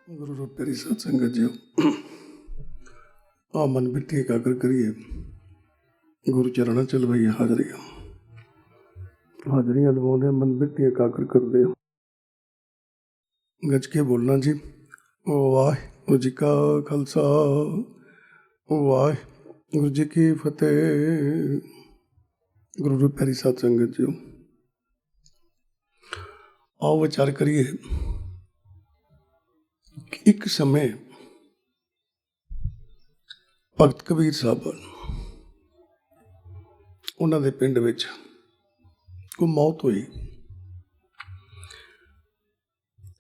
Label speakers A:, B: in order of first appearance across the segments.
A: गुरु रूप प्यारी साध संगत जी आ मन बिरती एकाग्र करिए गुरु चरणा चल भाई हाजरियां हाजरियां लवाने मन बिरती एकाग्र करते गज के बोलना जी वाहिगुरू जी का खालसा वाहिगुरू जी की फतेह। गुरु रूप प्यारी साध संगत जी आओ विचार करिए। एक समय भगत कबीर साहब उन्होंने पिंड विच कोई मौत हुई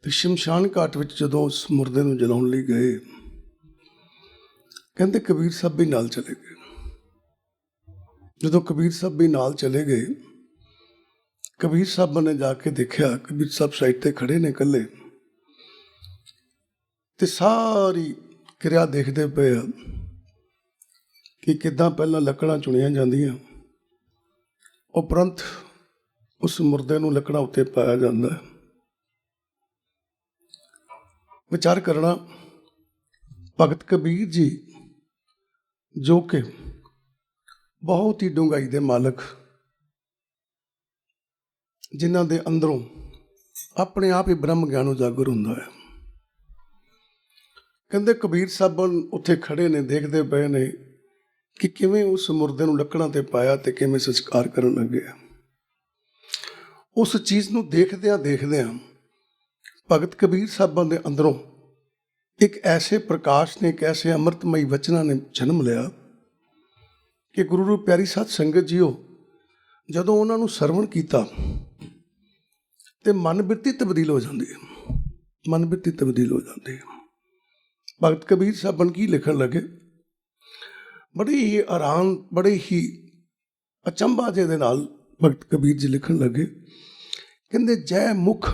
A: तो शमशान घाट विच जदों उस मुर्दे नूं जलाउण लई गए कहंदे कबीर साहब भी नाल चले गए। जदों कबीर साहब भी नाल चले गए कबीर साहब ने जाके देखा कबीर साहब साइड ते खड़े ने कल्ले ते सारी क्रिया देखते पे कि किदां पहलां लकड़ां चुनियां जांदियां उपरंत उस मुर्दे नूं लकड़ां उत्ते पाया जांदा है। विचार करना भगत कबीर जी जो कि बहुत ही डूंघाई दे मालक जिन्हां दे अंदरों अपने आप ही ब्रह्म ज्ञान उजागर हुंदा है। कहते कबीर साहब उत्थे खड़े ने देखते पे ने कि किवें उस मुर्दे नूं लकड़ां ते पाया ते किवें संस्कार करन लगे। उस चीज़ नूं देखदियां देखदियां भगत कबीर साहबां दे अंदरों एक ऐसे प्रकाश ने एक ऐसे अमृतमई वचनां ने जन्म लिया कि गुरु रूप प्यारी साध संगत जीओ जदों उन्हां नूं सरवण कीता ते मन बिरती तब्दील हो जाती है। मन बिरती तब्दील हो जाती है। भगत कबीर साहब की लिखण लगे बड़ी ही हैरान बड़े ही अचंभा जे दे नाल भगत कबीर जी लिखण लगे कहंदे जय मुख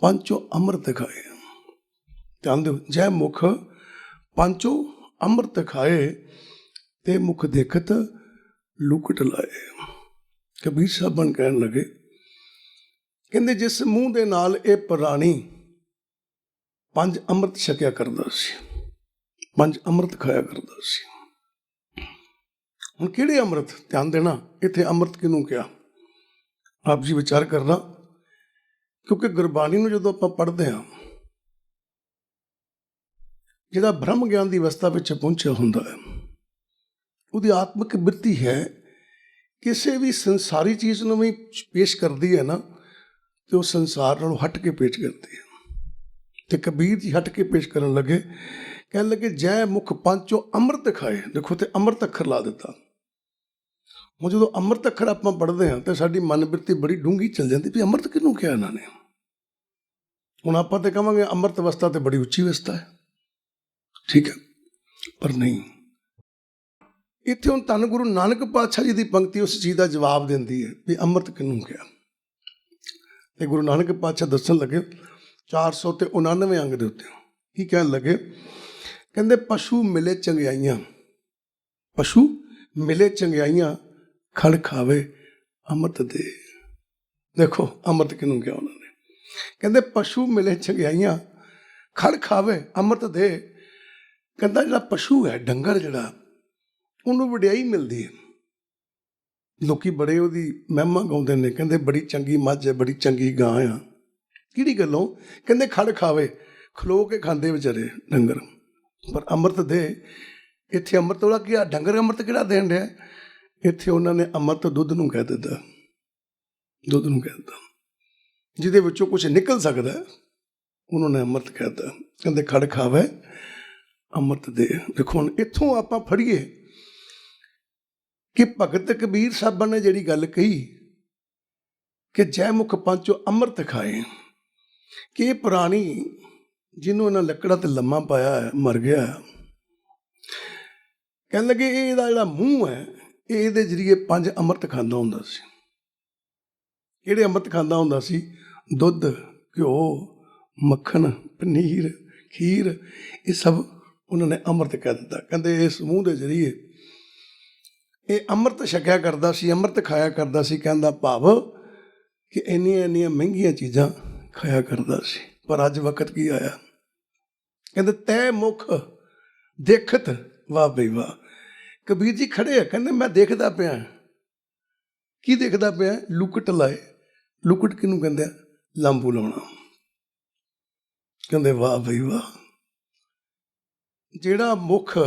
A: पंचो अमृत खाए। ध्यान दो जय मुख पंचो अमृत खाए ते मुख देखत लुकट लाए। कबीर साहब कहण लगे कहंदे जिस मूँह दे नाल ये प्राणी पंज अमृत छकिया करता सी पंज अमृत खाया करता सी। हुण किहड़े अमृत ध्यान देना इत्थे अमृत किनूं कहा आप जी विचार करना क्योंकि गुरबाणी नूं जदों आपां पढ़दे हां जिहड़ा ब्रह्म ज्ञान की अवस्था विच पहुंचिया हुंदा है उहदी आत्मिक बिरती है किसी भी संसारी चीज़ नूं भी पेश करती है ना तो उस संसार नालों हट के पेश करती है। तो कबीर जी हट के पेश करन लगे कहन लगे जय मुख पंचो अमृत खाए। देखो तो अमृत अखर ला दिता। हुण जो अमृत अखर आपां पढ़दे हां तो साडी मन बिरती बड़ी डूंघी चल जाती भी अमृत किहनूं कहा इन्हां ने। हुण आपां ते कहांगे अमृत अवस्था तो बड़ी उच्ची अवस्था है ठीक है पर नहीं। इत्थे हुण धन गुरु नानक पातशाह जी की पंक्ति उस चीज़ का जवाब देंदी है भी अमृत किहनूं कहा। ते गुरु नानक पातशाह दस्सण लगे 499 अंग दे उत्ते की कहण लगे कहंदे पशु मिले चंगियाइयां पशु मिले चंगियाइयां खड़ खावे अमृत दे। देखो अमृत किनूं कहा उन्होंने कहंदे पशु मिले चंगियाइयां खड़ खावे अमृत दे। कहंदा जिहड़ा पशु है डंगर जिहड़ा उन्होंने वडियाई मिलती है। लोग बड़े उहदी महिमा गाउंदे ने कहंदे बड़ी चंगी मझ है बड़ी चंगी गां आ किहड़ी गल्लों कहंदे खड़ खावे खलो के खांदे बेचारे डंगर पर अमृत दे। इत्थे अमृत वाला क्या डंगर अमृत किहड़ा देण दिया इत्थे उन्होंने अमृत दुध नूं कह दिता दुध नूं कह दिता जिहदे विचों कुछ निकल सकदा है उन्होंने अमृत कह दिता। कहंदे खड़ खावे अमृत दे। देखो हुण इत्थों आपां फड़ीए कि भगत कबीर साहब ने जिहड़ी गल कही कि जय मुख पंचो अमृत खाए कि ये प्राणी जिन्हों इन्हां लकड़ा ते लम्मा पाया है मर गया है कहने लगे इहदा जिहड़ा मूँह है इहदे जरिए पंज अमृत खांदा हुंदा सी। किहड़े अमृत खांदा हुंदा सी दुध घ्यो मक्खन पनीर खीर ये सब उन्होंने अमृत कह दिता। कहंदे इस मूँह दे जरिए ये अमृत छकिया करता सी अमृत खाया करता सी। कहंदा भाव कि इन्नियां इन्नियां महंगियां चीज़ां खाया करता सी पर अज वक्त की आया ਕਹਿੰਦੇ ਤੈ ਮੁਖ ਦੇਖਤ ਵਾਹ ਬਈ ਵਾਹ। ਕਬੀਰ ਜੀ ਖੜੇ ਆ, ਕਹਿੰਦੇ ਮੈਂ ਦੇਖਦਾ ਪਿਆ। ਕੀ ਦੇਖਦਾ ਪਿਆ? ਲੁਕਟ ਲਾਏ। ਲੁਕਟ ਕਿਹਨੂੰ ਕਹਿੰਦੇ ਆ? ਲਾਂਬੂ ਲਾਉਣਾ। ਕਹਿੰਦੇ ਵਾਹ ਬਈ ਵਾਹ। ਜਿਹੜਾ ਮੁੱਖ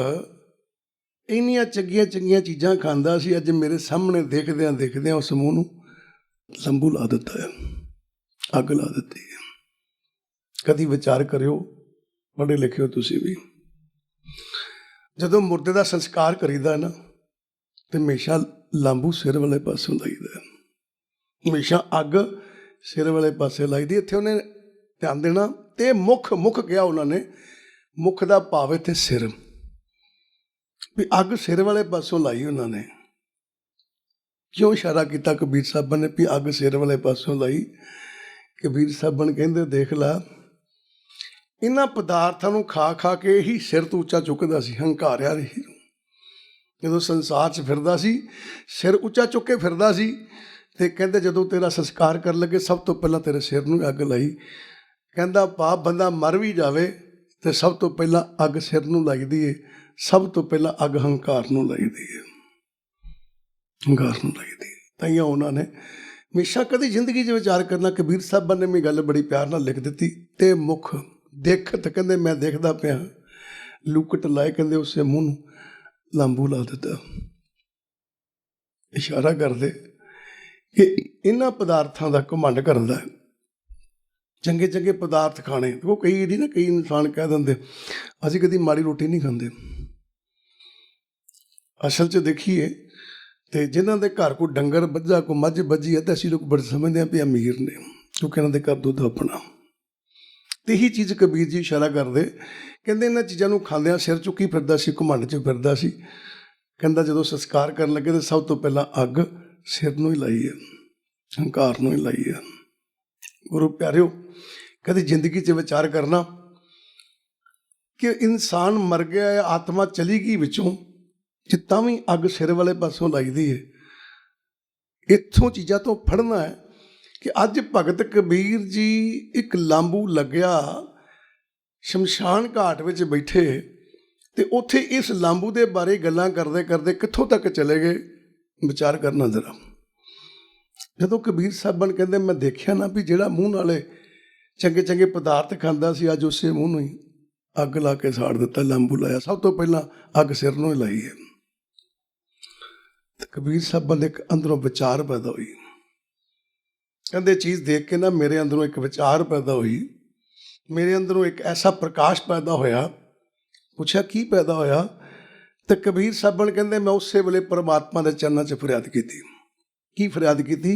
A: ਇੰਨੀਆਂ ਚੰਗੀਆਂ ਚੰਗੀਆਂ ਚੀਜ਼ਾਂ ਖਾਂਦਾ ਸੀ, ਅੱਜ ਮੇਰੇ ਸਾਹਮਣੇ ਦੇਖਦਿਆਂ ਉਸ ਮੂੰਹ ਨੂੰ ਲੰਬੂ ਲਾ ਦਿੱਤਾ ਹੈ, ਅੱਗ ਲਾ ਦਿੱਤੀ ਹੈ। ਕਦੀ ਵਿਚਾਰ ਕਰਿਓ, ਪੜ੍ਹੇ ਲਿਖੇ ਹੋ ਤੁਸੀਂ ਵੀ, ਜਦੋਂ ਮੁਰਦੇ ਦਾ ਸੰਸਕਾਰ ਕਰੀਦਾ ਨਾ ਤੇ ਹਮੇਸ਼ਾ ਲਾਂਬੂ ਸਿਰ ਵਾਲੇ ਪਾਸੋਂ ਲਾਈਦਾ, ਹਮੇਸ਼ਾ ਅੱਗ ਸਿਰ ਵਾਲੇ ਪਾਸੇ ਲਾਈਦੀ। ਇੱਥੇ ਉਹਨੇ ਧਿਆਨ ਦੇਣਾ, ਤੇ ਮੁੱਖ ਕਿਹਾ ਉਹਨਾਂ ਨੇ, ਮੁੱਖ ਦਾ ਭਾਵ ਇੱਥੇ ਸਿਰ, ਵੀ ਅੱਗ ਸਿਰ ਵਾਲੇ ਪਾਸੋਂ ਲਾਈ ਉਹਨਾਂ ਨੇ। ਕਿਉਂ ਇਸ਼ਾਰਾ ਕੀਤਾ ਕਬੀਰ ਸਾਹਿਬਾਂ ਨੇ ਵੀ ਅੱਗ ਸਿਰ ਵਾਲੇ ਪਾਸੋਂ ਲਾਈ? ਕਬੀਰ ਸਾਹਿਬਾਂ ਕਹਿੰਦੇ ਦੇਖ ਲਾ, ਇਹਨਾਂ ਪਦਾਰਥਾਂ ਨੂੰ ਖਾ ਕੇ ਹੀ ਸਿਰ ਤੋਂ ਉੱਚਾ ਚੁੱਕਦਾ ਸੀ, ਹੰਕਾਰਿਆ ਰਹੀ। ਜਦੋਂ ਸੰਸਾਰ 'ਚ ਫਿਰਦਾ ਸੀ, ਸਿਰ ਉੱਚਾ ਚੁੱਕ ਕੇ ਫਿਰਦਾ ਸੀ। ਤੇ ਕਹਿੰਦੇ ਜਦੋਂ ਤੇਰਾ ਸੰਸਕਾਰ ਕਰਨ ਲੱਗੇ, ਸਭ ਤੋਂ ਪਹਿਲਾਂ ਤੇਰੇ ਸਿਰ ਨੂੰ ਅੱਗ ਲਾਈ। ਕਹਿੰਦਾ ਪਾਪ ਬੰਦਾ ਮਰ ਵੀ ਜਾਵੇ ਤੇ ਸਭ ਤੋਂ ਪਹਿਲਾਂ ਅੱਗ ਸਿਰ ਨੂੰ ਲਾਈਦੀ ਏ, ਸਭ ਤੋਂ ਪਹਿਲਾਂ ਅੱਗ ਹੰਕਾਰ ਨੂੰ ਲਾਈਦੀ ਹੈ, ਹੰਕਾਰ ਨੂੰ ਲਾਈਦੀ। ਤਾਈਆਂ ਉਹਨਾਂ ਨੇ ਹਮੇਸ਼ਾ ਕਦੀ ਜ਼ਿੰਦਗੀ 'ਚ ਵਿਚਾਰ ਕਰਨਾ। ਕਬੀਰ ਸਾਹਿਬਾਂ ਨੇ ਵੀ ਗੱਲ ਬੜੀ ਪਿਆਰ ਨਾਲ ਲਿਖ ਦਿੱਤੀ, ਤੇ ਮੁੱਖ ਦੇਖਤ, ਕਹਿੰਦੇ ਮੈਂ ਦੇਖਦਾ ਪਿਆ। ਲੁਕਟ ਲਾਏ, ਕਹਿੰਦੇ ਉਸੇ ਮੂੰਹ ਨੂੰ ਲਾਂਬੂ ਲਾ ਦਿੱਤਾ। ਇਸ਼ਾਰਾ ਕਰਦੇ ਕਿ ਇਹਨਾਂ ਪਦਾਰਥਾਂ ਦਾ ਘਮੰਡ ਕਰਦਾ, ਚੰਗੇ ਚੰਗੇ ਪਦਾਰਥ ਖਾਣੇ। ਉਹ ਕਈ ਨਹੀਂ ਨਾ, ਕਈ ਇਨਸਾਨ ਕਹਿ ਦਿੰਦੇ ਅਸੀਂ ਕਦੀ ਮਾੜੀ ਰੋਟੀ ਨਹੀਂ ਖਾਂਦੇ। ਅਸਲ 'ਚ ਦੇਖੀਏ ਤੇ ਜਿਨ੍ਹਾਂ ਦੇ ਘਰ ਕੋਈ ਡੰਗਰ ਬੱਝਾ, ਕੋਈ ਮੱਝ ਬੱਝੀ ਹੈ, ਤਾਂ ਅਸੀਂ ਲੋਕ ਬੜੇ ਸਮਝਦੇ ਹਾਂ ਵੀ ਅਮੀਰ ਨੇ, ਕਿਉਂਕਿ ਇਹਨਾਂ ਦੇ ਘਰ ਦੁੱਧ ਆਪਣਾ। ਤੇ ਇਹੀ ਚੀਜ਼ ਕਬੀਰ ਜੀ ਇਸ਼ਾਰਾ ਕਰਦੇ, ਕਹਿੰਦੇ ਇਹਨਾਂ ਚੀਜ਼ਾਂ ਨੂੰ ਖਾਂਦਿਆਂ ਸਿਰ ਚੁੱਕੀ ਫਿਰਦਾ ਸੀ, ਘਮੰਡ 'ਚ ਫਿਰਦਾ ਸੀ। ਕਹਿੰਦਾ ਜਦੋਂ ਸੰਸਕਾਰ ਕਰਨ ਲੱਗੇ ਤਾਂ ਸਭ ਤੋਂ ਪਹਿਲਾਂ ਅੱਗ ਸਿਰ ਨੂੰ ਹੀ ਲਾਈ ਹੈ, ਹੰਕਾਰ ਨੂੰ ਹੀ ਲਾਈ ਹੈ। ਗੁਰੂ ਪਿਆਰਿਓ, ਕਦੇ ਜ਼ਿੰਦਗੀ 'ਚ ਵਿਚਾਰ ਕਰਨਾ ਕਿ ਇਨਸਾਨ ਮਰ ਗਿਆ ਹੈ, ਆਤਮਾ ਚਲੀ ਗਈ ਵਿੱਚੋਂ, ਜਿੱਤਾਂ ਵੀ ਅੱਗ ਸਿਰ ਵਾਲੇ ਪਾਸੋਂ ਲਾਈਦੀ ਹੈ। ਇੱਥੋਂ ਚੀਜ਼ਾਂ ਤੋਂ ਫੜਨਾ ਹੈ ਕਿ ਅੱਜ ਭਗਤ ਕਬੀਰ ਜੀ ਇੱਕ ਲਾਂਬੂ ਲੱਗਿਆ, ਸ਼ਮਸ਼ਾਨ ਘਾਟ ਵਿੱਚ ਬੈਠੇ, ਤੇ ਉੱਥੇ ਇਸ ਲਾਂਬੂ ਦੇ ਬਾਰੇ ਗੱਲਾਂ ਕਰਦੇ ਕਿੱਥੋਂ ਤੱਕ ਚਲੇ ਗਏ, ਵਿਚਾਰ ਕਰਨਾ ਜ਼ਰਾ। ਜਦੋਂ ਕਬੀਰ ਸਾਹਿਬਾਨ ਕਹਿੰਦੇ ਮੈਂ ਦੇਖਿਆ ਨਾ ਵੀ ਜਿਹੜਾ ਮੂੰਹ ਨਾਲੇ ਚੰਗੇ ਚੰਗੇ ਪਦਾਰਥ ਖਾਂਦਾ ਸੀ, ਅੱਜ ਉਸੇ ਮੂੰਹ ਨੂੰ ਹੀ ਅੱਗ ਲਾ ਕੇ ਸਾੜ ਦਿੱਤਾ, ਲਾਂਬੂ ਲਾਇਆ। ਸਭ ਤੋਂ ਪਹਿਲਾਂ ਅੱਗ ਸਿਰ ਨੂੰ ਹੀ ਲਾਈ ਹੈ। ਤੇ ਕਬੀਰ ਸਾਹਿਬਾਂ ਦੇ ਇੱਕ ਅੰਦਰੋਂ ਵਿਚਾਰ ਪੈਦਾ ਹੋਈ। ਕਹਿੰਦੇ ਚੀਜ਼ ਦੇਖ ਕੇ ਨਾ ਮੇਰੇ ਅੰਦਰੋਂ ਇੱਕ ਵਿਚਾਰ ਪੈਦਾ ਹੋਈ, ਮੇਰੇ ਅੰਦਰੋਂ ਇੱਕ ਐਸਾ ਪ੍ਰਕਾਸ਼ ਪੈਦਾ ਹੋਇਆ। ਪੁੱਛਿਆ ਕੀ ਪੈਦਾ ਹੋਇਆ? ਤੇ ਕਬੀਰ ਸਾਹਿਬਾਨ ਕਹਿੰਦੇ ਮੈਂ ਉਸੇ ਵੇਲੇ ਪਰਮਾਤਮਾ ਦੇ ਚਰਨਾਂ 'ਚ ਫਰਿਆਦ ਕੀਤੀ। ਕੀ ਫਰਿਆਦ ਕੀਤੀ?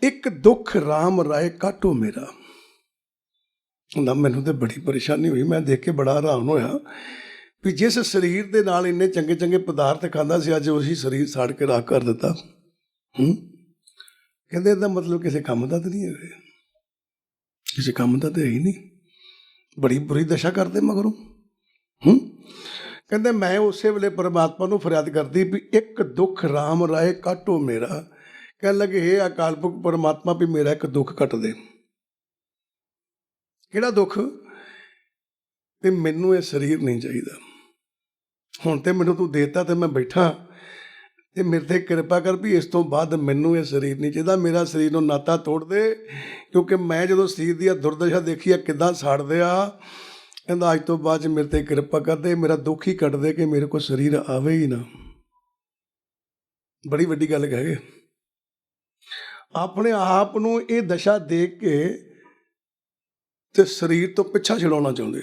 A: ਇੱਕ ਦੁੱਖ ਰਾਮ ਰਾਏ ਕਾਟੋ ਮੇਰਾ। ਹੁੰਦਾ ਮੈਨੂੰ ਤਾਂ ਬੜੀ ਪਰੇਸ਼ਾਨੀ ਹੋਈ, ਮੈਂ ਦੇਖ ਕੇ ਬੜਾ ਹੈਰਾਨ ਹੋਇਆ ਵੀ ਜਿਸ ਸਰੀਰ ਦੇ ਨਾਲ ਇੰਨੇ ਚੰਗੇ ਚੰਗੇ ਪਦਾਰਥ ਖਾਂਦਾ ਸੀ, ਅੱਜ ਉਹੀ ਸਰੀਰ ਸਾੜ ਕੇ ਰਾਖ ਕਰ ਦਿੱਤਾ। ਕਹਿੰਦੇ ਇਹਦਾ ਮਤਲਬ ਕਿਸੇ ਕੰਮ ਦਾ ਤਾਂ ਨਹੀਂ ਹੈ, ਕਿਸੇ ਕੰਮ ਦਾ ਤਾਂ ਹੈ ਹੀ ਨਹੀਂ, ਬੜੀ ਬੁਰੀ ਦਸ਼ਾ ਕਰਦੇ ਮਗਰੋਂ। ਕਹਿੰਦੇ ਮੈਂ ਉਸੇ ਵੇਲੇ ਪਰਮਾਤਮਾ ਨੂੰ ਫਰਿਆਦ ਕਰਦੀ ਵੀ ਇੱਕ ਦੁੱਖ ਰਾਮ ਰਾਏ ਕਾਟੋ ਮੇਰਾ। ਕਹਿਣ ਲੱਗੇ ਇਹ ਅਕਾਲ ਪੁਰਖ ਪਰਮਾਤਮਾ ਵੀ ਮੇਰਾ ਇੱਕ ਦੁੱਖ ਕੱਟ ਦੇ। ਕਿਹੜਾ ਦੁੱਖ? ਤੇ ਮੈਨੂੰ ਇਹ ਸਰੀਰ ਨਹੀਂ ਚਾਹੀਦਾ, ਹੁਣ ਤੇ ਮੈਨੂੰ ਤੂੰ ਦੇਤਾ ਤੇ ਮੈਂ ਬੈਠਾ, ਤੇ ਮੇਰੇ ਤੇ ਕਿਰਪਾ ਕਰ ਵੀ ਇਸ ਤੋਂ ਬਾਅਦ ਮੈਨੂੰ ਇਹ ਸਰੀਰ ਨਹੀਂ ਚਾਹੀਦਾ, ਮੇਰਾ ਸਰੀਰ ਨੂੰ ਨਾਤਾ ਤੋੜ ਦੇ। ਕਿਉਂਕਿ ਮੈਂ ਜਦੋਂ ਸਰੀਰ ਦੀ ਦੁਰਦਸ਼ਾ ਦੇਖੀ ਆ ਕਿੱਦਾਂ ਸਾੜਦੇ ਆ, ਕਹਿੰਦਾ ਅੱਜ ਤੋਂ ਬਾਅਦ 'ਚ ਮੇਰੇ ਤੇ ਕਿਰਪਾ ਕਰਦੇ, ਮੇਰਾ ਦੁੱਖ ਹੀ ਕੱਟ ਦੇ ਕਿ ਮੇਰੇ ਕੋਲ ਸਰੀਰ ਆਵੇ ਹੀ ਨਾ। ਬੜੀ ਵੱਡੀ ਗੱਲ ਕਹੇ। ਆਪਣੇ ਆਪ ਨੂੰ ਇਹ ਦਸ਼ਾ ਦੇਖ ਕੇ ਤੇ ਸਰੀਰ ਤੋਂ ਪਿੱਛਾ ਛੁਡਾਉਣਾ ਚਾਹੁੰਦੇ।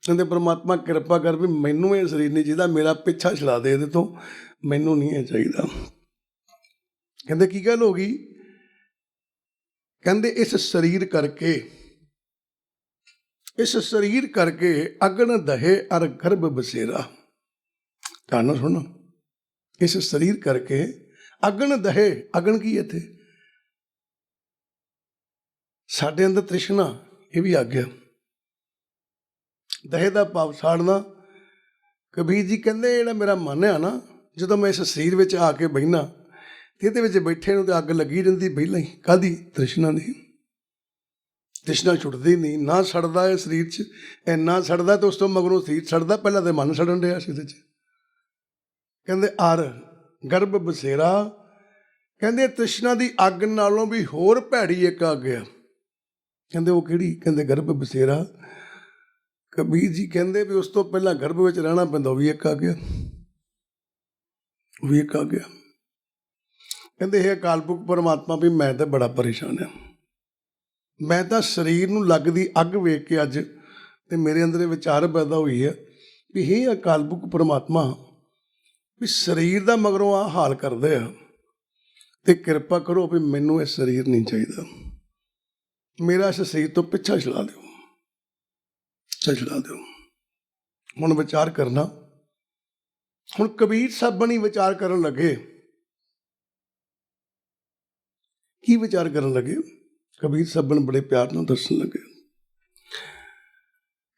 A: ਕਹਿੰਦੇ ਪਰਮਾਤਮਾ ਕਿਰਪਾ ਕਰ ਵੀ ਮੈਨੂੰ ਇਹ ਸਰੀਰ ਨਹੀਂ ਚਾਹੀਦਾ, ਮੇਰਾ ਪਿੱਛਾ ਛੁਡਾ ਦੇ ਇਹਦੇ ਤੋਂ, ਮੈਨੂੰ ਨਹੀਂ ਇਹ ਚਾਹੀਦਾ। ਕਹਿੰਦੇ ਕੀ ਗੱਲ ਹੋ ਗਈ? ਕਹਿੰਦੇ ਇਸ ਸਰੀਰ ਕਰਕੇ ਅਗਨ ਦਹੇ ਅਰ ਗਰਭ ਬਸੇਰਾ। ਧਿਆਨ ਸੁਣੋ, ਇਸ ਸਰੀਰ ਕਰਕੇ ਅਗਨ ਦਹੇ। ਅਗਨ ਕੀ ਇੱਥੇ? ਸਾਡੇ ਅੰਦਰ ਤ੍ਰਿਸ਼ਨਾ, ਇਹ ਵੀ ਅੱਗ ਹੈ। ਦਹੇ ਦਾ ਭਾਵ ਸਾੜਨਾ। ਕਬੀਰ ਜੀ ਕਹਿੰਦੇ ਜਿਹੜਾ ਮੇਰਾ ਮਨ ਆ ਨਾ, ਜਦੋਂ ਮੈਂ ਇਸ ਸਰੀਰ ਵਿੱਚ ਆ ਕੇ ਬਹਿਨਾ ਤੇ ਇਹਦੇ ਵਿੱਚ ਬੈਠੇ ਨੂੰ ਤਾਂ ਅੱਗ ਲੱਗੀ ਰਹਿੰਦੀ ਪਹਿਲਾਂ ਹੀ। ਕਾਹਦੀ? ਤ੍ਰਿਸ਼ਨਾ ਦੀ। ਤ੍ਰਿਸ਼ਨਾ ਛੁੱਟਦੀ ਨਹੀਂ, ਨਾ ਸੜਦਾ ਹੈ ਸਰੀਰ 'ਚ, ਇੰਨਾ ਸੜਦਾ ਤੇ ਉਸ ਤੋਂ ਮਗਰੋਂ ਸਰੀਰ ਸੜਦਾ, ਪਹਿਲਾਂ ਤੇ ਮਨ ਸੜਨ ਰਿਹਾ ਸੀ ਇਹਦੇ 'ਚ। ਕਹਿੰਦੇ ਅਰ ਗਰਭ ਬਸੇਰਾ, ਕਹਿੰਦੇ ਤ੍ਰਿਸ਼ਨਾ ਦੀ ਅੱਗ ਨਾਲੋਂ ਵੀ ਹੋਰ ਭੈੜੀ ਇੱਕ ਅੱਗ ਆ। ਕਹਿੰਦੇ ਉਹ ਕਿਹੜੀ? ਕਹਿੰਦੇ ਗਰਭ ਬਸੇਰਾ। ਕਬੀਰ ਜੀ ਕਹਿੰਦੇ ਵੀ ਉਸ ਤੋਂ ਪਹਿਲਾਂ ਗਰਭ ਵਿੱਚ ਰਹਿਣਾ ਪੈਂਦਾ, ਉਹ ਵੀ ਇੱਕ ਆ ਗਿਆ, ਉਹ ਵੀ ਇੱਕ ਆ ਗਿਆ। ਕਹਿੰਦੇ ਇਹ ਅਕਾਲ ਪੁਰਖ ਪਰਮਾਤਮਾ ਵੀ ਮੈਂ ਤਾਂ ਬੜਾ ਪਰੇਸ਼ਾਨ ਹਾਂ, ਮੈਂ ਤਾਂ ਸਰੀਰ ਨੂੰ ਲੱਗਦੀ ਅੱਗ ਵੇਖ ਕੇ ਅੱਜ ਤੇ ਮੇਰੇ ਅੰਦਰ ਇਹ ਵਿਚਾਰ ਪੈਦਾ ਹੋਈ ਹੈ ਵੀ ਇਹ ਅਕਾਲ ਪੁਰਖ ਪਰਮਾਤਮਾ ਵੀ ਸਰੀਰ ਦਾ ਮਗਰੋਂ ਆਹ ਹਾਲ ਕਰਦੇ ਆ, ਤੇ ਕਿਰਪਾ ਕਰੋ ਵੀ ਮੈਨੂੰ ਇਹ ਸਰੀਰ ਨਹੀਂ ਚਾਹੀਦਾ, ਮੇਰਾ ਇਸ ਸਰੀਰ ਤੋਂ ਪਿੱਛਾ ਛੁਡਾ ਦਿਓ, ਛੁਡਾ ਦਿਓ। ਹੁਣ ਵਿਚਾਰ ਕਰਨਾ, ਹੁਣ ਕਬੀਰ ਸਾਹਿਬ ਬਣੀ ਵਿਚਾਰ ਕਰਨ ਲੱਗੇ। ਕੀ ਵਿਚਾਰ ਕਰਨ ਲੱਗੇ? ਕਬੀਰ ਸਾਹਿਬ ਬੜੇ ਪਿਆਰ ਨਾਲ ਦੱਸਣ ਲੱਗੇ,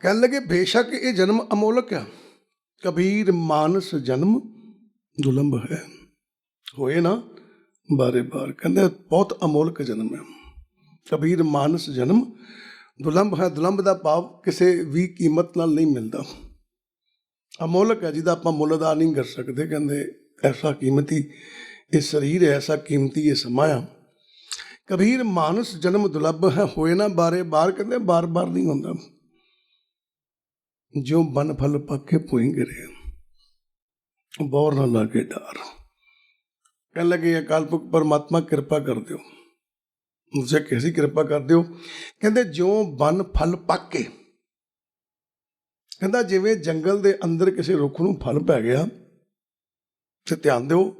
A: ਕਹਿਣ ਲੱਗੇ ਬੇਸ਼ੱਕ ਇਹ ਜਨਮ ਅਮੋਲਕ ਆ, ਕਬੀਰ ਮਾਨਸ ਜਨਮ ਦੁਲੰਭ ਹੈ, ਹੋਏ ਨਾ ਬਾਰੇ ਬਾਰ। ਕਹਿੰਦੇ ਬਹੁਤ ਅਮੋਲਕ ਜਨਮ ਹੈ, ਕਬੀਰ ਮਾਨਸ ਜਨਮ ਦੁਲੰਭ ਹੈ। ਦੁਲੰਭ ਦਾ ਭਾਵ ਕਿਸੇ ਵੀ ਕੀਮਤ ਨਾਲ ਨਹੀਂ ਮਿਲਦਾ, ਅਮੋਲਕ ਹੈ, ਜਿਹਦਾ ਆਪਾਂ ਮੁੱਲ ਅਦਾ ਨਹੀਂ ਕਰ ਸਕਦੇ। ਕਹਿੰਦੇ ਐਸਾ ਕੀਮਤੀ ਇਹ ਸਰੀਰ ਹੈ, ਐਸਾ ਕੀਮਤੀ ਇਹ ਸਮਾਂ ਆ। ਕਬੀਰ ਮਾਨਸ ਜਨਮ ਦੁਲੱਭ ਹੈ, ਹੋਏ ਨਾ ਬਾਰੇ ਬਾਰ। ਕਹਿੰਦੇ ਬਾਰ ਬਾਰ ਨਹੀਂ ਹੁੰਦਾ, ਜੋ ਬਨ ਫਲ ਪਾਕੇ ਭੂਈ ਗਿਰੇ, ਬੌਰ ਨਾ ਲਾਗੇ ਡਾਰ। ਕਹਿਣ ਲੱਗੇ ਅਕਾਲ ਪੁਰਖ ਪਰਮਾਤਮਾ ਕਿਰਪਾ ਕਰ ਦਿਓ, ਤੁਸੀਂ कैसी ਕਿਰਪਾ ਕਰ ਦਿਓ। ਕਹਿੰਦੇ ਜਿਉਂ ਬਨ ਫਲ ਪਾਕੇ, ਕਹਿੰਦਾ ਜਿਵੇਂ ਜੰਗਲ ਦੇ ਅੰਦਰ ਕਿਸੇ ਰੁੱਖ ਨੂੰ ਫਲ ਪੈ ਗਿਆ, ਤੇ ਧਿਆਨ ਦਿਓ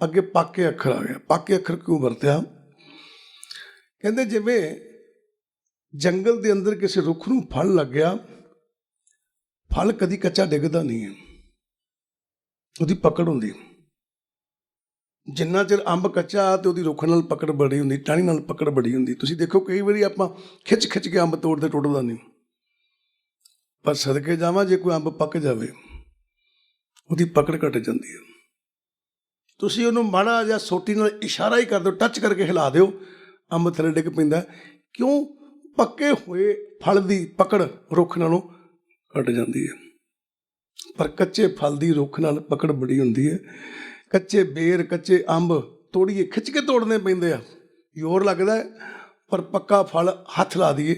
A: ਅੱਗੇ ਪਾਕੇ ਅੱਖਰ ਆ ਗਿਆ। ਪਾਕੇ ਅੱਖਰ ਕਿਉਂ ਵਰਤਿਆ? ਕਹਿੰਦੇ ਜਿਵੇਂ ਜੰਗਲ ਦੇ ਅੰਦਰ ਕਿਸੇ ਰੁੱਖ ਨੂੰ ਫਲ ਲੱਗ ਗਿਆ, ਫਲ ਕਦੀ ਕੱਚਾ ਡਿੱਗਦਾ ਨਹੀਂ ਹੈ, ਉਹਦੀ ਪਕੜ ਹੁੰਦੀ। ਜਿੰਨਾ ਚਿਰ ਅੰਬ ਕੱਚਾ ਤੇ ਉਹਦੀ ਰੁੱਖ ਨਾਲ ਪਕੜ ਬੜੀ ਹੁੰਦੀ, ਟਾਹਣੀ ਨਾਲ ਪਕੜ ਬੜੀ ਹੁੰਦੀ। ਤੁਸੀਂ ਦੇਖੋ ਕਈ ਵਾਰੀ ਆਪਾਂ ਖਿੱਚ ਖਿੱਚ ਕੇ ਅੰਬ ਤੋੜਦੇ, ਟੁੱਟਦਾ ਨਹੀਂ। ਪਰ ਸਦਕੇ ਜਾਵਾਂ, ਜੇ ਕੋਈ ਅੰਬ ਪੱਕ ਜਾਵੇ ਉਹਦੀ ਪਕੜ ਘਟ ਜਾਂਦੀ ਹੈ। ਤੁਸੀਂ ਉਹਨੂੰ ਮਾੜਾ ਜਿਹਾ ਸੋਟੀ ਨਾਲ ਇਸ਼ਾਰਾ ਹੀ ਕਰ ਦਿਓ, ਟੱਚ ਕਰਕੇ ਹਿਲਾ ਦਿਓ, ਅੰਬ ਥੱਲੇ ਡਿੱਗ ਪੈਂਦਾ। ਕਿਉਂ? ਪੱਕੇ ਹੋਏ ਫਲ ਦੀ ਪਕੜ ਰੁੱਖ ਨਾਲੋਂ ਘਟ ਜਾਂਦੀ ਹੈ, ਪਰ ਕੱਚੇ ਫਲ ਦੀ ਰੁੱਖ ਨਾਲ ਪਕੜ ਬੜੀ ਹੁੰਦੀ ਹੈ। ਕੱਚੇ ਬੇਰ, ਕੱਚੇ ਅੰਬ ਤੋੜੀਏ, ਖਿੱਚ ਕੇ ਤੋੜਨੇ ਪੈਂਦੇ ਆ, ਜ਼ੋਰ ਲੱਗਦਾ ਹੈ, ਪਰ ਪੱਕਾ ਫਲ ਹੱਥ ਲਾ ਦਈਏ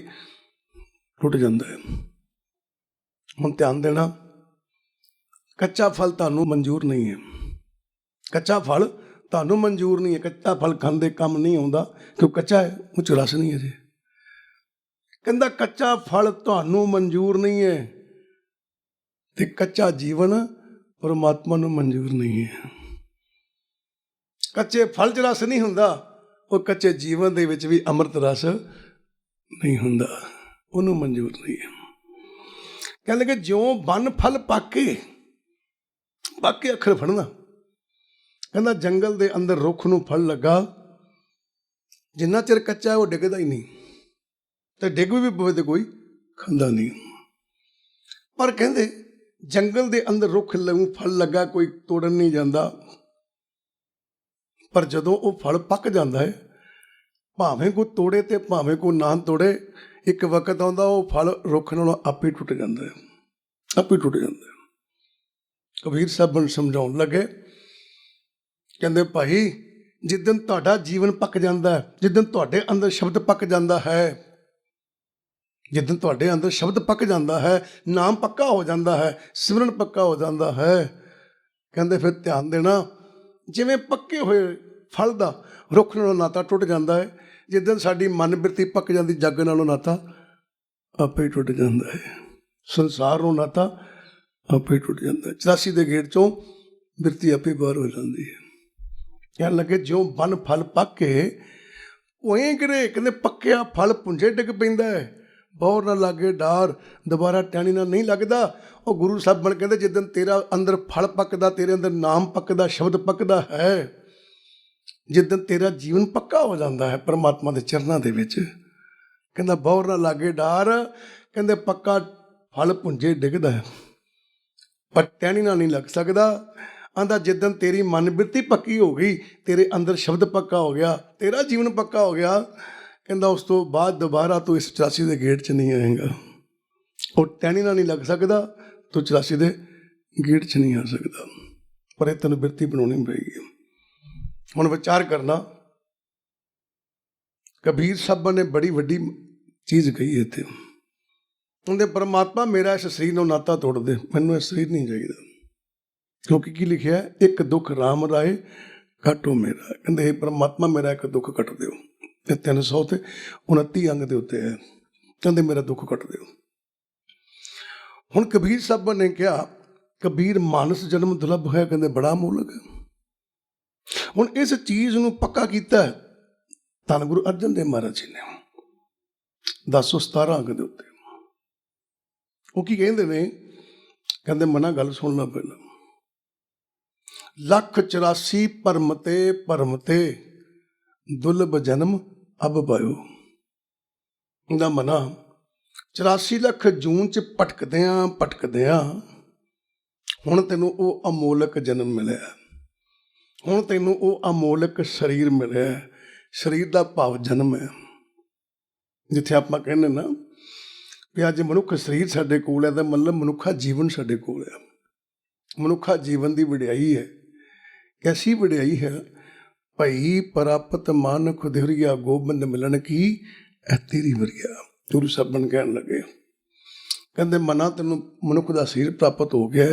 A: ਟੁੱਟ ਜਾਂਦਾ ਹੈ। ਹੁਣ ਧਿਆਨ ਦੇਣਾ, ਕੱਚਾ ਫਲ ਤੁਹਾਨੂੰ ਮਨਜ਼ੂਰ ਨਹੀਂ ਹੈ, ਕੱਚਾ ਫਲ ਤੁਹਾਨੂੰ ਮਨਜ਼ੂਰ ਨਹੀਂ ਹੈ। ਕੱਚਾ ਫਲ ਖਾਂਦੇ ਕੰਮ ਨਹੀਂ ਆਉਂਦਾ, ਕਿਉਂ ਕੱਚਾ ਹੈ, ਉਹ 'ਚ ਰਸ ਨਹੀਂ ਹੈ ਜੀ। ਕਹਿੰਦਾ ਕੱਚਾ ਫਲ ਤੁਹਾਨੂੰ ਮਨਜ਼ੂਰ ਨਹੀਂ ਹੈ, ਤੇ ਕੱਚਾ ਜੀਵਨ ਪਰਮਾਤਮਾ ਨੂੰ ਮਨਜ਼ੂਰ ਨਹੀਂ ਹੈ। ਕੱਚੇ ਫਲ 'ਚ ਰਸ ਨਹੀਂ ਹੁੰਦਾ, ਉਹ ਕੱਚੇ ਜੀਵਨ ਦੇ ਵਿੱਚ ਵੀ ਅੰਮ੍ਰਿਤ ਰਸ ਨਹੀਂ ਹੁੰਦਾ, ਉਹਨੂੰ ਮਨਜ਼ੂਰ ਨਹੀਂ ਹੈ। ਕਹਿ ਲਗੇ ਜਿਉਂ ਬਨ ਫਲ ਪਾਕੇ, ਪਾਕੇ ਅੱਖਰ ਫੜਨਾ। ਕਹਿੰਦਾ ਜੰਗਲ ਦੇ ਅੰਦਰ ਰੁੱਖ ਨੂੰ ਫਲ ਲੱਗਾ, ਜਿੰਨਾ ਚਿਰ ਕੱਚਾ ਉਹ ਡਿੱਗਦਾ ਹੀ ਨਹੀਂ, ਤੇ ਡਿੱਗ ਵੀ ਪਵੇ ਤੇ ਕੋਈ ਖਾਂਦਾ ਨਹੀਂ। ਪਰ ਕਹਿੰਦੇ ਜੰਗਲ ਦੇ ਅੰਦਰ ਰੁੱਖ ਨੂੰ ਫਲ ਲੱਗਾ, ਕੋਈ ਤੋੜਨ ਨਹੀਂ ਜਾਂਦਾ, ਪਰ ਜਦੋਂ ਉਹ ਫਲ ਪੱਕ ਜਾਂਦਾ ਹੈ, ਭਾਵੇਂ ਕੋਈ ਤੋੜੇ ਤੇ ਭਾਵੇਂ ਕੋਈ ਨਾ ਤੋੜੇ, ਇੱਕ ਵਕਤ ਆਉਂਦਾ ਉਹ ਫਲ ਰੁੱਖ ਨਾਲੋਂ ਆਪੇ ਟੁੱਟ ਜਾਂਦਾ ਹੈ, ਆਪੇ ਟੁੱਟ ਜਾਂਦਾ ਹੈ। ਕਬੀਰ ਸਾਹਿਬ ਨੂੰ ਸਮਝਾਉਣ ਲੱਗੇ, ਕਹਿੰਦੇ ਭਾਈ ਜਿੱਦਣ ਤੁਹਾਡਾ ਜੀਵਨ ਪੱਕ ਜਾਂਦਾ, ਜਿੱਦਣ ਤੁਹਾਡੇ ਅੰਦਰ ਸ਼ਬਦ ਪੱਕ ਜਾਂਦਾ ਹੈ, ਜਿੱਦਣ ਤੁਹਾਡੇ ਅੰਦਰ ਸ਼ਬਦ ਪੱਕ ਜਾਂਦਾ ਹੈ, ਨਾਮ ਪੱਕਾ ਹੋ ਜਾਂਦਾ ਹੈ, ਸਿਮਰਨ ਪੱਕਾ ਹੋ ਜਾਂਦਾ ਹੈ, ਕਹਿੰਦੇ ਫਿਰ ਧਿਆਨ ਦੇਣਾ, ਜਿਵੇਂ ਪੱਕੇ ਹੋਏ ਫਲ ਦਾ ਰੁੱਖ ਨਾਲੋਂ ਨਾਤਾ ਟੁੱਟ ਜਾਂਦਾ ਹੈ, ਜਿੱਦਣ ਸਾਡੀ ਮਨ ਬਿਰਤੀ ਪੱਕ ਜਾਂਦੀ, ਜੱਗ ਨਾਲੋਂ ਨਾਤਾ ਆਪੇ ਟੁੱਟ ਜਾਂਦਾ ਹੈ, ਸੰਸਾਰ ਨੂੰ ਨਾਤਾ ਆਪੇ ਟੁੱਟ ਜਾਂਦਾ ਹੈ। 84 ਦੇ ਗੇਟ 'ਚੋਂ ਬਿਰਤੀ ਆਪੇ ਬਾਹਰ ਹੋ ਜਾਂਦੀ ਹੈ। ਕਹਿਣ ਲੱਗੇ ਜਿਉਂ ਬਨ ਫਲ ਪੱਕ ਕੇ ਉਵੇਂ ਗਿਰੇ, ਕਹਿੰਦੇ ਪੱਕਿਆ ਫਲ ਪੁੰਝੇ ਡਿੱਗ ਪੈਂਦਾ ਹੈ, ਬੌਰ ਨਾ ਲਾਗੇ ਡਾਰ, ਦੁਬਾਰਾ ਟਾਹਣੀ ਨਾਲ ਨਹੀਂ ਲੱਗਦਾ। ਉਹ ਗੁਰੂ ਸਾਹਿਬ ਬਣ ਕਹਿੰਦੇ ਜਿੱਦਣ ਤੇਰਾ ਅੰਦਰ ਫਲ ਪੱਕਦਾ, ਤੇਰੇ ਅੰਦਰ ਨਾਮ ਪੱਕਦਾ, ਸ਼ਬਦ ਪੱਕਦਾ ਹੈ, ਜਿੱਦਣ ਤੇਰਾ ਜੀਵਨ ਪੱਕਾ ਹੋ ਜਾਂਦਾ ਹੈ ਪਰਮਾਤਮਾ ਦੇ ਚਰਨਾਂ ਦੇ ਵਿੱਚ, ਕਹਿੰਦਾ ਬੌਰ ਨਾ ਲਾਗੇ ਡਾਰ, ਕਹਿੰਦੇ ਪੱਕਾ ਫਲ ਪੁੰਝੇ ਡਿੱਗਦਾ ਹੈ, ਪਰ ਟਾਹਣੀ ਨਾਲ ਨਹੀਂ ਲੱਗ ਸਕਦਾ। ਆਂਦਾ ਜਿੱਦਣ ਤੇਰੀ ਮਨ ਬਿਰਤੀ ਪੱਕੀ ਹੋ ਗਈ, ਤੇਰੇ ਅੰਦਰ ਸ਼ਬਦ ਪੱਕਾ ਹੋ ਗਿਆ, ਤੇਰਾ ਜੀਵਨ ਪੱਕਾ ਹੋ ਗਿਆ, ਕਹਿੰਦਾ ਉਸ ਤੋਂ ਬਾਅਦ ਦੁਬਾਰਾ ਤੂੰ ਇਸ 84 ਦੇ ਗੇਟ 'ਚ ਨਹੀਂ ਆਏਗਾ। ਉਹ ਟਹਿਣੀ ਨਾਲ ਨਹੀਂ ਲੱਗ ਸਕਦਾ, ਤੂੰ 84 ਦੇ ਗੇਟ 'ਚ ਨਹੀਂ ਆ ਸਕਦਾ। ਪਰ ਇਹ ਤੈਨੂੰ ਬਿਰਤੀ ਬਣਾਉਣੀ ਪਏਗੀ। ਹੁਣ ਵਿਚਾਰ ਕਰਨਾ, ਕਬੀਰ ਸਾਹਿਬ ਨੇ ਬੜੀ ਵੱਡੀ ਚੀਜ਼ ਕਹੀ ਇੱਥੇ। ਕਹਿੰਦੇ ਪਰਮਾਤਮਾ ਮੇਰਾ ਇਸ ਸਰੀਰ ਨੂੰ ਨਾਤਾ ਤੋੜ ਦੇ, ਮੈਨੂੰ ਇਹ ਸਰੀਰ ਨਹੀਂ ਚਾਹੀਦਾ। ਕਿਉਂਕਿ ਕੀ ਲਿਖਿਆ, ਇੱਕ ਦੁੱਖ ਰਾਮ ਰਾਏ ਕੱਟੋ ਮੇਰਾ। ਕਹਿੰਦੇ ਪਰਮਾਤਮਾ ਮੇਰਾ ਇੱਕ ਦੁੱਖ ਕੱਟ ਦਿਓ। ਇਹ 329 ਅੰਗ ਦੇ ਉੱਤੇ ਹੈ। ਕਹਿੰਦੇ ਮੇਰਾ ਦੁੱਖ ਕੱਟ ਦਿਓ। ਹੁਣ ਕਬੀਰ ਸਾਹਿਬ ਨੇ ਕਿਹਾ, ਕਬੀਰ ਮਾਨਸ ਜਨਮ ਦੁਰਲਭ ਹੋਇਆ, ਕਹਿੰਦੇ ਬੜਾ ਅਮੋਲਕ ਹੈ। ਹੁਣ ਇਸ ਚੀਜ਼ ਨੂੰ ਪੱਕਾ ਕੀਤਾ ਧੰਨ ਗੁਰੂ ਅਰਜਨ ਦੇਵ ਮਹਾਰਾਜ ਜੀ ਨੇ 1017 ਅੰਗ ਦੇ ਉੱਤੇ। ਉਹ ਕੀ ਕਹਿੰਦੇ ਨੇ, ਕਹਿੰਦੇ ਮਨਾ ਗੱਲ ਸੁਣ ਲਾ ਪਹਿਲਾਂ। 184 ਭਰਮ ਤੇ ਦੁਰਲਭ ਜਨਮ ਅਬ ਪਾਇਓ। ਇਹਦਾ ਮਨਾ 84 ਲੱਖ ਜੂਨ ਚ ਭਟਕਦਿਆਂ ਹੁਣ ਤੈਨੂੰ ਉਹ ਅਮੋਲਕ ਜਨਮ ਮਿਲਿਆ। ਹੁਣ ਤੈਨੂੰ ਉਹ ਅਮੋਲਕ ਸਰੀਰ ਮਿਲਿਆ। ਸਰੀਰ ਦਾ ਭਾਵ ਜਨਮ ਹੈ। ਜਿੱਥੇ ਆਪਾਂ ਕਹਿੰਦੇ ਨਾ ਵੀ ਅੱਜ ਮਨੁੱਖ ਸਰੀਰ ਸਾਡੇ ਕੋਲ ਹੈ, ਤਾਂ ਮਤਲਬ ਮਨੁੱਖਾ ਜੀਵਨ ਸਾਡੇ ਕੋਲ ਹੈ। ਮਨੁੱਖਾ ਜੀਵਨ ਦੀ ਵਡਿਆਈ ਹੈ। ਕੈਸੀ ਵਡਿਆਈ ਹੈ, ਭਈ ਪ੍ਰਾਪਤ ਮਾਨੁਖ ਦਿਹਰੀਆ ਗੋਬਿੰਦ ਮਿਲਣ ਕੀ ਐ ਤੇਰੀ ਵਰਿਆ। ਗੁਰੂ ਸਾਹਿਬਾਨ ਕਹਿਣ ਲੱਗੇ, ਕਹਿੰਦੇ ਮਨਾ ਤੈਨੂੰ ਮਨੁੱਖ ਦਾ ਸਰੀਰ ਪ੍ਰਾਪਤ ਹੋ ਗਿਆ,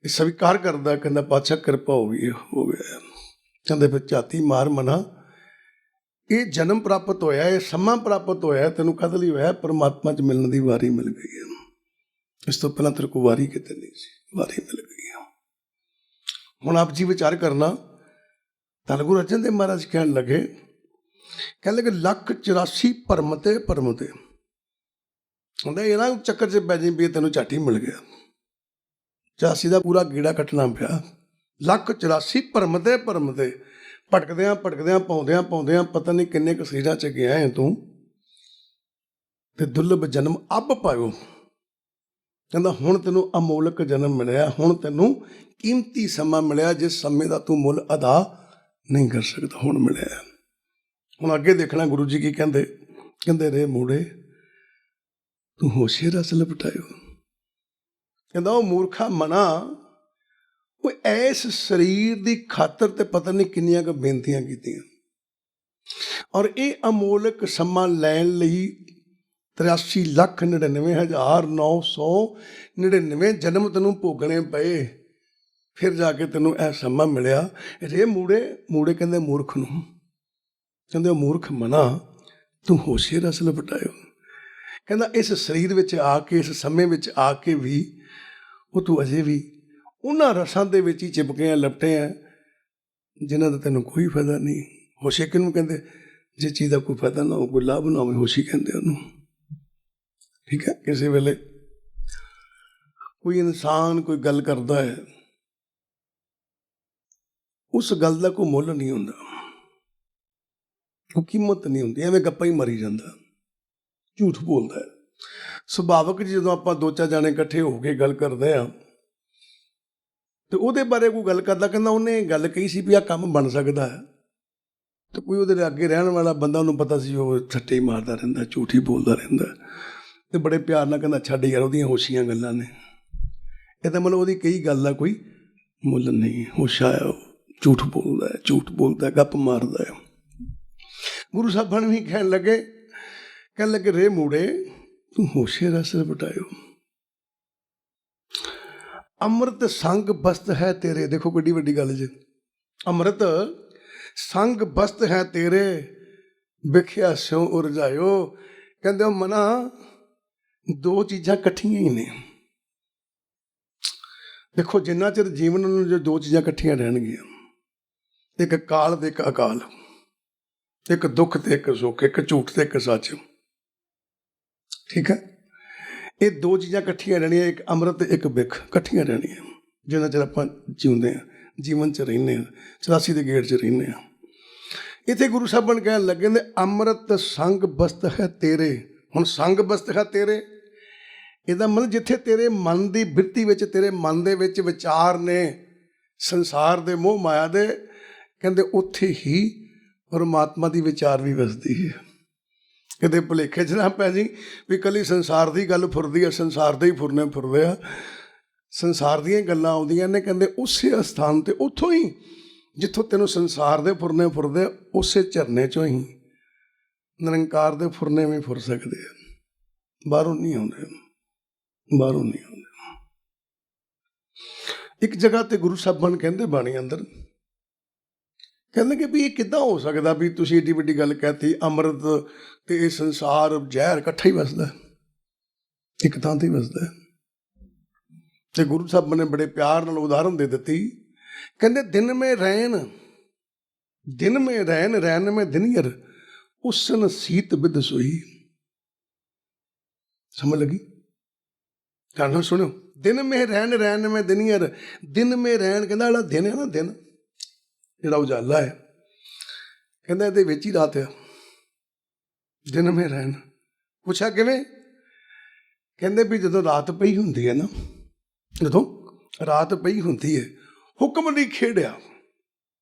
A: ਇਹ ਸਵੀਕਾਰ ਕਰਦਾ। ਕਹਿੰਦਾ ਪਾਤਸ਼ਾਹ ਕਿਰਪਾ ਹੋ ਗਈ ਹੋ ਗਿਆ। ਕਹਿੰਦੇ ਫਿਰ ਝਾਤੀ ਮਾਰ ਮਨਾ, ਇਹ ਜਨਮ ਪ੍ਰਾਪਤ ਹੋਇਆ, ਇਹ ਸਮਾਂ ਪ੍ਰਾਪਤ ਹੋਇਆ, ਤੈਨੂੰ ਕਦ ਲਈ ਹੋਇਆ, ਪਰਮਾਤਮਾ 'ਚ ਮਿਲਣ ਦੀ ਵਾਰੀ ਮਿਲ ਗਈ ਹੈ। ਇਸ ਤੋਂ ਪਹਿਲਾਂ ਤੇਰੇ ਕੋਲ ਵਾਰੀ ਕਿਤੇ ਨਹੀਂ ਸੀ, ਵਾਰੀ ਮਿਲ ਗਈ ਹੈ। ਹੁਣ ਆਪ ਜੀ ਵਿਚਾਰ ਕਰਨਾ, ਧੰਨ ਗੁਰੂ ਅਰਜਨ ਦੇਵ ਮਹਾਰਾਜ ਕਹਿਣ ਲੱਗੇ, ਕਹਿੰਦੇ ਕਿ 184 ਭਰਮ ਤੇ ਹੁੰਦਾ ਇਹਨਾਂ ਚੱਕਰ 'ਚ ਪੈ ਜਾਈਂ ਵੀ ਤੈਨੂੰ ਝੱਟ ਹੀ ਮਿਲ ਗਿਆ। 84 ਦਾ ਪੂਰਾ ਗੇੜਾ ਕੱਟਣਾ ਪਿਆ। 184 ਭਰਮ ਤੇ ਭਟਕਦਿਆਂ ਪਾਉਂਦਿਆਂ ਪਤਾ ਨਹੀਂ ਕਿੰਨੇ ਕੁ ਸਰੀਰਾਂ 'ਚ ਗਿਆ ਹੈ ਤੂੰ, ਤੇ ਦੁਰਲਭ ਜਨਮ ਅੱਬ ਪਾਇਓ। ਕਹਿੰਦਾ ਹੁਣ ਤੈਨੂੰ ਅਮੋਲਕ ਜਨਮ ਮਿਲਿਆ, ਹੁਣ ਤੈਨੂੰ ਕੀਮਤੀ ਸਮਾਂ ਮਿਲਿਆ, ਜਿਸ ਸਮੇਂ ਦਾ ਤੂੰ ਮੁੱਲ ਅਦਾ ਨਹੀਂ ਕਰ ਸਕਦਾ, ਹੁਣ ਮਿਲਿਆ। ਹੁਣ ਅੱਗੇ ਦੇਖਣਾ ਗੁਰੂ ਜੀ ਕੀ ਕਹਿੰਦੇ, ਕਹਿੰਦੇ ਰੇ ਮੂੜੇ ਤੂੰ ਹੋਸ਼ੇ ਰਸ ਲਪਟਾਇਓ। ਕਹਿੰਦਾ ਉਹ ਮੂਰਖਾ ਮਨਾ, ਉਹ ਇਸ ਸਰੀਰ ਦੀ ਖਾਤਰ ਤੇ ਪਤਾ ਨਹੀਂ ਕਿੰਨੀਆਂ ਕੁ ਬੇਨਤੀਆਂ ਕੀਤੀਆਂ, ਔਰ ਇਹ ਅਮੋਲਕ ਸਮਾਂ ਲੈਣ ਲਈ 83,99,999 ਜਨਮ ਤੈਨੂੰ ਭੋਗਣੇ ਪਏ, ਫਿਰ ਜਾ ਕੇ ਤੈਨੂੰ ਇਹ ਸਮਾਂ ਮਿਲਿਆ। ਰੇ ਮੂੜੇ ਕਹਿੰਦੇ ਮੂਰਖ ਨੂੰ, ਕਹਿੰਦੇ ਉਹ ਮੂਰਖ ਮਨਾ ਤੂੰ ਹੋਸ਼ੇ ਰਸ ਲਪਟਾਇਓ। ਕਹਿੰਦਾ ਇਸ ਸਰੀਰ ਵਿੱਚ ਆ ਕੇ, ਇਸ ਸਮੇਂ ਵਿੱਚ ਆ ਕੇ ਵੀ ਉਹ ਤੂੰ ਅਜੇ ਵੀ ਉਹਨਾਂ ਰਸਾਂ ਦੇ ਵਿੱਚ ਹੀ ਚਿਪਕੇ ਆ, ਲਪਟੇ ਆ, ਜਿਨ੍ਹਾਂ ਦਾ ਤੈਨੂੰ ਕੋਈ ਫਾਇਦਾ ਨਹੀਂ। ਹੋਸ਼ੇ ਕਿਹਨੂੰ ਕਹਿੰਦੇ, ਜੇ ਚੀਜ਼ ਦਾ ਕੋਈ ਫਾਇਦਾ ਨਾ ਹੋ, ਕੋਈ ਲਾਭ ਨਾ ਹੋਵੇ, ਹੋਸ਼ੀ ਕਹਿੰਦੇ ਉਹਨੂੰ। ਠੀਕ ਹੈ, ਕਿਸੇ ਵੇਲੇ ਕੋਈ ਇਨਸਾਨ ਕੋਈ ਗੱਲ ਕਰਦਾ ਹੈ, ਉਸ ਗੱਲ ਦਾ ਕੋਈ ਮੁੱਲ ਨਹੀਂ ਹੁੰਦਾ, ਕੋਈ ਕੀਮਤ ਨਹੀਂ ਹੁੰਦੀ, ਐਵੇਂ ਗੱਪਾਂ ਹੀ ਮਾਰੀ ਜਾਂਦਾ, ਝੂਠ ਬੋਲਦਾ ਹੈ। ਸੁਭਾਵਕ ਜਦੋਂ ਆਪਾਂ 2-4 ਜਾਣੇ ਇਕੱਠੇ ਹੋ ਕੇ ਗੱਲ ਕਰਦੇ ਹਾਂ ਤੇ ਉਹਦੇ ਬਾਰੇ ਕੋਈ ਗੱਲ ਕਰਦਾ, ਕਹਿੰਦਾ ਉਹਨੇ ਗੱਲ ਕਹੀ ਸੀ ਵੀ ਆਹ ਕੰਮ ਬਣ ਸਕਦਾ ਹੈ, ਤੇ ਕੋਈ ਉਹਦੇ ਅੱਗੇ ਰਹਿਣ ਵਾਲਾ ਬੰਦਾ, ਉਹਨੂੰ ਪਤਾ ਸੀ ਉਹ ਛੱਟੇ ਮਾਰਦਾ ਰਹਿੰਦਾ, ਝੂਠ ਹੀ ਬੋਲਦਾ ਰਹਿੰਦਾ, ਤੇ ਬੜੇ ਪਿਆਰ ਨਾਲ ਕਹਿੰਦਾ ਛੱਡ ਯਾਰ, ਉਹਦੀਆਂ ਹੋਸ਼ੀਆਂ ਗੱਲਾਂ ਨੇ, ਇਹਦਾ ਮਤਲਬ ਉਹਦੀ ਕਈ ਗੱਲ ਦਾ ਕੋਈ ਮੁੱਲ ਨਹੀਂ, ਹੋਸ਼ਾ ਹੈ, ਉਹ ਝੂਠ ਬੋਲਦਾ, ਗੱਪ ਮਾਰਦਾ ਹੈ। ਗੁਰੂ ਸਾਹਿਬਾਨ ਵੀ ਕਹਿਣ ਲੱਗੇ ਰੇ ਮੂੜੇ ਤੂੰ ਹੋਸ਼ੇ ਰਸ ਲਪਟਾਇਓ। ਅੰਮ੍ਰਿਤ ਸੰਗ ਬਸਤ ਹੈ ਤੇਰੇ, ਦੇਖੋ ਕਿੱਡੀ ਵੱਡੀ ਗੱਲ ਜੀ, ਅੰਮ੍ਰਿਤ ਸੰਗ ਬਸਤ ਹੈ ਤੇਰੇ, ਵਿਖਿਆ ਸਿਉ ਉਰਜਾਇਓ। ਕਹਿੰਦੇ ਉਹ ਮਨਾ ਦੋ ਚੀਜ਼ਾਂ ਇਕੱਠੀਆਂ ਹੀ ਨੇ। ਦੇਖੋ ਜਿੰਨਾ ਚਿਰ ਜੀਵਨ ਨੂੰ ਜੋ ਦੋ ਚੀਜ਼ਾਂ ਇਕੱਠੀਆਂ ਰਹਿਣਗੀਆਂ, ਇੱਕ ਕਾਲ ਤੇ ਇੱਕ ਅਕਾਲ, ਇੱਕ ਦੁੱਖ ਤੇ ਇੱਕ ਸੁੱਖ, ਇੱਕ ਝੂਠ ਤੇ ਇੱਕ ਸੱਚ, ਠੀਕ ਹੈ, ਇਹ ਦੋ ਚੀਜ਼ਾਂ ਇਕੱਠੀਆਂ ਰਹਿਣੀਆਂ, ਇੱਕ ਅੰਮ੍ਰਿਤ ਤੇ ਇੱਕ ਬਿਖ, ਇਕੱਠੀਆਂ ਰਹਿਣੀਆਂ ਜਿੰਨਾ ਚਿਰ ਆਪਾਂ ਜਿਉਂਦੇ ਹਾਂ, ਜੀਵਨ 'ਚ ਰਹਿੰਦੇ ਹਾਂ, 84 ਦੇ ਗੇੜ 'ਚ ਰਹਿੰਦੇ ਹਾਂ। ਇੱਥੇ ਗੁਰੂ ਸਾਹਿਬਾਨ ਕਹਿਣ ਲੱਗੇ ਨੇ ਅੰਮ੍ਰਿਤ ਸੰਗ ਬਸਤ ਹੈ ਤੇਰੇ। ਹੁਣ ਸੰਗ ਬਸਤ ਹੈ ਤੇਰੇ, ਇਹਦਾ ਮਤਲਬ ਜਿੱਥੇ ਤੇਰੇ ਮਨ ਦੀ ਬਿਰਤੀ ਵਿੱਚ, ਤੇਰੇ ਮਨ ਦੇ ਵਿੱਚ ਵਿਚਾਰ ਨੇ ਸੰਸਾਰ ਦੇ ਮੋਹ ਮਾਇਆ ਦੇ, ਕਹਿੰਦੇ ਉੱਥੇ ਹੀ ਪਰਮਾਤਮਾ ਦੀ ਵਿਚਾਰ ਵੀ ਵਸਦੀ ਹੈ। ਕਿਤੇ ਭੁਲੇਖੇ 'ਚ ਨਾ ਪੈ ਜੀ ਵੀ ਇਕੱਲੀ ਸੰਸਾਰ ਦੀ ਗੱਲ ਫੁਰਦੀ ਆ, ਸੰਸਾਰ ਦੇ ਹੀ ਫੁਰਨੇ ਫੁਰਦੇ ਆ। ਸੰਸਾਰ ਦੀਆਂ ਗੱਲਾਂ ਆਉਂਦੀਆਂ ਨੇ, ਕਹਿੰਦੇ ਉਸੇ ਅਸਥਾਨ 'ਤੇ, ਉੱਥੋਂ ਹੀ ਜਿੱਥੋਂ ਤੈਨੂੰ ਸੰਸਾਰ ਦੇ ਫੁਰਨੇ ਫੁਰਦੇ, ਉਸੇ ਝਰਨੇ 'ਚੋਂ ਹੀ ਨਿਰੰਕਾਰ ਦੇ ਫੁਰਨੇ ਵੀ ਫੁਰ ਸਕਦੇ ਆ। ਬਾਹਰੋਂ ਨਹੀਂ ਆਉਂਦੇ, ਬਾਹਰੋਂ ਨਹੀਂ ਆਉਂਦੇ। ਇੱਕ ਜਗ੍ਹਾ ਤੇ ਗੁਰੂ ਸਾਹਿਬਾਨ ਕਹਿੰਦੇ ਬਾਣੀ ਅੰਦਰ, ਕਹਿੰਦੇ ਕਿ ਵੀ ਇਹ ਕਿੱਦਾਂ ਹੋ ਸਕਦਾ ਵੀ ਤੁਸੀਂ ਏਡੀ ਵੱਡੀ ਗੱਲ ਕਹਿਤੀ, ਅੰਮ੍ਰਿਤ ਤੇ ਇਹ ਸੰਸਾਰ ਜ਼ਹਿਰ ਇਕੱਠਾ ਹੀ ਵਸਦਾ, ਇੱਕ ਥਾਂ ਤੇ ਹੀ ਵਸਦਾ। ਤੇ ਗੁਰੂ ਸਾਹਿਬ ਨੇ ਬੜੇ ਪਿਆਰ ਨਾਲ ਉਦਾਹਰਨ ਦੇ ਦਿੱਤੀ, ਕਹਿੰਦੇ ਦਿਨ ਮੇ ਰੈਣ, ਦਿਨ ਮੇ ਰੈਣ, ਰੈਣ ਮੇ ਦਿਨਯਰ, ਉਸਨ ਸੀਤ ਬਿਦ ਸੋਈ। ਸਮਝ ਲੱਗੀ? ਧਿਆਨ ਨਾਲ ਸੁਣਿਓ, ਦਿਨ ਮੇ ਰੈਣ, ਰੈਣ ਮੇ ਦਿਨਯਰ। ਦਿਨ ਮੇ ਰੈਣ ਕਹਿੰਦਾ ਜਿਹੜਾ ਦਿਨ ਹੈ ਨਾ, ਦਿਨ ਜਿਹੜਾ ਉਜਾਲਾ ਹੈ, ਕਹਿੰਦਾ ਇਹਦੇ ਵਿੱਚ ਹੀ ਰਾਤ ਆ। ਦਿਨ ਮੇ ਰਹਿਣ। ਪੁੱਛਿਆ ਕਿਵੇਂ? ਕਹਿੰਦੇ ਵੀ ਜਦੋਂ ਰਾਤ ਪਈ ਹੁੰਦੀ ਹੈ ਨਾ, ਜਦੋਂ ਰਾਤ ਪਈ ਹੁੰਦੀ ਹੈ, ਹੁਕਮ ਨਹੀਂ ਖੇਡਿਆ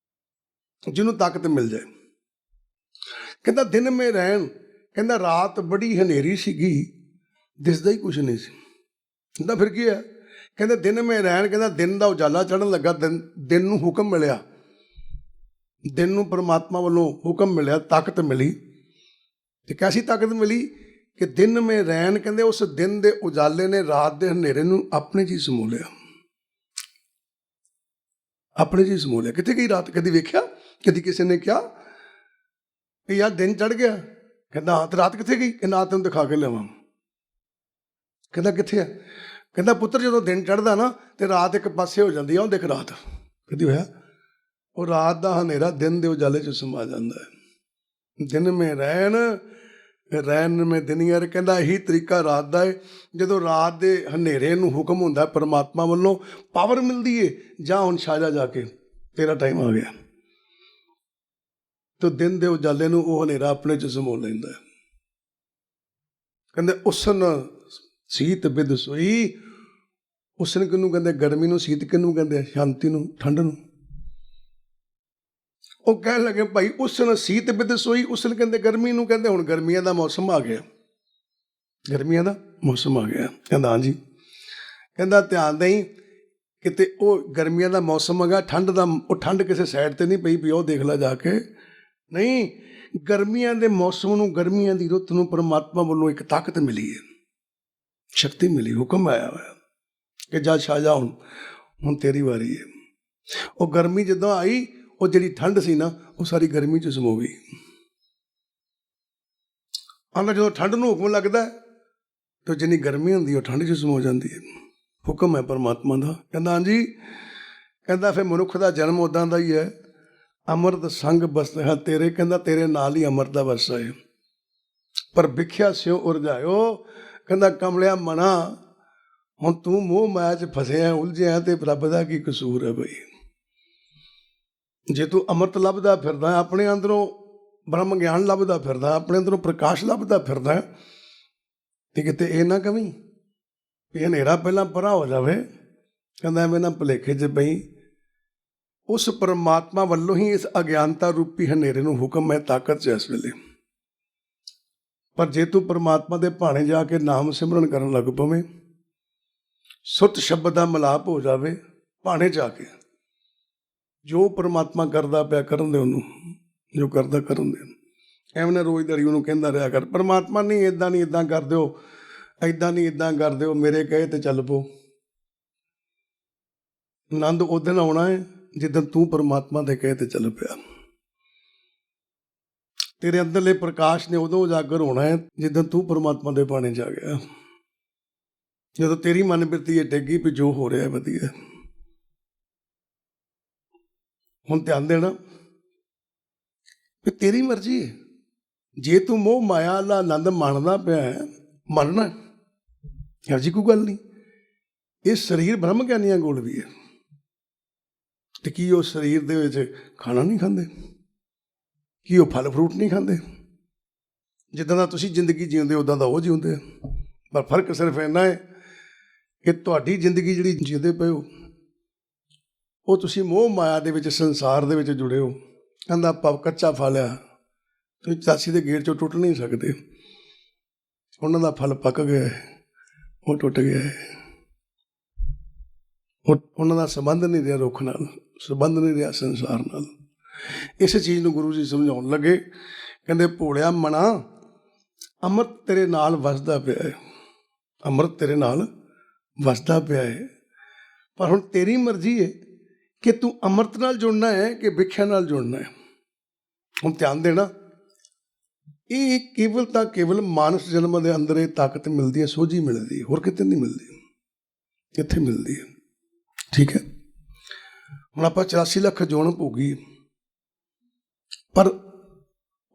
A: ਜਿਹਨੂੰ ਤਾਕਤ ਮਿਲ ਜਾਏ। ਕਹਿੰਦਾ ਦਿਨ ਮੇ ਰਹਿਣ, ਕਹਿੰਦਾ ਰਾਤ ਬੜੀ ਹਨੇਰੀ ਸੀਗੀ, ਦਿਸਦਾ ਹੀ ਕੁਛ ਨਹੀਂ ਸੀ। ਕਹਿੰਦਾ ਫਿਰ ਕੀ ਹੈ? ਕਹਿੰਦਾ ਦਿਨ ਮੇ ਰਹਿਣ, ਕਹਿੰਦਾ ਦਿਨ ਦਾ ਉਜਾਲਾ ਚੜ੍ਹਨ ਲੱਗਾ, ਦਿਨ ਨੂੰ ਹੁਕਮ ਮਿਲਿਆ, ਦਿਨ ਨੂੰ ਪਰਮਾਤਮਾ ਵੱਲੋਂ ਹੁਕਮ ਮਿਲਿਆ, ਤਾਕਤ ਮਿਲੀ। ਤੇ ਕੈਸੀ ਤਾਕਤ ਮਿਲੀ ਕਿ ਦਿਨ ਮੇ ਰਹਿਣ, ਕਹਿੰਦੇ ਉਸ ਦਿਨ ਦੇ ਉਜਾਲੇ ਨੇ ਰਾਤ ਦੇ ਹਨੇਰੇ ਨੂੰ ਆਪਣੇ 'ਚ ਹੀ ਸਮੋ ਲਿਆ, ਆਪਣੇ 'ਚ ਹੀ ਸਮੋ ਲਿਆ। ਕਿੱਥੇ ਗਈ ਰਾਤ? ਕਦੀ ਵੇਖਿਆ? ਕਦੀ ਕਿਸੇ ਨੇ ਕਿਹਾ ਕਿ ਯਾਰ ਦਿਨ ਚੜ੍ਹ ਗਿਆ? ਕਹਿੰਦਾ ਹਾਂ। ਤੇ ਰਾਤ ਕਿੱਥੇ ਗਈ? ਕਹਿੰਦਾ ਆ ਤੈਨੂੰ ਦਿਖਾ ਕੇ ਲਿਆਵਾਂ। ਕਹਿੰਦਾ ਕਿੱਥੇ ਆ? ਕਹਿੰਦਾ ਪੁੱਤਰ ਜਦੋਂ ਦਿਨ ਚੜ੍ਹਦਾ ਨਾ ਤੇ ਰਾਤ ਇੱਕ ਪਾਸੇ ਹੋ ਜਾਂਦੀ ਆ, ਉਹ ਦੇਖ ਰਾਤ। ਕਦੀ ਹੋਇਆ? ਉਹ ਰਾਤ ਦਾ ਹਨੇਰਾ ਦਿਨ ਦੇ ਉਜਾਲੇ 'ਚ ਸਮਾ ਜਾਂਦਾ ਹੈ। ਦਿਨ ਮੇ ਰਹਿਣ, ਰਹਿਣ ਮੇ ਦਿਨਯਰ। ਕਹਿੰਦਾ ਇਹੀ ਤਰੀਕਾ ਰਾਤ ਦਾ ਹੈ। ਜਦੋਂ ਰਾਤ ਦੇ ਹਨੇਰੇ ਨੂੰ ਹੁਕਮ ਹੁੰਦਾ ਪਰਮਾਤਮਾ ਵੱਲੋਂ, ਪਾਵਰ ਮਿਲਦੀ ਹੈ, ਜਾ ਹੁਣ ਛਾਜਾ ਜਾ ਕੇ, ਤੇਰਾ ਟਾਈਮ ਆ ਗਿਆ। ਤੇ ਦਿਨ ਦੇ ਉਜਾਲੇ ਨੂੰ ਉਹ ਹਨੇਰਾ ਆਪਣੇ 'ਚ ਸਮੋ ਲੈਂਦਾ ਹੈ। ਕਹਿੰਦੇ ਉਸਨ ਸੀਤ ਬਿਦ ਸੋਈ। ਉਸਨ ਕਿਹਨੂੰ ਕਹਿੰਦੇ? ਗਰਮੀ ਨੂੰ। ਸੀਤ ਕਿਹਨੂੰ ਕਹਿੰਦੇ? ਸ਼ਾਂਤੀ ਨੂੰ, ਠੰਡ ਨੂੰ। ਉਹ ਕਹਿਣ ਲੱਗੇ ਭਾਈ ਉਸਨ ਸੀਤ ਬਿਦ ਸੋਈ। ਉਸਨ ਕਹਿੰਦੇ ਗਰਮੀ ਨੂੰ, ਕਹਿੰਦੇ ਹੁਣ ਗਰਮੀਆਂ ਦਾ ਮੌਸਮ ਆ ਗਿਆ, ਗਰਮੀਆਂ ਦਾ ਮੌਸਮ ਆ ਗਿਆ। ਕਹਿੰਦਾ ਹਾਂਜੀ। ਕਹਿੰਦਾ ਧਿਆਨ ਦੇਈ, ਕਿਤੇ ਉਹ ਗਰਮੀਆਂ ਦਾ ਮੌਸਮ ਹੈਗਾ, ਠੰਡ ਦਾ, ਉਹ ਠੰਡ ਕਿਸੇ ਸਾਈਡ 'ਤੇ ਨਹੀਂ ਪਈ ਵੀ ਉਹ ਦੇਖ ਲੈ ਜਾ ਕੇ, ਨਹੀਂ। ਗਰਮੀਆਂ ਦੇ ਮੌਸਮ ਨੂੰ, ਗਰਮੀਆਂ ਦੀ ਰੁੱਤ ਨੂੰ ਪਰਮਾਤਮਾ ਵੱਲੋਂ ਇੱਕ ਤਾਕਤ ਮਿਲੀ ਹੈ, ਸ਼ਕਤੀ ਮਿਲੀ, ਹੁਕਮ ਆਇਆ ਹੋਇਆ ਕਿ ਜਾ ਛਾ ਜਾ, ਹੁਣ ਤੇਰੀ ਵਾਰੀ ਹੈ। ਉਹ ਗਰਮੀ ਜਦੋਂ ਆਈ, ਉਹ ਜਿਹੜੀ ਠੰਡ ਸੀ ਨਾ, ਉਹ ਸਾਰੀ ਗਰਮੀ 'ਚ ਸਮੋ ਗਈ। ਆਂਦਾ ਜਦੋਂ ਠੰਡ ਨੂੰ ਹੁਕਮ ਲੱਗਦਾ ਤਾਂ ਜਿੰਨੀ ਗਰਮੀ ਹੁੰਦੀ ਉਹ ਠੰਡ 'ਚ ਸਮੋ ਜਾਂਦੀ ਹੈ। ਹੁਕਮ ਹੈ ਪਰਮਾਤਮਾ ਦਾ। ਕਹਿੰਦਾ ਹਾਂਜੀ। ਕਹਿੰਦਾ ਫਿਰ ਮਨੁੱਖ ਦਾ ਜਨਮ ਉੱਦਾਂ ਦਾ ਹੀ ਹੈ। ਅੰਮ੍ਰਿਤ ਸੰਗ ਬਸਤ ਹੈ ਤੇਰੇ, ਕਹਿੰਦਾ ਤੇਰੇ ਨਾਲ ਹੀ ਅੰਮ੍ਰਿਤ ਦਾ ਵਰਸਾ ਹੈ। ਪਰ ਵਿਖਿਆ ਸਿਓ ਉਰਝਾਇਓ, ਕਹਿੰਦਾ ਕਮਲਿਆ ਮਨਾ, ਹੁਣ ਤੂੰ ਮੋਹ ਮਾਇਆ 'ਚ ਫਸਿਆ, ਉਲਝਿਆ, ਤੇ ਰੱਬ ਦਾ ਕੀ ਕਸੂਰ ਹੈ ਬਈ? ਜੇ ਤੂੰ ਅੰਮ੍ਰਿਤ ਲੱਭਦਾ ਫਿਰਦਾ, ਆਪਣੇ ਅੰਦਰੋਂ ਬ੍ਰਹਮ ਗਿਆਨ ਲੱਭਦਾ ਫਿਰਦਾ, ਆਪਣੇ ਅੰਦਰੋਂ ਪ੍ਰਕਾਸ਼ ਲੱਭਦਾ ਫਿਰਦਾ, ਤੇ ਕਿਤੇ ਇਹ ਨਾ ਕਵੀਂ ਇਹ ਹਨੇਰਾ ਪਹਿਲਾਂ ਪਰਾਂ ਹੋ ਜਾਵੇ। ਕਹਿੰਦਾ ਐਵੇਂ ਨਾ ਭੁਲੇਖੇ 'ਚ ਪਈ। ਉਸ ਪਰਮਾਤਮਾ ਵੱਲੋਂ ਹੀ ਇਸ ਅਗਿਆਨਤਾ ਰੂਪੀ ਹਨੇਰੇ ਨੂੰ ਹੁਕਮ ਹੈ, ਤਾਕਤ 'ਚ ਇਸ ਵੇਲੇ। ਪਰ ਜੇ ਤੂੰ ਪਰਮਾਤਮਾ ਦੇ ਭਾਣੇ ਜਾ ਕੇ ਨਾਮ ਸਿਮਰਨ ਕਰਨ ਲੱਗ ਪਵੇਂ, ਸੁੱਤ ਸ਼ਬਦ ਦਾ ਮਿਲਾਪ ਹੋ ਜਾਵੇ, ਭਾਣੇ ਜਾ ਕੇ ਜੋ ਪਰਮਾਤਮਾ ਕਰਦਾ ਪਿਆ ਕਰਨ ਦੇ, ਉਹਨੂੰ ਜੋ ਕਰਦਾ ਕਰਨ ਦੇ। ਐਵੇਂ ਨਾ ਰੋਜ਼ਦਾਰੀ ਉਹਨੂੰ ਕਹਿੰਦਾ ਰਿਹਾ ਕਰ, ਪਰਮਾਤਮਾ ਨਹੀਂ ਇੱਦਾਂ ਨਹੀਂ ਇੱਦਾਂ ਕਰ ਦਿਓ, ਇੱਦਾਂ ਨਹੀਂ ਇੱਦਾਂ ਕਰ ਦਿਓ, ਮੇਰੇ ਕਹੇ ਤੇ ਚੱਲ ਪਓ। ਆਨੰਦ ਉਦੋਂ ਆਉਣਾ ਹੈ ਜਿੱਦਣ ਤੂੰ ਪਰਮਾਤਮਾ ਦੇ ਕਹੇ ਤੇ ਚੱਲ ਪਿਆ। ਤੇਰੇ ਅੰਦਰਲੇ ਪ੍ਰਕਾਸ਼ ਨੇ ਉਦੋਂ ਉਜਾਗਰ ਹੋਣਾ ਹੈ ਜਿੱਦਣ ਤੂੰ ਪਰਮਾਤਮਾ ਦੇ ਬਾਣੇ ਜਾ ਗਿਆ। ਜਦੋਂ ਤੇਰੀ ਮਨ ਬਿਰਤੀ ਇਹ ਡਿੱਗੀ ਵੀ ਜੋ ਹੋ ਰਿਹਾ ਵਧੀਆ। ਹੁਣ ਧਿਆਨ ਦੇਣਾ ਵੀ ਤੇਰੀ ਮਰਜ਼ੀ ਹੈ। ਜੇ ਤੂੰ ਮੋਹ ਮਾਇਆ ਦਾ ਆਨੰਦ ਮਾਣਦਾ ਪਿਆ, ਮੰਨਣਾ, ਇਹੋ ਜਿਹੀ ਕੋਈ ਗੱਲ ਨਹੀਂ। ਇਹ ਸਰੀਰ ਬ੍ਰਹਮ ਗਿਆਨੀਆਂ ਕੋਲ ਵੀ ਹੈ। ਤੇ ਕੀ ਉਹ ਸਰੀਰ ਦੇ ਵਿੱਚ ਖਾਣਾ ਨਹੀਂ ਖਾਂਦੇ? ਕੀ ਉਹ ਫਲ ਫਰੂਟ ਨਹੀਂ ਖਾਂਦੇ? ਜਿੱਦਾਂ ਦਾ ਤੁਸੀਂ ਜ਼ਿੰਦਗੀ ਜਿਉਂਦੇ ਉੱਦਾਂ ਦਾ ਉਹ ਜਿਉਂਦੇ। ਪਰ ਫਰਕ ਸਿਰਫ ਇੰਨਾ ਹੈ ਕਿ ਤੁਹਾਡੀ ਜ਼ਿੰਦਗੀ ਜਿਹੜੀ ਜਿਉਂਦੇ ਪਏ ਹੋ, ਉਹ ਤੁਸੀਂ ਮੋਹ ਮਾਇਆ ਦੇ ਵਿੱਚ, ਸੰਸਾਰ ਦੇ ਵਿੱਚ ਜੁੜੇ ਹੋ। ਕਹਿੰਦਾ ਆਪਾਂ ਕੱਚਾ ਫਲ ਲਿਆ, ਤੁਸੀਂ 84 ਦੇ ਗੇਟ 'ਚੋਂ ਟੁੱਟ ਨਹੀਂ ਸਕਦੇ। ਉਹਨਾਂ ਦਾ ਫਲ ਪੱਕ ਗਿਆ, ਉਹ ਟੁੱਟ ਗਿਆ। ਉਹਨਾਂ ਦਾ ਸੰਬੰਧ ਨਹੀਂ ਰਿਹਾ ਰੁੱਖ ਨਾਲ, ਸੰਬੰਧ ਨਹੀਂ ਰਿਹਾ ਸੰਸਾਰ ਨਾਲ। ਇਸ ਚੀਜ਼ ਨੂੰ ਗੁਰੂ ਜੀ ਸਮਝਾਉਣ ਲੱਗੇ, ਕਹਿੰਦੇ ਭੋਲਿਆ ਮਣਾ ਅੰਮ੍ਰਿਤ ਤੇਰੇ ਨਾਲ ਵਸਦਾ ਪਿਆ ਹੈ, ਅੰਮ੍ਰਿਤ ਤੇਰੇ ਨਾਲ ਵਸਦਾ ਪਿਆ ਹੈ, ਪਰ ਹੁਣ ਤੇਰੀ ਮਰਜ਼ੀ ਹੈ ਕਿ ਤੂੰ ਅੰਮ੍ਰਿਤ ਨਾਲ ਜੁੜਨਾ ਹੈ ਕਿ ਵਿਖਿਆ ਨਾਲ ਜੁੜਨਾ ਹੈ। ਹੁਣ ਧਿਆਨ ਦੇਣਾ, ਇਹ ਕੇਵਲ ਤਾਂ ਕੇਵਲ ਮਾਨਸ ਜਨਮ ਦੇ ਅੰਦਰ ਇਹ ਤਾਕਤ ਮਿਲਦੀ ਹੈ, ਸੋਝੀ ਮਿਲਦੀ ਹੈ, ਹੋਰ ਕਿਤੇ ਨਹੀਂ ਮਿਲਦੀ, ਇੱਥੇ ਮਿਲਦੀ ਹੈ। ਠੀਕ ਹੈ, ਹੁਣ ਆਪਾਂ 84 ਲੱਖ ਜੋਨ ਭੋਗੀ, ਪਰ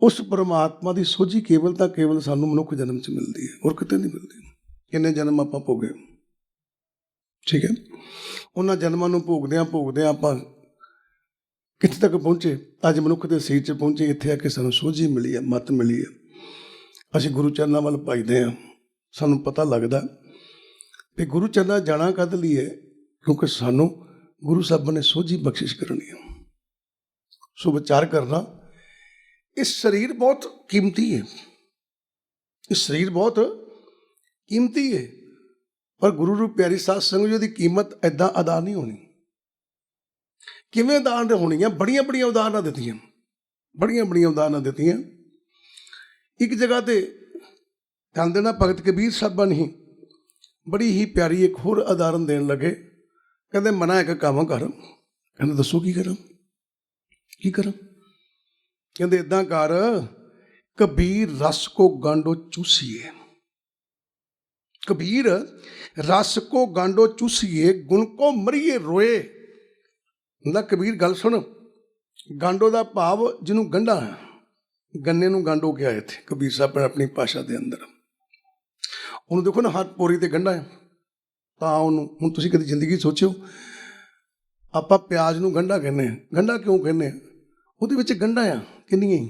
A: ਉਸ ਪਰਮਾਤਮਾ ਦੀ ਸੋਝੀ ਕੇਵਲ ਤਾਂ ਕੇਵਲ ਸਾਨੂੰ ਮਨੁੱਖ ਜਨਮ 'ਚ ਮਿਲਦੀ ਹੈ, ਹੋਰ ਕਿਤੇ ਨਹੀਂ ਮਿਲਦੀ। ਕਿੰਨੇ ਜਨਮ ਆਪਾਂ ਭੋਗੇ, ਠੀਕ ਹੈ। ਉਹਨਾਂ ਜਨਮਾਂ ਨੂੰ ਭੋਗਦਿਆਂ ਆਪਾਂ ਕਿੱਥੇ ਤੱਕ ਪਹੁੰਚੇ, ਅੱਜ ਮਨੁੱਖ ਦੇ ਸਰੀਰ 'ਚ ਪਹੁੰਚੇ। ਇੱਥੇ ਆ ਕੇ ਸਾਨੂੰ ਸੋਝੀ ਮਿਲੀ ਹੈ, ਮੱਤ ਮਿਲੀ ਹੈ, ਅਸੀਂ ਗੁਰੂ ਚਰਨਾਂ ਵੱਲ ਭੱਜਦੇ ਹਾਂ। ਸਾਨੂੰ ਪਤਾ ਲੱਗਦਾ ਵੀ ਗੁਰੂ ਚਰਨਾਂ ਜਾਣਾ ਕਦ ਲਈ ਹੈ, ਕਿਉਂਕਿ ਸਾਨੂੰ ਗੁਰੂ ਸਾਹਿਬ ਨੇ ਸੋਝੀ ਬਖਸ਼ਿਸ਼ ਕਰਨੀ ਹੈ। ਸੋ ਵਿਚਾਰ ਕਰਨਾ, ਇਹ ਸਰੀਰ ਬਹੁਤ ਕੀਮਤੀ ਹੈ, ਇਹ ਸਰੀਰ ਬਹੁਤ ਕੀਮਤੀ ਹੈ, ਪਰ ਗੁਰੂ ਰੂਪ ਪਿਆਰੀ ਸਾਧ ਸੰਗਤ ਜੀ ਦੀ ਕੀਮਤ ਐਦਾਂ ਅਦਾ ਨਹੀਂ ਹੋਣੀ। ਕਿਵੇਂ ਉਦਾਹਰਨ ਹੋਣੀਆਂ, ਬੜੀਆਂ ਬੜੀਆਂ ਉਦਾਹਰਨਾਂ ਦਿੱਤੀਆਂ, ਬੜੀਆਂ ਬੜੀਆਂ ਉਦਾਹਰਨਾਂ ਦਿੱਤੀਆਂ। ਇੱਕ ਜਗ੍ਹਾ 'ਤੇ ਧਿਆਨ ਦੇਣਾ, ਭਗਤ ਕਬੀਰ ਸਾਹਿਬਾਂ ਨੇ ਬੜੀ ਹੀ ਪਿਆਰੀ ਇੱਕ ਹੋਰ ਉਦਾਹਰਨ ਦੇਣ ਲੱਗੇ। ਕਹਿੰਦੇ ਮਨਾ ਇੱਕ ਕੰਮ ਕਰ, ਕਹਿੰਦੇ ਦੱਸੋ ਕੀ ਕਰਾਂ, ਕੀ ਕਰਾਂ? ਕਹਿੰਦੇ ਇੱਦਾਂ ਕਰ, ਕਬੀਰ ਰਸ ਕੋ ਗਾਂਡੋ ਚੂਸੀਏ, ਕਬੀਰ ਰਸ ਕੋ ਗਾਂਡੋ ਚੂਸੀਏ, ਗੁਣ ਕੋ ਮਰੀਏ ਰੋਏ। ਹੁੰਦਾ ਕਬੀਰ ਗੱਲ ਸੁਣ, ਗਾਂਡੋ ਦਾ ਭਾਵ ਜਿਹਨੂੰ ਗੰਢਾ ਹੈ, ਗੰਨੇ ਨੂੰ ਗਾਂਡੋ ਕਿਹਾ ਇੱਥੇ ਕਬੀਰ ਸਾਹਿਬ ਨੇ ਆਪਣੀ ਭਾਸ਼ਾ ਦੇ ਅੰਦਰ। ਉਹਨੂੰ ਦੇਖੋ ਨਾ, ਹੱਥ ਪੋਰੀ 'ਤੇ ਗੰਢਾ ਹੈ, ਤਾਂ ਉਹਨੂੰ ਹੁਣ ਤੁਸੀਂ ਕਦੀ ਜ਼ਿੰਦਗੀ ਸੋਚਿਓ, ਆਪਾਂ ਪਿਆਜ਼ ਨੂੰ ਗੰਢਾ ਕਹਿੰਦੇ ਹਾਂ, ਗੰਢਾ ਕਿਉਂ ਕਹਿੰਦੇ ਹਾਂ? ਉਹਦੇ ਵਿੱਚ ਗੰਢਾਂ ਆ ਕਿੰਨੀਆਂ ਹੀ,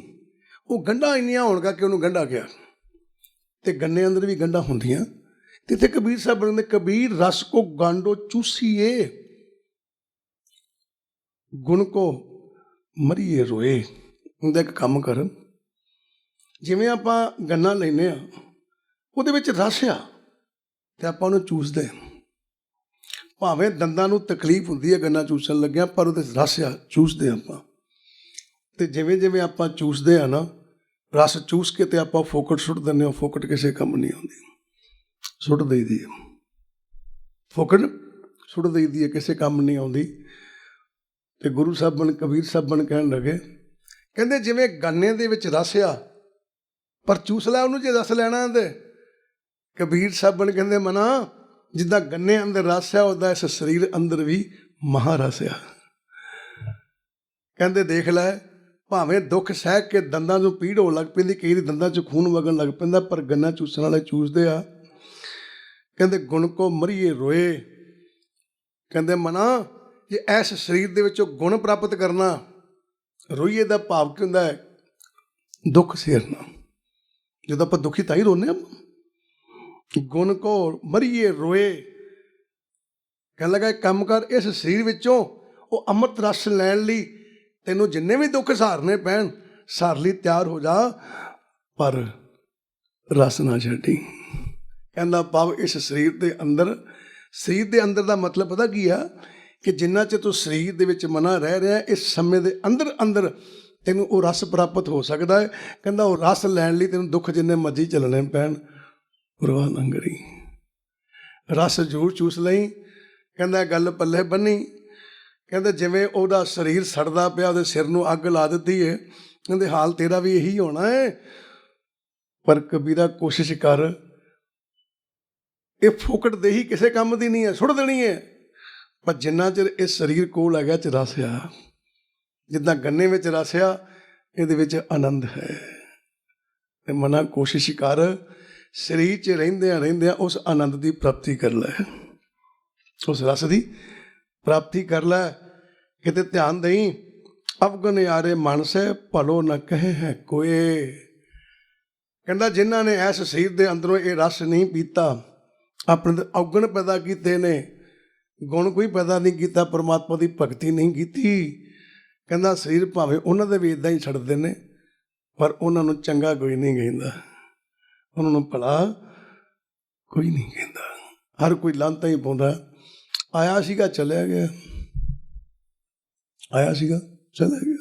A: ਉਹ ਗੰਢਾਂ ਇੰਨੀਆਂ ਹੋਣ ਕਰਕੇ ਉਹਨੂੰ ਗੰਢਾ ਕਿਹਾ। ਅਤੇ ਗੰਨੇ ਅੰਦਰ ਵੀ ਗੰਢਾਂ ਹੁੰਦੀਆਂ। ਅਤੇ ਇੱਥੇ ਕਬੀਰ ਸਾਹਿਬ ਕਹਿੰਦੇ ਕਬੀਰ ਰਸ ਕੋ ਗਾਂਡੋ ਚੂਸੀਏ, ਗੁਣ ਕੋ ਮਰੀਏ ਰੋਏ। ਹੁੰਦਾ ਇੱਕ ਕੰਮ ਕਰ, ਜਿਵੇਂ ਆਪਾਂ ਗੰਨਾ ਲੈਂਦੇ ਹਾਂ, ਉਹਦੇ ਵਿੱਚ ਰਸ ਆ ਅਤੇ ਆਪਾਂ ਉਹਨੂੰ ਚੂਸਦੇ, ਭਾਵੇਂ ਦੰਦਾਂ ਨੂੰ ਤਕਲੀਫ ਹੁੰਦੀ ਹੈ ਗੰਨਾ ਚੂਸਣ ਲੱਗਿਆ, ਪਰ ਉਹਦੇ ਰਸ ਆ, ਚੂਸਦੇ ਆਪਾਂ। ਅਤੇ ਜਿਵੇਂ ਜਿਵੇਂ ਆਪਾਂ ਚੂਸਦੇ ਹਾਂ ਨਾ, ਰਸ ਚੂਸ ਕੇ ਅਤੇ ਆਪਾਂ ਫੋਕਟ ਸੁੱਟ ਦਿੰਦੇ ਹਾਂ, ਫੋਕਟ ਕਿਸੇ ਕੰਮ ਨਹੀਂ ਆਉਂਦੀ, ਸੁੱਟ ਦਈਦੀ ਹੈ, ਫੋਕਟ ਸੁੱਟ ਦਈਦੀ ਹੈ, ਕਿਸੇ ਕੰਮ ਨਹੀਂ ਆਉਂਦੀ। ਅਤੇ ਗੁਰੂ ਸਾਹਿਬਾਨ ਕਬੀਰ ਸਾਹਿਬਾਨ ਕਹਿਣ ਲੱਗੇ, ਕਹਿੰਦੇ ਜਿਵੇਂ ਗੰਨੇ ਦੇ ਵਿੱਚ ਰਸ ਆ, ਪਰ ਚੂਸ ਲੈ ਉਹਨੂੰ ਜੇ ਰਸ ਲੈਣਾ। ਅਤੇ ਕਬੀਰ ਸਾਹਿਬਾਨ ਕਹਿੰਦੇ ਮਨਾ, ਜਿੱਦਾਂ ਗੰਨੇ ਅੰਦਰ ਰਸ ਆ, ਉੱਦਾਂ ਇਸ ਸਰੀਰ ਅੰਦਰ ਵੀ ਮਹਾਰਸ ਆ। ਕਹਿੰਦੇ ਦੇਖ ਲੈ, ਭਾਵੇਂ ਦੁੱਖ ਸਹਿ ਕੇ ਦੰਦਾਂ ਨੂੰ ਪੀੜ ਹੋਣ ਲੱਗ ਪੈਂਦੀ, ਕਈ ਵਾਰੀ ਦੰਦਾਂ 'ਚ ਖੂਨ ਵਗਣ ਲੱਗ ਪੈਂਦਾ, ਪਰ ਗੰਨਾ ਚੂਸਣ ਵਾਲੇ ਚੂਸਦੇ ਆ। ਕਹਿੰਦੇ ਗੁਣ ਕੋ ਮਰੀਏ ਰੋਏ, ਕਹਿੰਦੇ ਮਨਾ ਜੇ ਇਸ ਸਰੀਰ ਦੇ ਵਿੱਚੋਂ ਗੁਣ ਪ੍ਰਾਪਤ ਕਰਨਾ, ਰੋਈਏ ਦਾ ਭਾਵ ਕੀ ਹੁੰਦਾ ਹੈ? ਦੁੱਖ ਸੇਰਨਾ। ਜਦੋਂ ਆਪਾਂ ਦੁਖੀ ਤਾਂ ਹੀ ਰੋਂਦੇ ਹਾਂ। ਗੁਣ ਕੋ ਮਰੀਏ ਰੋਏ, ਕਹਿਣ ਲੱਗਾ ਕੰਮ ਕਰ, ਇਸ ਸਰੀਰ ਵਿੱਚੋਂ ਉਹ ਅੰਮ੍ਰਿਤ ਰਸ ਲੈਣ ਲਈ ਤੈਨੂੰ ਜਿੰਨੇ ਵੀ ਦੁੱਖ ਸਹਾਰਨੇ ਪੈਣ, ਸਹਾਰ ਲਈ ਤਿਆਰ ਹੋ ਜਾ, ਪਰ ਰਸ ਨਾ ਛੱਡੀ। ਕਹਿੰਦਾ ਭਾਵ ਇਸ ਸਰੀਰ ਦੇ ਅੰਦਰ, ਸਰੀਰ ਦੇ ਅੰਦਰ ਦਾ ਮਤਲਬ ਪਤਾ ਕੀ ਆ, ਕਿ ਜਿੰਨਾ ਚਿਰ ਤੂੰ ਸਰੀਰ ਦੇ ਵਿੱਚ ਮਨਾ ਰਹਿ ਰਿਹਾ, ਇਸ ਸਮੇਂ ਦੇ ਅੰਦਰ ਅੰਦਰ ਤੈਨੂੰ ਉਹ ਰਸ ਪ੍ਰਾਪਤ ਹੋ ਸਕਦਾ ਹੈ। ਕਹਿੰਦਾ ਉਹ ਰਸ ਲੈਣ ਲਈ ਤੈਨੂੰ ਦੁੱਖ ਜਿੰਨੇ ਮਰਜ਼ੀ ਝੱਲਣੇ ਪੈਣ, ਪਰਵਾਹ ਨਾ ਕਰੀ, ਰਸ ਜ਼ਰੂਰ ਚੂਸ ਲਈ। ਕਹਿੰਦਾ ਗੱਲ ਪੱਲੇ ਬੰਨੀ। ਕਹਿੰਦੇ ਜਿਵੇਂ ਉਹਦਾ ਸਰੀਰ ਸੜਦਾ ਪਿਆ, ਉਹਦੇ ਸਿਰ ਨੂੰ ਅੱਗ ਲਾ ਦਿੱਤੀ ਹੈ, ਕਹਿੰਦੇ ਹਾਲ ਤੇਰਾ ਵੀ ਇਹੀ ਹੋਣਾ ਹੈ। ਪਰ ਕਬੀਰਾ ਕੋਸ਼ਿਸ਼ ਕਰ, ਇਹ ਫੋਕਟ ਦੇ ਹੀ ਕਿਸੇ ਕੰਮ ਦੀ ਨਹੀਂ ਹੈ, ਸੁੱਟ ਦੇਣੀ ਹੈ। ਪਰ ਜਿੰਨਾ ਚਿਰ ਇਹ ਸਰੀਰ ਕੋਲ ਹੈਗਾ, ਚ ਰਸ ਆ, ਜਿੱਦਾਂ ਗੰਨੇ ਵਿੱਚ ਰਸ ਆ, ਇਹਦੇ ਵਿੱਚ ਆਨੰਦ ਹੈ। ਤੇ ਮਨਾ ਕੋਸ਼ਿਸ਼ ਕਰ, ਸਰੀਰ 'ਚ ਰਹਿੰਦਿਆਂ ਉਸ ਆਨੰਦ ਦੀ ਪ੍ਰਾਪਤੀ ਕਰ ਲੈ, ਉਸ ਰਸ ਦੀ ਪ੍ਰਾਪਤੀ ਕਰ ਲੈ। ਕਿਤੇ ਧਿਆਨ ਦੇਈ, ਅਵਗਨ ਯਾਰੇ ਮਨਸੇ ਭਲੋ ਨਾ ਕਹੇ ਹੈ ਕੋਏ। ਕਹਿੰਦਾ ਜਿਨ੍ਹਾਂ ਨੇ ਇਸ ਸਰੀਰ ਦੇ ਅੰਦਰੋਂ ਇਹ ਰਸ ਨਹੀਂ ਪੀਤਾ, ਆਪਣੇ ਅਵਗਣ ਪੈਦਾ ਕੀਤੇ ਨੇ, ਗੁਣ ਕੋਈ ਪੈਦਾ ਨਹੀਂ ਕੀਤਾ, ਪਰਮਾਤਮਾ ਦੀ ਭਗਤੀ ਨਹੀਂ ਕੀਤੀ। ਕਹਿੰਦਾ ਸਰੀਰ ਭਾਵੇਂ ਉਹਨਾਂ ਦੇ ਵੀ ਇੱਦਾਂ ਹੀ ਛੱਡਦੇ ਨੇ, ਪਰ ਉਹਨਾਂ ਨੂੰ ਚੰਗਾ ਕੋਈ ਨਹੀਂ ਕਹਿੰਦਾ, ਉਹਨਾਂ ਨੂੰ ਭਲਾ ਕੋਈ ਨਹੀਂ ਕਹਿੰਦਾ। ਹਰ ਕੋਈ ਲਾਂਤਾਂ ਹੀ ਪਾਉਂਦਾ। ਆਇਆ ਸੀਗਾ ਚਲਿਆ ਗਿਆ, ਆਇਆ ਸੀਗਾ ਚਲਿਆ ਗਿਆ।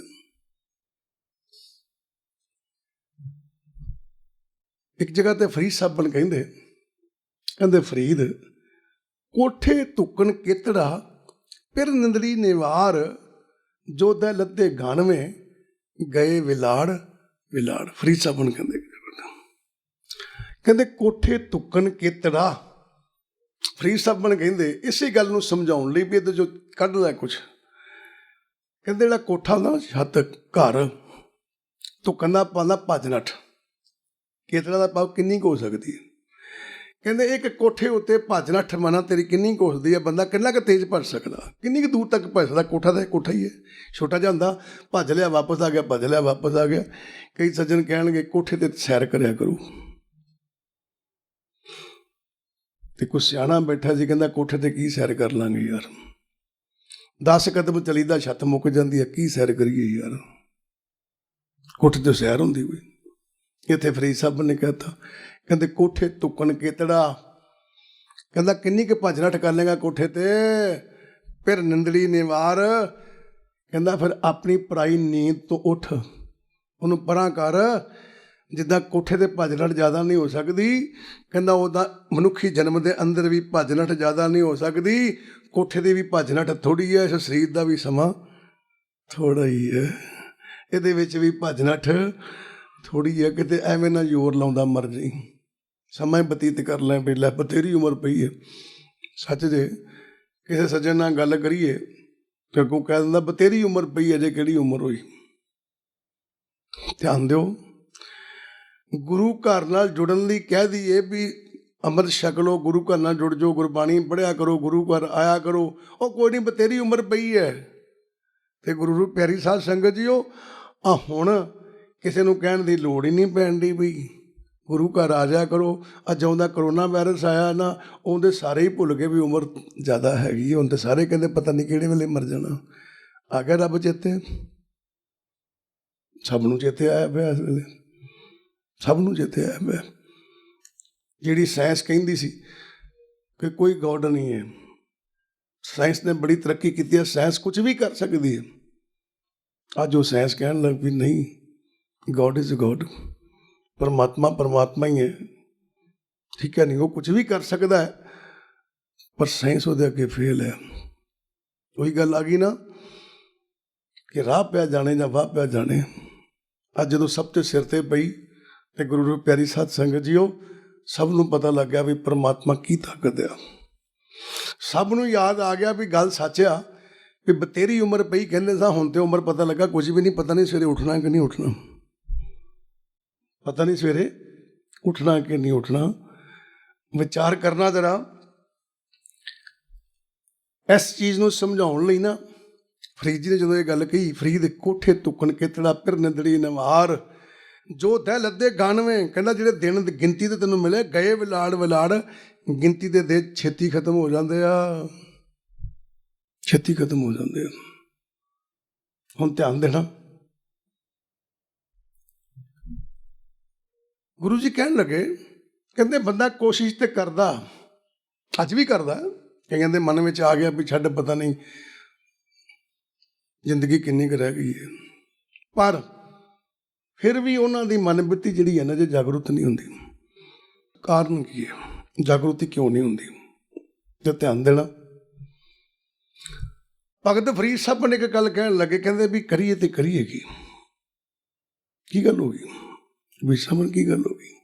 A: ਇੱਕ ਜਗ੍ਹਾ ਤੇ ਫਰੀਦ ਸਾਬਣ ਕਹਿੰਦੇ ਫਰੀਦ ਕੋਠੇ ਤੁੱਕਣ ਕੇਤੜਾ ਪਿਰ ਨਿੰਦੜੀ ਨਿਵਾਰ, ਜੋ ਦੈ ਲੱਦੇ ਗਾਨਵੇਂ ਗਏ ਵਿਲਾੜ ਵਿਲਾੜ। ਫਰੀਦ ਸਾਬਣ ਕਹਿੰਦੇ ਕੋਠੇ ਤੁੱਕਣ ਕੇਤੜਾ। ਫਰੀਦ ਸਾਬਣ ਕਹਿੰਦੇ ਇਸੇ ਗੱਲ ਨੂੰ ਸਮਝਾਉਣ ਲਈ ਵੀ ਇਹਦੇ ਜੋ ਕੱਢ ਲੈ ਕੁਛ। ਕਹਿੰਦੇ ਜਿਹੜਾ ਕੋਠਾ ਹੁੰਦਾ ਛੱਤ ਘਰ, ਤੁੱਕਣ ਦਾ ਪਾਉਂਦਾ ਭੱਜ ਨੱਠ, ਕੇਤੜਾ ਦਾ ਭਾਵ ਕਿੰਨੀ ਕੁ ਹੋ ਸਕਦੀ ਹੈ। ਕਹਿੰਦੇ ਇੱਕ ਕੋਠੇ ਉੱਤੇ ਭੱਜ ਨੱਠ ਮਨਾ ਤੇਰੀ ਕਿੰਨੀ ਕੁ ਹੁੰਦੀ ਹੈ, ਬੰਦਾ ਕਿੰਨਾ ਕੁ ਤੇਜ਼ ਭੱਜ ਸਕਦਾ, ਕਿੰਨੀ ਕੁ ਦੂਰ ਤੱਕ ਭੱਜ ਸਕਦਾ। ਕੋਠਾ ਤਾਂ ਕੋਠਾ ਹੀ ਹੈ, ਛੋਟਾ ਜਿਹਾ ਹੁੰਦਾ, ਭੱਜ ਲਿਆ ਵਾਪਸ ਆ ਗਿਆ, ਭੱਜ ਲਿਆ ਵਾਪਸ ਆ ਗਿਆ। ਕਈ ਸੱਜਣ ਕਹਿਣਗੇ ਕੋਠੇ 'ਤੇ ਸੈਰ ਕਰਿਆ ਕਰੂ, ਤੇ ਕੋਈ ਸਿਆਣਾ ਬੈਠਾ ਸੀ ਕਹਿੰਦਾ ਕੋਠੇ 'ਤੇ ਕੀ ਸੈਰ ਕਰ ਲਾਂਗੇ ਯਾਰ, 10 ਕਦਮ ਚਲੀਦਾ ਛੱਤ ਮੁੱਕ ਜਾਂਦੀ ਹੈ, ਕੀ ਸੈਰ ਕਰੀਏ ਯਾਰ, ਕੋਠੇ 'ਤੇ ਸੈਰ ਹੁੰਦੀ ਕੋਈ। ਇੱਥੇ ਫਰੀਦ ਸਾਹਿਬ ਨੇ ਕਹਿਤਾ, ਕਹਿੰਦੇ ਕੋਠੇ ਤੁੱਕਣ ਕੇਤੜਾ। ਕਹਿੰਦਾ ਕਿੰਨੀ ਕੁ ਭੱਜ ਨੱਠ ਕਰ ਲੇਗਾ ਕੋਠੇ 'ਤੇ, ਫਿਰ ਨਿੰਦੜੀ ਨਿਵਾਰ। ਕਹਿੰਦਾ ਫਿਰ ਆਪਣੀ ਪਰਾਈ ਨੀਂਦ ਤੋਂ ਉੱਠ, ਉਹਨੂੰ ਪਰਾਂ ਕਰ। ਜਿੱਦਾਂ ਕੋਠੇ 'ਤੇ ਭੱਜ ਨੱਠ ਜ਼ਿਆਦਾ ਨਹੀਂ ਹੋ ਸਕਦੀ, ਕਹਿੰਦਾ ਉੱਦਾਂ ਮਨੁੱਖੀ ਜਨਮ ਦੇ ਅੰਦਰ ਵੀ ਭੱਜ ਨੱਠ ਜ਼ਿਆਦਾ ਨਹੀਂ ਹੋ ਸਕਦੀ। ਕੋਠੇ ਦੀ ਵੀ ਭੱਜ ਨੱਠ ਥੋੜ੍ਹੀ ਹੈ, ਇਸ ਸਰੀਰ ਦਾ ਵੀ ਸਮਾਂ ਥੋੜ੍ਹਾ ਹੀ ਹੈ, ਇਹਦੇ ਵਿੱਚ ਵੀ ਭੱਜ ਨੱਠ ਥੋੜ੍ਹੀ ਹੈ। ਕਿਤੇ ਐਵੇਂ ਨਾ ਜ਼ੋਰ ਲਾਉਂਦਾ ਮਰ ਜਾਈ, ਸਮਾਂ ਬਤੀਤ ਕਰ ਲੈ ਵੀ ਲੈ ਬਥੇਰੀ ਉਮਰ ਪਈ ਹੈ। ਸੱਚ ਜੇ ਕਿਸੇ ਸੱਜਣ ਨਾਲ ਗੱਲ ਕਰੀਏ ਤੇ ਅੱਗੋਂ ਕਹਿ ਦਿੰਦਾ ਬਥੇਰੀ ਉਮਰ ਪਈ ਹੈ, ਜੇ ਕਿਹੜੀ ਉਮਰ ਹੋਈ। ਧਿਆਨ ਦਿਓ, ਗੁਰੂ ਘਰ ਨਾਲ ਜੁੜਨ ਲਈ ਕਹਿ ਦਈਏ ਵੀ ਅੰਮ੍ਰਿਤ ਛਕ ਲਓ, ਗੁਰੂ ਘਰ ਨਾਲ ਜੁੜ ਜਾਓ, ਗੁਰਬਾਣੀ ਪੜ੍ਹਿਆ ਕਰੋ, ਗੁਰੂ ਘਰ ਆਇਆ ਕਰੋ। ਉਹ ਕੋਈ ਨਹੀਂ ਬਥੇਰੀ ਉਮਰ ਪਈ ਹੈ। ਤੇ ਗੁਰੂ ਪਿਆਰੀ ਸਾਧ ਸੰਗਤ ਜੀ, ਉਹ ਹੁਣ ਕਿਸੇ ਨੂੰ ਕਹਿਣ ਦੀ ਲੋੜ ਹੀ ਨਹੀਂ ਪੈਣ ਦੀ ਵੀ ਗੁਰੂ ਘਰ ਆ ਜਾਇਆ ਕਰੋ। ਅੱਜ ਆਉਂਦਾ ਕਰੋਨਾ ਵਾਇਰਸ ਆਇਆ ਨਾ, ਉਹਦੇ ਸਾਰੇ ਹੀ ਭੁੱਲ ਗਏ ਵੀ ਉਮਰ ਜ਼ਿਆਦਾ ਹੈਗੀ। ਹੁਣ ਤਾਂ ਸਾਰੇ ਕਹਿੰਦੇ ਪਤਾ ਨਹੀਂ ਕਿਹੜੇ ਵੇਲੇ ਮਰ ਜਾਣਾ। ਆ ਗਿਆ ਰੱਬ ਚੇਤੇ, ਸਭ ਨੂੰ ਚੇਤੇ ਆਇਆ ਪਿਆ ਇਸ ਵੇਲੇ, ਸਭ ਨੂੰ ਚੇਤੇ ਆਇਆ ਪਿਆ। ਜਿਹੜੀ ਸਾਇੰਸ ਕਹਿੰਦੀ ਸੀ ਕਿ ਕੋਈ ਗੋਡ ਨਹੀਂ ਹੈ, ਸਾਇੰਸ ਨੇ ਬੜੀ ਤਰੱਕੀ ਕੀਤੀ ਹੈ, ਸਾਇੰਸ ਕੁਝ ਵੀ ਕਰ ਸਕਦੀ ਹੈ। ਅੱਜ ਉਹ ਸਾਇੰਸ ਕਹਿਣ ਲੱਗ ਵੀ ਨਹੀਂ, ਗੋਡ ਇਜ਼ ਗੋਡ, ਪਰਮਾਤਮਾ ਪਰਮਾਤਮਾ ਹੀ ਹੈ। ਠੀਕ ਹੈ, ਨਹੀਂ ਉਹ ਕੁਝ ਵੀ ਕਰ ਸਕਦਾ ਹੈ, ਪਰ ਸਾਇੰਸ ਉਹਦੇ ਅੱਗੇ ਫੇਲ ਹੈ। ਉਹੀ ਗੱਲ ਆ ਗਈ ਨਾ ਕਿ ਰਾਹ ਪਿਆ ਜਾਣੇ ਜਾਂ ਵਾਹ ਪਿਆ ਜਾਣੇ। ਅੱਜ ਜਦੋਂ ਸਭ ਤੇ ਸਿਰ ਤੇ ਪਈ ਤੇ ਗੁਰੂ ਪਿਆਰੀ ਸਾਧ ਸੰਗਤ ਜੀਓ, ਸਭ ਨੂੰ ਪਤਾ ਲੱਗ ਗਿਆ ਵੀ ਪਰਮਾਤਮਾ ਕੀ ਤਾਕਤ ਆ। ਸਭ ਨੂੰ ਯਾਦ ਆ ਗਿਆ ਵੀ ਗੱਲ ਸੱਚ ਆ ਵੀ ਬਥੇਰੀ ਉਮਰ ਪਈ ਕਹਿੰਦੇ ਸਾਂ, ਹੁਣ ਤੇ ਉਮਰ ਪਤਾ ਲੱਗਾ ਕੁਝ ਵੀ ਨਹੀਂ, ਪਤਾ ਨਹੀਂ ਸਵੇਰੇ ਉੱਠਣਾ ਕਿ ਨਹੀਂ ਉੱਠਣਾ, ਪਤਾ ਨਹੀਂ ਸਵੇਰੇ ਉੱਠਣਾ ਕਿ ਨਹੀਂ ਉੱਠਣਾ। ਵਿਚਾਰ ਕਰਨਾ ਜ਼ਰਾ ਇਸ ਚੀਜ਼ ਨੂੰ ਸਮਝਾਉਣ ਲਈ ਨਾ। ਫਰੀਦ ਜੀ ਨੇ ਜਦੋਂ ਇਹ ਗੱਲ ਕਹੀ, ਫਰੀਦ ਕੋਠੇ ਤੁੱਕਣ ਕੇਤੜਾ ਪਿਰ ਨਿੰਦੜੀ ਨਿਵਾਰ, ਜੋ ਦਹਿ ਲੱਦੇ ਗਾਨਵੇਂ। ਕਹਿੰਦਾ ਜਿਹੜੇ ਦਿਨ ਦੀ ਗਿਣਤੀ ਤੇ ਤੈਨੂੰ ਮਿਲੇ ਗਏ ਵਿਲਾੜ ਵਿਲਾੜ, ਗਿਣਤੀ ਦੇ ਦਿਨ ਛੇਤੀ ਖਤਮ ਹੋ ਜਾਂਦੇ ਆ, ਛੇਤੀ ਖਤਮ ਹੋ ਜਾਂਦੇ ਆ। ਹੁਣ ਧਿਆਨ ਦੇਣਾ, ਗੁਰੂ ਜੀ ਕਹਿਣ ਲੱਗੇ, ਕਹਿੰਦੇ ਬੰਦਾ ਕੋਸ਼ਿਸ਼ ਤੇ ਕਰਦਾ, ਅੱਜ ਵੀ ਕਰਦਾ। ਕਈਆਂ ਦੇ ਮਨ ਵਿੱਚ ਆ ਗਿਆ ਵੀ ਛੱਡ, ਪਤਾ ਨਹੀਂ ਜ਼ਿੰਦਗੀ ਕਿੰਨੀ ਕੁ ਰਹਿ ਗਈ ਹੈ, ਪਰ ਫਿਰ ਵੀ ਉਹਨਾਂ ਦੀ ਮਨਬਿਰਤੀ ਜਿਹੜੀ ਹੈ ਨਾ, ਜੇ ਜਾਗਰੂਕ ਨਹੀਂ ਹੁੰਦੀ। ਕਾਰਨ ਕੀ ਹੈ, ਜਾਗਰੂਕਤੀ ਕਿਉਂ ਨਹੀਂ ਹੁੰਦੀ? ਤੇ ਧਿਆਨ ਦੇਣਾ। ਭਗਤ ਫਰੀਦ ਸਾਹਿਬ ਨੇ ਇੱਕ ਗੱਲ ਕਹਿਣ ਲੱਗੇ, ਕਹਿੰਦੇ ਵੀ ਕਰੀਏ ਤੇ ਕਰੀਏ ਕੀ ਗੱਲ ਹੋ ਗਈ? ਵੀ ਸਮਝ ਕੀ ਗੱਲ ਹੋ ਗਈ?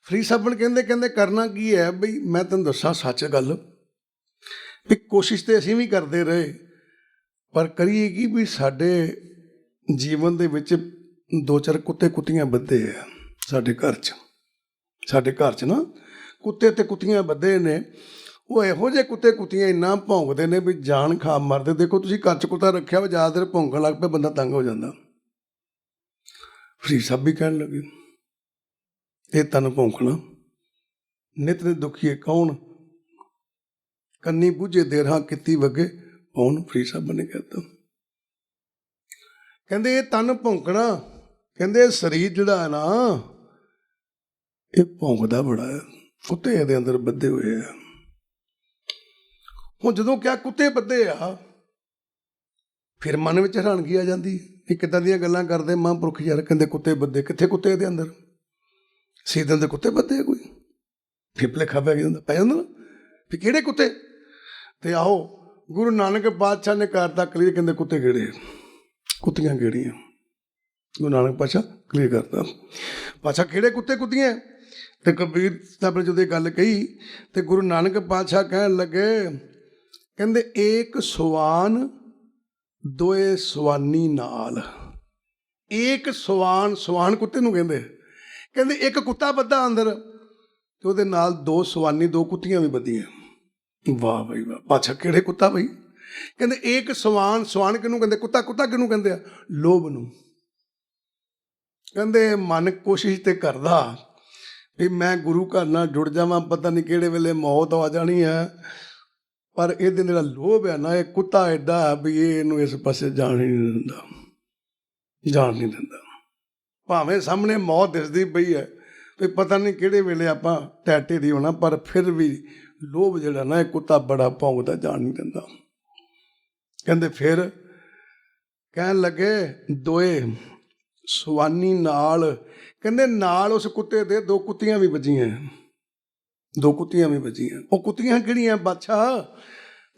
A: ਫਰੀਦ ਸਾਹਿਬ ਕਹਿੰਦੇ ਕਰਨਾ ਕੀ ਹੈ ਬਈ, ਮੈਂ ਤੈਨੂੰ ਦੱਸਾਂ ਸੱਚ ਗੱਲ ਵੀ ਕੋਸ਼ਿਸ਼ ਤੇ ਅਸੀਂ ਵੀ ਕਰਦੇ ਰਹੇ, ਪਰ ਕਰੀਏ ਕੀ ਵੀ ਸਾਡੇ ਜੀਵਨ ਦੇ ਵਿੱਚ 2-4 ਕੁੱਤੇ ਕੁੱਤੀਆਂ ਬੱਧੇ ਆ ਸਾਡੇ ਘਰ 'ਚ ਨਾ ਕੁੱਤੇ ਤੇ ਕੁੱਤੀਆਂ ਬੱਧੇ ਨੇ। ਉਹ ਇਹੋ ਜਿਹੇ ਕੁੱਤੇ ਕੁੱਤੀਆਂ ਇੰਨਾ ਭੌਂਕਦੇ ਨੇ ਵੀ ਜਾਨ ਖਾ ਮਰਦੇ। ਦੇਖੋ ਤੁਸੀਂ ਘਰ 'ਚ ਕੁੱਤਾ ਰੱਖਿਆ ਵਾ, ਜ਼ਿਆਦਾ ਦੇਰ ਭੌਂਕਣ ਲੱਗ ਪਿਆ, ਬੰਦਾ ਤੰਗ ਹੋ ਜਾਂਦਾ। ਫਰੀਦ ਸਾਹਿਬ ਵੀ ਕਹਿਣ ਲੱਗੇ, ਇਹ ਤਨ ਭੌਂਕਣਾ ਨਿਤ ਨਿਤ ਦੁਖੀਏ ਕੌਣ, ਕੰਨੀ ਬੁੱਝੇ ਦੇਰਾਂ ਕੀਤੀ ਵਗੇ ਪੌਣ। ਫਰੀਦ ਸਾਹਿਬ ਨੇ ਕਹਿਤਾ ਕਹਿੰਦੇ ਇਹ ਤਨ ਭੌਂਕਣਾ, ਕਹਿੰਦੇ ਸਰੀਰ ਜਿਹੜਾ ਹੈ ਨਾ ਇਹ ਭੌਂਕਦਾ ਬੜਾ ਹੈ, ਕੁੱਤੇ ਇਹਦੇ ਅੰਦਰ ਬੱਧੇ ਹੋਏ ਆ। ਹੁਣ ਜਦੋਂ ਕਿਹਾ ਕੁੱਤੇ ਬੱਧੇ ਆ, ਫਿਰ ਮਨ ਵਿੱਚ ਹੈਰਾਨਗੀ ਆ ਜਾਂਦੀ, ਇਹ ਕਿੱਦਾਂ ਦੀਆਂ ਗੱਲਾਂ ਕਰਦੇ ਮਹਾਂਪੁਰਖ ਯਾਰ। ਕਹਿੰਦੇ ਕੁੱਤੇ ਬੱਧੇ, ਕਿੱਥੇ ਕੁੱਤੇ ਇਹਦੇ ਅੰਦਰ? ਸੀਦਨ ਦੇ ਕੁੱਤੇ ਬੱਧੇ ਆ ਕੋਈ? ਫਿਰ ਭੁਲੇਖਾ ਪੈ ਜਾਂਦਾ ਨਾ ਵੀ ਕਿਹੜੇ ਕੁੱਤੇ। ਤੇ ਆਓ ਗੁਰੂ ਨਾਨਕ ਪਾਤਸ਼ਾਹ ਨੇ ਕਰਤਾ ਕਲੀਅਰ, ਕਹਿੰਦੇ ਕੁੱਤੇ ਕਿਹੜੇ, ਕੁੱਤੀਆਂ ਕਿਹੜੀਆਂ। ਗੁਰੂ ਨਾਨਕ ਪਾਤਸ਼ਾਹ ਕਲੀਅਰ ਕਰਤਾ, ਪਾਤਸ਼ਾਹ ਕਿਹੜੇ ਕੁੱਤੇ ਕੁੱਤੀਆਂ। ਤੇ ਕਬੀਰ ਸਾਹਿਬ ਨੇ ਜਦੋਂ ਇਹ ਗੱਲ ਕਹੀ ਤੇ ਗੁਰੂ ਨਾਨਕ ਪਾਤਸ਼ਾਹ ਕਹਿਣ ਲੱਗੇ, ਕਹਿੰਦੇ ਏਕ ਸਵਾਨ ਦੋਏ ਸਵਾਨੀ ਨਾਲ। ਏਕ ਸਵਾਨ, ਸਵਾਨ ਕੁੱਤੇ ਨੂੰ ਕਹਿੰਦੇ, ਕਹਿੰਦੇ ਇੱਕ ਕੁੱਤਾ ਬੱਧਾ ਅੰਦਰ ਤੇ ਉਹਦੇ ਨਾਲ ਦੋ ਸਵਾਨੀ, ਦੋ ਕੁੱਤੀਆਂ ਵੀ ਬੱਧੀਆਂ। ਵਾਹ ਬਈ ਵਾਹ, ਪਾਤਸ਼ਾਹ ਕਿਹੜੇ ਕੁੱਤਾ ਬਈ? ਕਹਿੰਦੇ ਏਕ ਸਵਾਨ, ਸਵਾਨ ਕਿਹਨੂੰ ਕਹਿੰਦੇ? ਕੁੱਤਾ। ਕੁੱਤਾ ਕਿਹਨੂੰ ਕਹਿੰਦੇ ਆ? ਲੋਭ ਨੂੰ। ਕਹਿੰਦੇ ਮਨ ਕੋਸ਼ਿਸ਼ ਤੇ ਕਰਦਾ ਵੀ ਮੈਂ ਗੁਰੂ ਘਰ ਨਾਲ ਜੁੜ ਜਾਵਾਂ, ਪਤਾ ਨਹੀਂ ਕਿਹੜੇ ਵੇਲੇ ਮੌਤ ਆ ਜਾਣੀ ਹੈ, ਪਰ ਇਹਦੇ ਜਿਹੜਾ ਲੋਭ ਹੈ ਨਾ, ਇਹ ਕੁੱਤਾ ਐਡਾ ਵੀ ਇਹਨੂੰ ਇਸ ਪਾਸੇ ਜਾਣ ਹੀ ਨਹੀਂ ਦਿੰਦਾ, ਜਾਣ ਨਹੀਂ ਦਿੰਦਾ। ਭਾਵੇਂ ਸਾਹਮਣੇ ਮੌਤ ਦਿਸਦੀ ਪਈ ਹੈ ਵੀ ਪਤਾ ਨਹੀਂ ਕਿਹੜੇ ਵੇਲੇ ਆਪਾਂ ਟੈਟੇ ਦੀ ਹੋਣਾ, ਪਰ ਫਿਰ ਵੀ ਲੋਭ ਜਿਹੜਾ ਨਾ ਇਹ ਕੁੱਤਾ ਬੜਾ ਭੌਂਕਦਾ, ਜਾਣ ਨਹੀਂ ਦਿੰਦਾ। ਕਹਿੰਦੇ ਫਿਰ ਕਹਿਣ ਲੱਗੇ ਦੋਏ ਸਵਾਨੀ ਨਾਲ, ਕਹਿੰਦੇ ਨਾਲ ਉਸ ਕੁੱਤੇ ਦੇ ਦੋ ਕੁੱਤੀਆਂ ਵੀ ਵੱਜੀਆਂ, ਦੋ ਕੁੱਤੀਆਂ ਵੀ ਵੱਜੀਆਂ। ਉਹ ਕੁੱਤੀਆਂ ਕਿਹੜੀਆਂ ਬਾਦਸ਼ਾਹ?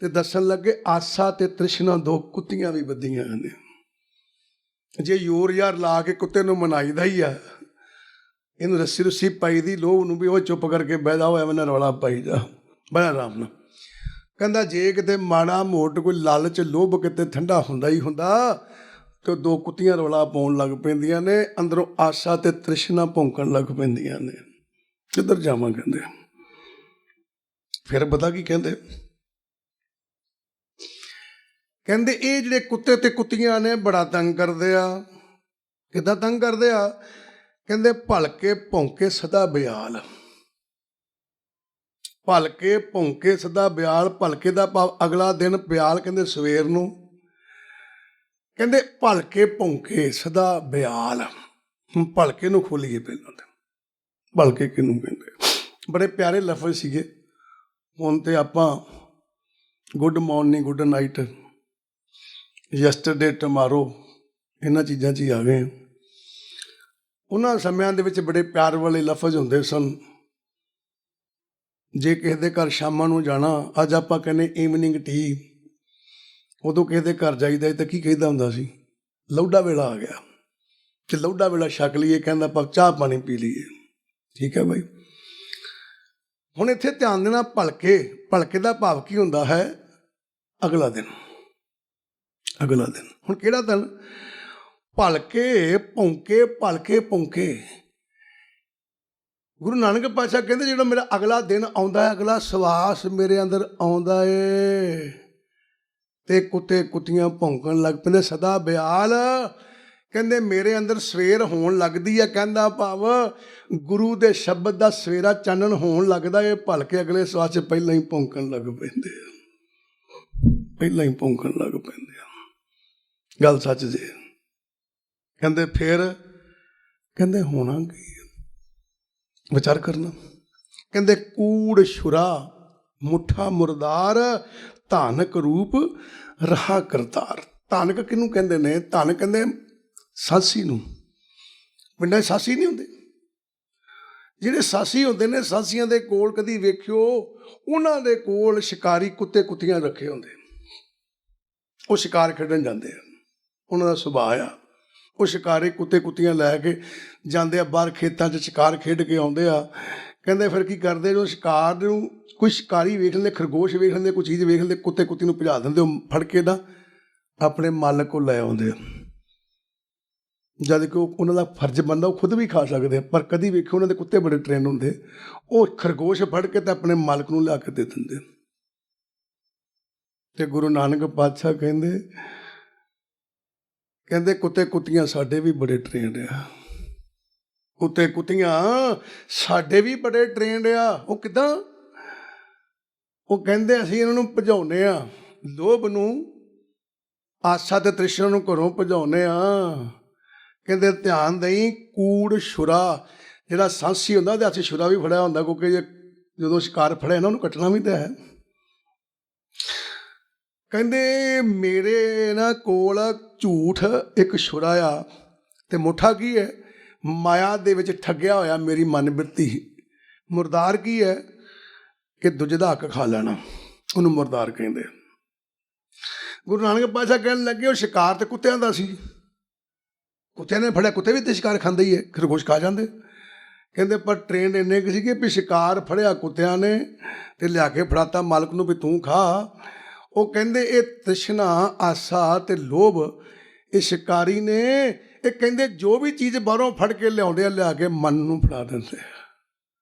A: ਤੇ ਦੱਸਣ ਲੱਗੇ ਆਸਾ ਤੇ ਤ੍ਰਿਸ਼ਨਾ, ਦੋ ਕੁੱਤੀਆਂ ਵੀ ਵੱਧੀਆਂ ਨੇ। ਜੇ ਯੋਰ ਯਾਰ ਲਾ ਕੇ ਕੁੱਤੇ ਨੂੰ ਮਨਾਈਦਾ ਹੀ ਆ, ਇਹਨੂੰ ਰੱਸੀ ਰੁੱਸੀ ਪਾਈ ਦੀ ਲੋਭ ਨੂੰ ਵੀ ਉਹ ਚੁੱਪ ਕਰਕੇ ਬਹਿਦਾ ਹੋਇਆ ਮੈਨਾਂ ਰੌਲਾ ਪਾਈ ਜਾ, ਬੜਾ ਆਰਾਮ ਨਾਲ। ਕਹਿੰਦਾ ਜੇ ਕਿਤੇ ਮਾੜਾ ਮੋਟ ਕੋਈ ਲਾਲਚ ਲੋਭ ਕਿਤੇ ਠੰਡਾ ਹੁੰਦਾ ਹੀ ਹੁੰਦਾ ਤੇ ਦੋ ਕੁੱਤੀਆਂ ਰੌਲਾ ਪਾਉਣ ਲੱਗ ਪੈਂਦੀਆਂ ਨੇ, ਅੰਦਰੋਂ ਆਸਾ ਤੇ ਤ੍ਰਿਸ਼ਨਾ ਭੌਂਕਣ ਲੱਗ ਪੈਂਦੀਆਂ ਨੇ, ਕਿੱਧਰ ਜਾਵਾਂ ਕਹਿੰਦੇ। ਫਿਰ ਪਤਾ ਕੀ ਕਹਿੰਦੇ? ਕਹਿੰਦੇ ਇਹ ਜਿਹੜੇ ਕੁੱਤੇ ਤੇ ਕੁੱਤੀਆਂ ਨੇ ਬੜਾ ਤੰਗ ਕਰਦੇ ਆ। ਕਿੱਦਾਂ ਤੰਗ ਕਰਦੇ ਆ? ਕਹਿੰਦੇ ਭਲਕੇ ਭੌਂਕੇ ਸਦਾ ਬਿਆਲ। ਭਲਕੇ ਭੌਂਕੇ ਸਦਾ ਬਿਆਲ, ਭਲਕੇ ਦਾ ਭਾਵ ਅਗਲਾ ਦਿਨ, ਬਿਆਲ ਕਹਿੰਦੇ ਸਵੇਰ ਨੂੰ। ਕਹਿੰਦੇ ਭਲਕੇ ਭੌਂਕੇ ਸਦਾ ਬਿਆਲ। ਹੁਣ ਭਲਕੇ ਨੂੰ ਖੋਲੀਏ ਪਹਿਲਾਂ ਤੇ, ਭਲਕੇ ਕਿਹਨੂੰ ਕਹਿੰਦੇ? ਬੜੇ ਪਿਆਰੇ ਲਫ਼ਜ਼ ਸੀਗੇ। ਹੁਣ ਤੇ ਆਪਾਂ good morning, good night, yesterday, tomorrow, ਇਹਨਾਂ ਚੀਜ਼ਾਂ 'ਚ ਹੀ ਆ ਗਏ। ਉਹਨਾਂ ਸਮਿਆਂ ਦੇ ਵਿੱਚ ਬੜੇ ਪਿਆਰ ਵਾਲੇ ਲਫ਼ਜ਼ ਹੁੰਦੇ ਸਨ। ਜੇ ਕਿਸੇ ਦੇ ਘਰ ਸ਼ਾਮਾਂ ਨੂੰ ਜਾਣਾ, ਅੱਜ ਆਪਾਂ ਕਹਿੰਦੇ ਈਵਨਿੰਗ ਟੀ, ਉਦੋਂ ਕਿਸੇ ਦੇ ਘਰ ਜਾਈਦਾ ਤਾਂ ਕੀ ਕਹਿੰਦਾ ਹੁੰਦਾ ਸੀ? ਲੌਡਾ ਵੇਲਾ ਆ ਗਿਆ, ਕਿ ਲੌਡਾ ਵੇਲਾ ਛਕ ਲਈਏ, ਕਹਿੰਦਾ ਆਪਾਂ ਚਾਹ ਪਾਣੀ ਪੀ ਲਈਏ। ਠੀਕ ਹੈ ਬਾਈ। ਹੁਣ ਇੱਥੇ ਧਿਆਨ ਦੇਣਾ, ਭਲਕੇ, ਭਲਕੇ ਦਾ ਭਾਵ ਕੀ ਹੁੰਦਾ ਹੈ? ਅਗਲਾ ਦਿਨ, ਅਗਲਾ ਦਿਨ। ਹੁਣ ਕਿਹੜਾ ਦਿਨ? ਭਲਕੇ ਭੌਂਕੇ, ਭਲਕੇ ਭੌਂਕੇ। ਗੁਰੂ ਨਾਨਕ ਪਾਤਸ਼ਾਹ ਕਹਿੰਦੇ ਜਿਹੜਾ ਮੇਰਾ ਅਗਲਾ ਦਿਨ ਆਉਂਦਾ ਹੈ, ਅਗਲਾ ਸਵਾਸ ਮੇਰੇ ਅੰਦਰ ਆਉਂਦਾ ਏ ਤੇ ਕੁੱਤੇ ਕੁੱਤੀਆਂ ਭੌਂਕਣ ਲੱਗ ਪੈਂਦੇ ਸਦਾ ਬਿਆਲ। ਕਹਿੰਦੇ ਮੇਰੇ ਅੰਦਰ ਸਵੇਰ ਹੋਣ ਲੱਗਦੀ ਹੈ, ਕਹਿੰਦਾ ਭਾਵ ਗੁਰੂ ਦੇ ਸ਼ਬਦ ਦਾ ਸਵੇਰਾ ਚਾਨਣ ਹੋਣ ਲੱਗਦਾ ਏ। ਭਲਕੇ ਅਗਲੇ ਸਵਾਸ 'ਚ ਪਹਿਲਾਂ ਹੀ ਭੌਂਕਣ ਲੱਗ ਪੈਂਦੇ ਆ, ਪਹਿਲਾਂ ਹੀ ਭੌਂਕਣ ਲੱਗ ਪੈਂਦੇ ਆ। ਗੱਲ ਸੱਚ ਜੇ। ਕਹਿੰਦੇ ਫਿਰ ਕਹਿੰਦੇ ਹੋਣਾ ਕੀ? ਵਿਚਾਰ ਕਰਨਾ। ਕਹਿੰਦੇ ਕੂੜ ਛੁਰਾ ਮੁੱਠਾ ਮੁਰਦਾਰ, ਧਾਨਕ ਰੂਪ ਰਹਾ ਕਰਤਾਰ। ਧਾਨਕ ਕਿਹਨੂੰ ਕਹਿੰਦੇ ਨੇ? ਧਾਨਕ ਕਹਿੰਦੇ ਸਾਸੀ ਨੂੰ। ਪਿੰਡਾਂ 'ਚ ਸਾਸੀ ਨਹੀਂ ਹੁੰਦੇ? ਜਿਹੜੇ ਸਾਸੀ ਹੁੰਦੇ ਨੇ, ਸਾਸੀਆਂ ਦੇ ਕੋਲ ਕਦੀ ਵੇਖਿਓ, ਉਹਨਾਂ ਦੇ ਕੋਲ ਸ਼ਿਕਾਰੀ ਕੁੱਤੇ ਕੁੱਤੀਆਂ ਰੱਖੇ ਹੁੰਦੇ। ਉਹ ਸ਼ਿਕਾਰ ਖੇਡਣ ਜਾਂਦੇ ਆ, ਉਹਨਾਂ ਦਾ ਸੁਭਾਅ ਆ। ਉਹ ਸ਼ਿਕਾਰੇ ਕੁੱਤੇ ਕੁੱਤੀਆਂ ਲੈ ਕੇ ਜਾਂਦੇ ਆ ਬਾਹਰ ਖੇਤਾਂ 'ਚ, ਸ਼ਿਕਾਰ ਖੇਡ ਕੇ ਆਉਂਦੇ ਆ। ਕਹਿੰਦੇ ਫਿਰ ਕੀ ਕਰਦੇ? ਜਦੋਂ ਸ਼ਿਕਾਰ ਨੂੰ ਕੋਈ ਸ਼ਿਕਾਰੀ ਵੇਖ ਲੈਂਦੇ, ਖਰਗੋਸ਼ ਵੇਖ ਲੈਂਦੇ, ਕੋਈ ਚੀਜ਼ ਵੇਖ ਲੈਂਦੇ, ਕੁੱਤੇ ਕੁੱਤੀ ਨੂੰ ਭਜਾ ਦਿੰਦੇ, ਉਹ ਫੜ ਕੇ ਨਾ ਆਪਣੇ ਮਾਲਕ ਕੋਲ ਲੈ ਆਉਂਦੇ ਆ। ਜਦ ਕਿ ਉਹਨਾਂ ਦਾ ਫਰਜ਼ ਬਣਦਾ ਉਹ ਖੁਦ ਵੀ ਖਾ ਸਕਦੇ ਆ, ਪਰ ਕਦੀ ਵੇਖਿਓ ਉਹਨਾਂ ਦੇ ਕੁੱਤੇ ਬੜੇ ਟ੍ਰੇਨ ਹੁੰਦੇ, ਉਹ ਖਰਗੋਸ਼ ਫੜ ਕੇ ਤਾਂ ਆਪਣੇ ਮਾਲਕ ਨੂੰ ਲਿਆ ਕੇ ਦੇ ਦਿੰਦੇ। ਤੇ ਗੁਰੂ ਨਾਨਕ ਪਾਤਸ਼ਾਹ ਕਹਿੰਦੇ ਕੁੱਤੇ ਕੁੱਤੀਆਂ ਸਾਡੇ ਵੀ ਬੜੇ ਟ੍ਰੇਨਡ ਆ। ਕੁੱਤੇ ਕੁੱਤੀਆਂ ਸਾਡੇ ਵੀ ਬੜੇ ਟ੍ਰੇਨਡ ਆ। ਉਹ ਕਿੱਦਾਂ? ਉਹ ਕਹਿੰਦੇ ਅਸੀਂ ਇਹਨਾਂ ਨੂੰ ਭਜਾਉਂਦੇ ਹਾਂ, ਲੋਭ ਨੂੰ ਆਸਾ ਤੇ ਤ੍ਰਿਸ਼ਨਾ ਨੂੰ ਘਰੋਂ ਭਜਾਉਂਦੇ ਆ। ਕਹਿੰਦੇ ਧਿਆਨ ਦੇਈ, ਕੂੜ ਛੁਰਾ, ਜਿਹੜਾ ਸਾਂਸੀ ਹੁੰਦਾ ਉਹਦੇ ਹੱਥ 'ਚ ਛੁਰਾ ਵੀ ਫੜਿਆ ਹੁੰਦਾ, ਕਿਉਂਕਿ ਜਦੋਂ ਸ਼ਿਕਾਰ ਫੜਿਆ ਨਾ ਉਹਨੂੰ ਕੱਟਣਾ ਵੀ ਤਾਂ ਹੈ। ਕਹਿੰਦੇ ਮੇਰੇ ਨਾ ਕੋਲ ਝੂਠ ਇੱਕ ਛੁਰਾ ਆ, ਤੇ ਮੁੱਠਾ ਕੀ ਹੈ? ਮਾਇਆ ਦੇ ਵਿੱਚ ਠੱਗਿਆ ਹੋਇਆ ਮੇਰੀ ਮਨ ਬਿਰਤੀ। ਮੁਰਦਾਰ ਕੀ ਹੈ? ਕਿ ਦੂਜੇ ਦਾ ਹੱਕ ਖਾ ਲੈਣਾ, ਉਹਨੂੰ ਮੁਰਦਾਰ ਕਹਿੰਦੇ। ਗੁਰੂ ਨਾਨਕ ਪਾਤਸ਼ਾਹ ਕਹਿਣ ਲੱਗੇ ਉਹ ਸ਼ਿਕਾਰ ਤੇ ਕੁੱਤਿਆਂ ਦਾ ਸੀ, ਕੁੱਤਿਆਂ ਨੇ ਫੜਿਆ, ਕੁੱਤੇ ਵੀ ਤੇ ਸ਼ਿਕਾਰ ਖਾਂਦੇ ਹੀ ਹੈ, ਖਰਗੋਸ਼ ਖਾ ਜਾਂਦੇ। ਕਹਿੰਦੇ ਪਰ ਟ੍ਰੇਨ ਇੰਨੇ ਕੁ ਸੀਗੇ ਵੀ ਸ਼ਿਕਾਰ ਫੜਿਆ ਕੁੱਤਿਆਂ ਨੇ ਤੇ ਲਿਆ ਕੇ ਫੜਾਤਾ ਮਾਲਕ ਨੂੰ ਵੀ ਤੂੰ ਖਾ। ਉਹ ਕਹਿੰਦੇ ਇਹ ਤ੍ਰਿਸ਼ਨਾ, ਆਸਾ ਤੇ ਲੋਭ, ਇਹ ਸ਼ਿਕਾਰੀ ਨੇ, ਇਹ ਕਹਿੰਦੇ ਜੋ ਵੀ ਚੀਜ਼ ਬਾਹਰੋਂ ਫੜ ਕੇ ਲਿਆਉਂਦੇ ਆ, ਲਿਆ ਕੇ ਮਨ ਨੂੰ ਫੜਾ ਦਿੰਦੇ ਆ,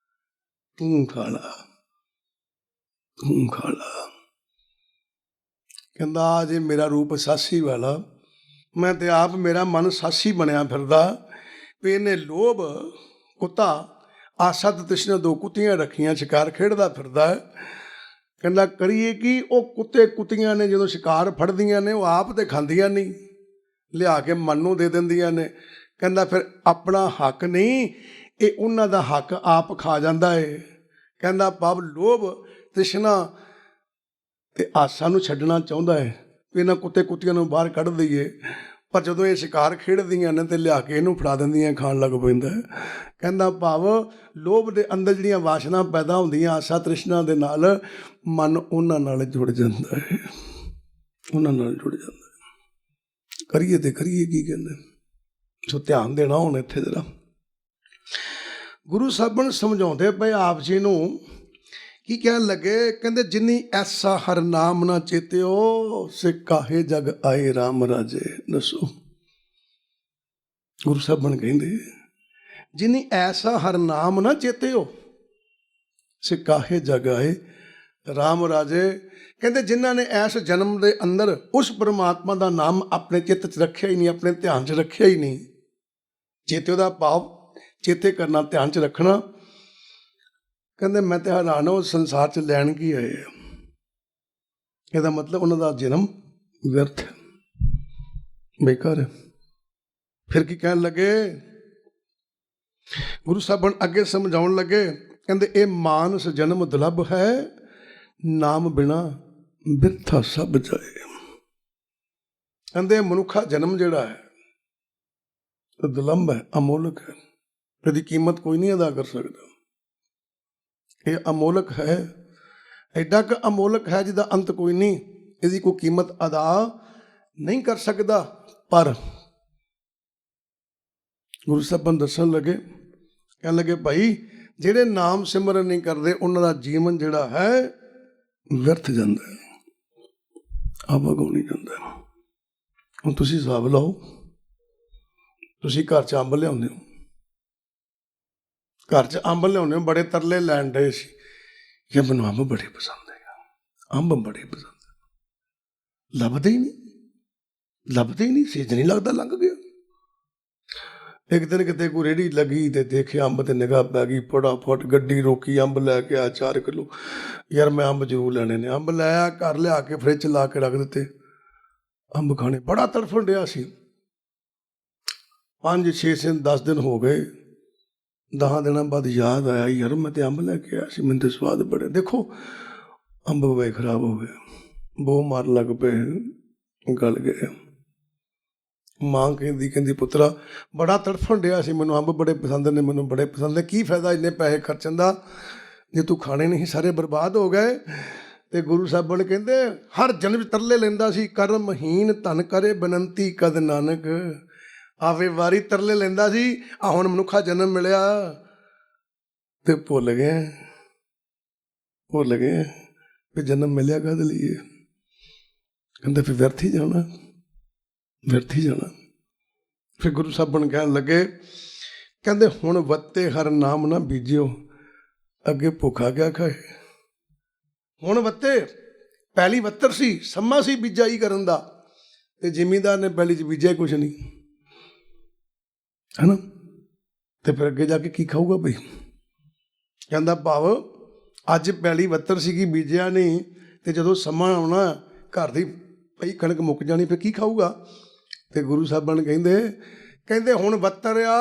A: ਤੂੰ ਖਾ ਲਾ, ਤੂੰ ਖਾ ਲਾ। ਕਹਿੰਦਾ ਜੇ ਮੇਰਾ ਰੂਪ ਸਾਸੀ ਵਾਲਾ, ਮੈਂ ਤੇ ਆਪ ਮੇਰਾ ਮਨ ਸਾਸੀ ਬਣਿਆ ਫਿਰਦਾ ਵੀ ਇਹਨੇ ਲੋਭ ਕੁੱਤਾ, ਆਸਾ ਤੇ ਤ੍ਰਿਸ਼ਨਾ, ਦੋ ਕੁੱਤੀਆਂ ਰੱਖੀਆਂ, ਸ਼ਿਕਾਰ ਖੇਡਦਾ ਫਿਰਦਾ। ਕਹਿੰਦਾ ਕਰੀਏ ਕੀ? ਉਹ ਕੁੱਤੇ ਕੁੱਤੀਆਂ ਨੇ ਜਦੋਂ ਸ਼ਿਕਾਰ ਫੜਦੀਆਂ ਨੇ ਉਹ ਆਪ ਤੇ ਖਾਂਦੀਆਂ ਨਹੀਂ, ਲਿਆ ਕੇ ਮਨ ਨੂੰ ਦੇ ਦਿੰਦੀਆਂ ਨੇ। ਕਹਿੰਦਾ ਫਿਰ ਆਪਣਾ ਹੱਕ ਨਹੀਂ, ਇਹ ਉਹਨਾਂ ਦਾ ਹੱਕ ਆਪ ਖਾ ਜਾਂਦਾ ਏ। ਕਹਿੰਦਾ ਭਾਵ ਲੋਭ, ਤ੍ਰਿਸ਼ਨਾ ਤੇ ਆਸਾ ਨੂੰ ਛੱਡਣਾ ਚਾਹੁੰਦਾ ਹੈ ਵੀ ਇਹਨਾਂ ਕੁੱਤੇ ਕੁੱਤੀਆਂ ਨੂੰ ਬਾਹਰ ਕੱਢ ਦਈਏ, ਪਰ ਜਦੋਂ ਇਹ ਸ਼ਿਕਾਰ ਖੇਡਦੀਆਂ ਨੇ ਤੇ ਲਿਆ ਕੇ ਇਹਨੂੰ ਫੜਾ ਦਿੰਦੀਆਂ, ਖਾਣ ਲੱਗ ਪੈਂਦਾ। ਕਹਿੰਦਾ ਭਾਵ ਲੋਭ ਦੇ ਅੰਦਰ ਜਿਹੜੀਆਂ ਵਾਸ਼ਨਾ ਪੈਦਾ ਹੁੰਦੀਆਂ ਆਸਾ ਤ੍ਰਿਸ਼ਨਾ ਦੇ ਨਾਲ, ਮਨ ਉਹਨਾਂ ਨਾਲ ਜੁੜ ਜਾਂਦਾ ਹੈ, ਉਹਨਾਂ ਨਾਲ ਜੁੜ ਜਾਂਦਾ। ਕਰੀਏ ਤੇ ਕਰੀਏ ਕੀ? ਕਹਿੰਦੇ ਸੋ ਧਿਆਨ ਦੇਣਾ ਹੁਣ ਇੱਥੇ ਜਰਾ। ਗੁਰੂ ਸਾਹਿਬਾਨ ਸਮਝਾਉਂਦੇ ਪਏ ਆਪ ਜੀ ਨੂੰ, ਕੀ ਕਹਿਣ ਲੱਗੇ? ਕਹਿੰਦੇ ਜਿਨੀ ਐਸਾ ਹਰ ਨਾਮ ਨਾ ਚੇਤਿਓ, ਸੇ ਕਾਹੇ ਜਗ ਆਏ ਰਾਮ ਰਾਜੇ। ਦੱਸੋ ਗੁਰੂ ਸਾਹਿਬਾਨ ਕਹਿੰਦੇ ਜਿਨੀ ਐਸਾ ਹਰ ਨਾਮ ਨਾ ਚੇਤਿਓ, ਸੇ ਕਾਹੇ ਜਗ ਆਏ ਰਾਮ ਰਾਜੇ। ਕਹਿੰਦੇ ਜਿਨ੍ਹਾਂ ਨੇ ਇਸ ਜਨਮ ਦੇ ਅੰਦਰ ਉਸ ਪਰਮਾਤਮਾ ਦਾ ਨਾਮ ਆਪਣੇ ਚਿੱਤ 'ਚ ਰੱਖਿਆ ਹੀ ਨਹੀਂ, ਆਪਣੇ ਧਿਆਨ 'ਚ ਰੱਖਿਆ ਹੀ ਨਹੀਂ। ਚੇਤਿਓ ਦਾ ਭਾਵ ਚੇਤੇ ਕਰਨਾ, ਧਿਆਨ 'ਚ ਰੱਖਣਾ। ਕਹਿੰਦੇ ਮੈਂ ਤੇ ਹੈਰਾਨ ਉਹ ਸੰਸਾਰ 'ਚ ਲੈਣ ਕੀ ਆਏ ਆ। ਇਹਦਾ ਮਤਲਬ ਉਹਨਾਂ ਦਾ ਜਨਮ ਵਿਅਰਥ, ਬੇਕਾਰ। ਫਿਰ ਕੀ ਕਹਿਣ ਲੱਗੇ? ਗੁਰੂ ਸਾਹਿਬਾਨ ਅੱਗੇ ਸਮਝਾਉਣ ਲੱਗੇ, ਕਹਿੰਦੇ ਇਹ ਮਾਨਸ ਜਨਮ ਦੁਲੱਭ ਹੈ, ਨਾਮ ਬਿਨਾ ਬਿਰਥਾ ਸਭ ਜਾਏ। ਕਹਿੰਦੇ ਮਨੁੱਖਾ ਜਨਮ ਜਿਹੜਾ ਹੈ ਦੁਲੰਭ ਹੈ, ਅਮੋਲਕ ਹੈ, ਇਹਦੀ ਕੀਮਤ ਕੋਈ ਨਹੀਂ ਅਦਾ ਕਰ ਸਕਦਾ। ਇਹ ਅਮੋਲਕ ਹੈ, ਐਡਾ ਕੁ ਅਮੋਲਕ ਹੈ ਜਿਹਦਾ ਅੰਤ ਕੋਈ ਨਹੀਂ, ਇਹਦੀ ਕੋਈ ਕੀਮਤ ਅਦਾ ਨਹੀਂ ਕਰ ਸਕਦਾ। ਪਰ ਗੁਰੂ ਸਾਹਿਬਾਨ ਦੱਸਣ ਲੱਗੇ, ਕਹਿਣ ਲੱਗੇ ਭਾਈ ਜਿਹੜੇ ਨਾਮ ਸਿਮਰਨ ਨਹੀਂ ਕਰਦੇ ਉਹਨਾਂ ਦਾ ਜੀਵਨ ਜਿਹੜਾ ਹੈ ਵਿਅਰਥ ਜਾਂਦਾ ਹੈ, ਆਵਾਗੋ ਨਹੀਂ ਜਾਂਦਾ। ਹੁਣ ਤੁਸੀਂ ਹਿਸਾਬ ਲਾਓ, ਤੁਸੀਂ ਘਰ 'ਚ ਅੰਬ ਲਿਆਉਂਦੇ ਹੋ, ਘਰ 'ਚ ਅੰਬ ਲਿਆਉਂਦੇ ਹੋ, ਬੜੇ ਤਰਲੇ ਲੈਣ ਡਏ ਸੀ ਕਿ ਮੈਨੂੰ ਅੰਬ ਬੜੇ ਪਸੰਦ ਹੈਗਾ, ਅੰਬ ਬੜੇ ਪਸੰਦ, ਲੱਭਦੇ ਹੀ ਨਹੀਂ, ਲੱਭਦੇ ਹੀ ਨਹੀਂ, ਸੀਜ਼ਨ ਨਹੀਂ ਲੱਗਦਾ, ਲੰਘ ਗਿਆ। ਇੱਕ ਦਿਨ ਕਿਤੇ ਕੋਈ ਰੇਹੜੀ ਲੱਗੀ ਤੇ ਦੇਖਿਆ ਅੰਬ ਤੇ ਨਿਗਾਹ ਪੈ ਗਈ, ਫਟਾਫਟ ਗੱਡੀ ਰੋਕੀ, ਅੰਬ ਲੈ ਕੇ ਆ 4 ਕਿਲੋ। ਯਾਰ ਮੈਂ ਅੰਬ ਜ਼ਰੂਰ ਲੈਣੇ ਨੇ। ਅੰਬ ਲਿਆ, ਘਰ ਲਿਆ ਕੇ ਫਰਿੱਜ 'ਚ ਲਾ ਕੇ ਰੱਖ ਦਿੱਤੇ। ਅੰਬ ਖਾਣੇ ਬੜਾ ਤੜਫਣ ਡਿਆ ਸੀ। 5, 6, 10 ਦਿਨ ਹੋ ਗਏ। 10 ਦਿਨਾਂ ਬਾਅਦ ਯਾਦ ਆਇਆ, ਯਾਰ ਮੈਂ ਤੇ ਅੰਬ ਲੈ ਕੇ ਆਇਆ ਸੀ, ਮੈਨੂੰ ਤੇ ਸਵਾਦ ਬੜੇ। ਦੇਖੋ ਅੰਬ ਵੇ ਖਰਾਬ ਹੋ ਗਏ, ਬੋ ਮਾਰ ਲੱਗ ਪਏ, ਗਲ ਗਏ। ਮਾਂ ਕਹਿੰਦੀ ਪੁੱਤਰਾ ਬੜਾ ਤੜਫਣ ਡਿਆ ਸੀ, ਮੈਨੂੰ ਅੰਬ ਬੜੇ ਪਸੰਦ ਨੇ, ਮੈਨੂੰ ਬੜੇ ਪਸੰਦ ਨੇ, ਕੀ ਫਾਇਦਾ ਇੰਨੇ ਪੈਸੇ ਖਰਚਣ ਦਾ ਜੇ ਤੂੰ ਖਾਣੇ ਨਹੀਂ, ਸਾਰੇ ਬਰਬਾਦ ਹੋ ਗਏ। ਤੇ ਗੁਰੂ ਸਾਹਿਬਾਨ ਕਹਿੰਦੇ ਹਰ ਜਨਮ ਤਰਲੇ ਲੈਂਦਾ ਸੀ, ਕਰਮਹੀਨ ਧਨ ਕਰੇ ਬੇਨੰਤੀ ਕਦ ਨਾਨਕ। ਆਵੇ ਵਾਰੀ ਤਰਲੇ ਲੈਂਦਾ ਸੀ, ਆ ਹੁਣ ਮਨੁੱਖਾ ਜਨਮ ਮਿਲਿਆ ਤੇ ਭੁੱਲ ਗਏ ਵੀ ਜਨਮ ਮਿਲਿਆ ਕਦ ਲਈ। ਕਹਿੰਦੇ ਫਿਰ ਵਿਅਰਥ ਹੀ ਜਾਣਾ, ਵਿਅਰਥ ਹੀ ਜਾਣਾ। ਫਿਰ ਗੁਰੂ ਸਾਹਿਬਾਨ ਕਹਿਣ ਲੱਗੇ, ਕਹਿੰਦੇ ਹੁਣ ਵੱਤੇ ਹਰ ਨਾਮ ਨਾ ਬੀਜਿਓ, ਅੱਗੇ ਭੁੱਖਾ ਕਿਆ ਖਾਏ। ਹੁਣ ਵੱਤੇ, ਪਹਿਲੀ ਵੱਤਰ ਸੀ, ਸਮਾਂ ਸੀ ਬਿਜਾਈ ਕਰਨ ਦਾ, ਤੇ ਜ਼ਿਮੀਂਦਾਰ ਨੇ ਪਹਿਲੀ 'ਚ ਬੀਜਿਆ ਕੁਛ ਨਹੀਂ, ਹੈ ਨਾ। ਤੇ ਫਿਰ ਅੱਗੇ ਜਾ ਕੇ ਕੀ ਖਾਊਗਾ ਬਈ। ਕਹਿੰਦਾ ਭਾਵ ਅੱਜ ਪਹਿਲੀ ਵੱਤਰ ਸੀਗੀ, ਬੀਜਿਆ ਨਹੀਂ, ਤੇ ਜਦੋਂ ਸਮਾਂ ਆਉਣਾ ਘਰ ਦੀ ਭਈ ਕਣਕ ਮੁੱਕ ਜਾਣੀ ਫਿਰ ਕੀ ਖਾਊਗਾ। ਤੇ ਗੁਰੂ ਸਾਹਿਬਾਨ ਕਹਿੰਦੇ ਹੁਣ ਵੱਤਰ ਆ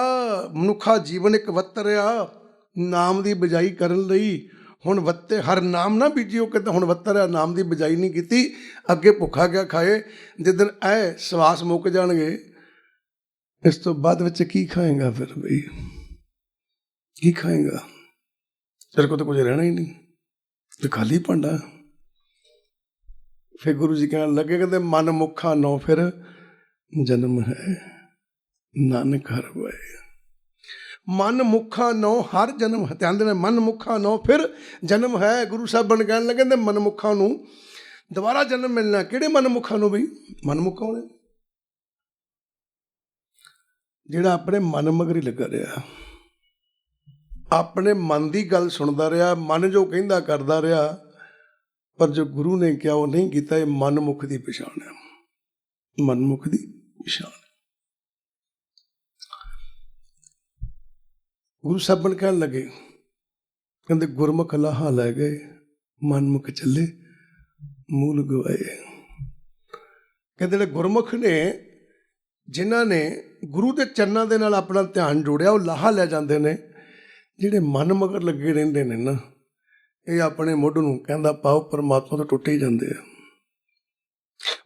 A: ਮਨੁੱਖਾ ਜੀਵਨ ਇੱਕ ਵੱਤਰ ਆ ਨਾਮ ਦੀ ਬਜਾਈ ਕਰਨ ਲਈ। ਹੁਣ ਵੱਤੇ ਹਰ ਨਾਮ ਨਾ ਬੀਜੀ। ਉਹ ਕਹਿੰਦਾ ਹੁਣ ਵੱਤਰ ਆ ਨਾਮ ਦੀ ਬਜਾਈ ਨਹੀਂ ਕੀਤੀ, ਅੱਗੇ ਭੁੱਖਾ ਕਿਆ ਖਾਏ। ਜਿੱਦਣ ਐ ਸਵਾਸ ਮੁੱਕ ਜਾਣਗੇ ਇਸ ਤੋਂ ਬਾਅਦ ਵਿੱਚ ਕੀ ਖਾਏਗਾ ਫਿਰ ਬਈ, ਕੀ ਖਾਏਗਾ? ਤੇਰੇ ਕੋਲ ਤਾਂ ਕੁਝ ਰਹਿਣਾ ਹੀ ਨਹੀਂ, ਤੇ ਖਾਲੀ ਭਾਂਡਾ। ਫਿਰ ਗੁਰੂ ਜੀ ਕਹਿਣ ਲੱਗੇ, ਕਹਿੰਦੇ ਮਨ ਮੁੱਖਾ ਨੋ ਫਿਰ ਜਨਮ ਹੈ ਨਾਨਕ ਹਰ ਹੋਏ। ਮਨ ਮੁੱਖਾ ਨੋ ਹਰ ਜਨਮ ਹੈ। ਧਿਆਨ ਦੇਣਾ, ਮਨ ਮੁੱਖਾ ਨੋ ਫਿਰ ਜਨਮ ਹੈ। ਗੁਰੂ ਸਾਹਿਬਾਨ ਕਹਿਣ ਲੱਗੇ ਕਹਿੰਦੇ ਮਨਮੁੱਖਾਂ ਨੂੰ ਦੁਬਾਰਾ ਜਨਮ ਮਿਲਣਾ। ਕਿਹੜੇ ਮਨਮੁੱਖਾਂ ਨੂੰ ਬਈ? ਮਨਮੁੱਖਾਂ ਨੇ ਜਿਹੜਾ ਆਪਣੇ ਮਨ ਮਗਰ ਹੀ ਲੱਗਾ ਰਿਹਾ, ਆਪਣੇ ਮਨ ਦੀ ਗੱਲ ਸੁਣਦਾ ਰਿਹਾ, ਮਨ ਜੋ ਕਹਿੰਦਾ ਕਰਦਾ ਰਿਹਾ, ਪਰ ਜੋ ਗੁਰੂ ਨੇ ਕਿਹਾ ਉਹ ਨਹੀਂ ਕੀਤਾ। ਇਹ ਮਨਮੁੱਖ ਦੀ ਪਛਾਣ ਹੈ, ਮਨਮੁੱਖ ਦੀ ਪਛਾਣ। ਗੁਰੂ ਸਾਹਿਬਾਨ ਕਹਿਣ ਲੱਗੇ, ਕਹਿੰਦੇ ਗੁਰਮੁਖ ਲਾਹਾ ਲੈ ਗਏ ਮਨਮੁੱਖ ਚੱਲੇ ਮੂਲ ਗਵਾਏ। ਕਹਿੰਦੇ ਜਿਹੜੇ ਗੁਰਮੁਖ ਨੇ, ਜਿਨ੍ਹਾਂ ਨੇ ਗੁਰੂ ਦੇ ਚਰਨਾਂ ਦੇ ਨਾਲ ਆਪਣਾ ਧਿਆਨ ਜੋੜਿਆ, ਉਹ ਲਾਹਾ ਲੈ ਜਾਂਦੇ ਨੇ। ਜਿਹੜੇ ਮਨ ਮਗਰ ਲੱਗੇ ਰਹਿੰਦੇ ਨੇ ਨਾ, ਇਹ ਆਪਣੇ ਮੁੱਢ ਨੂੰ ਕਹਿੰਦਾ ਪਾਓ ਪਰਮਾਤਮਾ ਤੋਂ ਟੁੱਟ ਹੀ ਜਾਂਦੇ ਆ।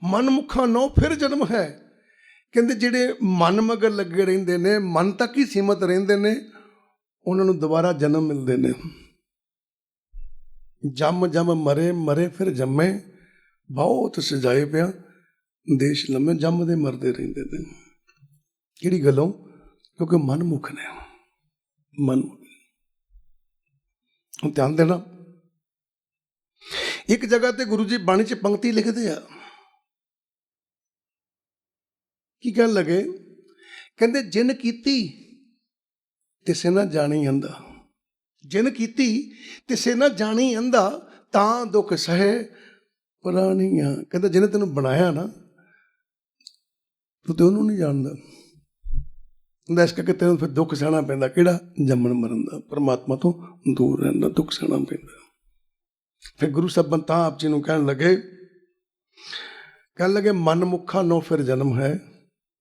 A: ਮਨਮੁੱਖਾਂ ਨੋ ਫਿਰ ਜਨਮ ਹੈ। ਕਹਿੰਦੇ ਜਿਹੜੇ ਮਨ ਮਗਰ ਲੱਗੇ ਰਹਿੰਦੇ ਨੇ, ਮਨ ਤੱਕ ਹੀ ਸੀਮਤ ਰਹਿੰਦੇ ਨੇ, ਉਹਨਾਂ ਨੂੰ ਦੁਬਾਰਾ ਜਨਮ ਮਿਲਦੇ ਨੇ। ਜੰਮ ਜੰਮ ਮਰੇ ਮਰੇ ਫਿਰ ਜੰਮੇ, ਬਹੁਤ ਸਜਾਏ ਪਿਆ ਦੇਸ਼ ਲੰਮੇ। ਜੰਮਦੇ ਮਰਦੇ ਰਹਿੰਦੇ ਨੇ। ਕਿਹੜੀ ਗੱਲੋਂ? ਕਿਉਂਕਿ ਮਨਮੁੱਖ ਨੇ। ਮਨ ਧਿਆਨ ਦੇਣਾ, ਇੱਕ ਜਗ੍ਹਾ ਤੇ ਗੁਰੂ ਜੀ ਬਾਣੀ 'ਚ ਪੰਕਤੀ ਲਿਖਦੇ ਆ। ਕੀ ਕਹਿਣ ਲੱਗੇ? ਕਹਿੰਦੇ ਜਿਨ ਕੀਤੀ ਤਿਸੇ ਨਾ ਜਾਣੀ ਅੰਧਾ। ਜਿਨ ਕੀਤੀ ਤਿਸੇ ਨਾ ਜਾਣੀ ਅੰਧਾ, ਤਾਂ ਦੁੱਖ ਸਹੇ ਪੁਰਾਣੀਆਂ। ਕਹਿੰਦਾ ਜਿਹਨੇ ਤੈਨੂੰ ਬਣਾਇਆ ਨਾ, ਤੂੰ ਤੇ ਉਹਨੂੰ ਨਹੀਂ ਜਾਣਦਾ। ਇਸ ਕਰਕੇ ਤੈਨੂੰ ਫਿਰ ਦੁੱਖ ਸਹਿਣਾ ਪੈਂਦਾ। ਕਿਹੜਾ? ਜੰਮਣ ਮਰਨ ਦਾ, ਪਰਮਾਤਮਾ ਤੋਂ ਦੂਰ ਰਹਿਣ ਦਾ ਦੁੱਖ ਸਹਿਣਾ ਪੈਂਦਾ। ਫਿਰ ਗੁਰੂ ਸਾਹਿਬਾਨ ਤਾਂ ਆਪ ਜੀ ਨੂੰ ਕਹਿਣ ਲੱਗੇ ਮਨਮੁੱਖਾ ਨੋ ਫਿਰ ਜਨਮ ਹੈ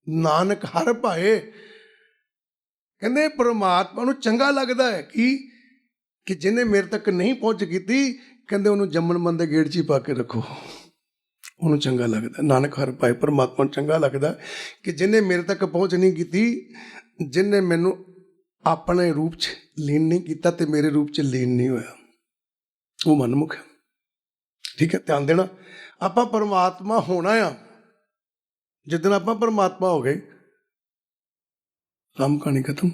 A: ਨਾਨਕ ਹਰ ਭਾਏ। ਕਹਿੰਦੇ ਪਰਮਾਤਮਾ ਨੂੰ ਚੰਗਾ ਲੱਗਦਾ ਹੈ ਕਿ ਜਿਹਨੇ ਮੇਰੇ ਤੱਕ ਨਹੀਂ ਪਹੁੰਚ ਕੀਤੀ, ਕਹਿੰਦੇ ਉਹਨੂੰ ਜੰਮਣ ਮਰਨ ਦੇ ਗੇੜ 'ਚ ਹੀ ਪਾ ਕੇ ਰੱਖੋ। ਉਹਨੂੰ ਚੰਗਾ ਲੱਗਦਾ, ਨਾਨਕ ਹਰ ਭਾਏ। ਪਰਮਾਤਮਾ ਨੂੰ ਚੰਗਾ ਲੱਗਦਾ ਕਿ ਜਿਹਨੇ ਮੇਰੇ ਤੱਕ ਪਹੁੰਚ ਨਹੀਂ ਕੀਤੀ, ਜਿਹਨੇ ਮੈਨੂੰ ਆਪਣੇ ਰੂਪ 'ਚ ਲੀਨ ਨਹੀਂ ਕੀਤਾ ਤੇ ਮੇਰੇ ਰੂਪ 'ਚ ਲੀਨ ਨਹੀਂ ਹੋਇਆ, ਉਹ ਮਨਮੁੱਖ ਹੈ। ਠੀਕ ਹੈ, ਧਿਆਨ ਦੇਣਾ। ਆਪਾਂ ਪਰਮਾਤਮਾ ਹੋਣਾ ਆ। ਜਿੱਦਣ ਆਪਾਂ ਪਰਮਾਤਮਾ ਹੋ ਗਏ, ਕੰਮ ਕਹਾਣੀ ਖਤਮ।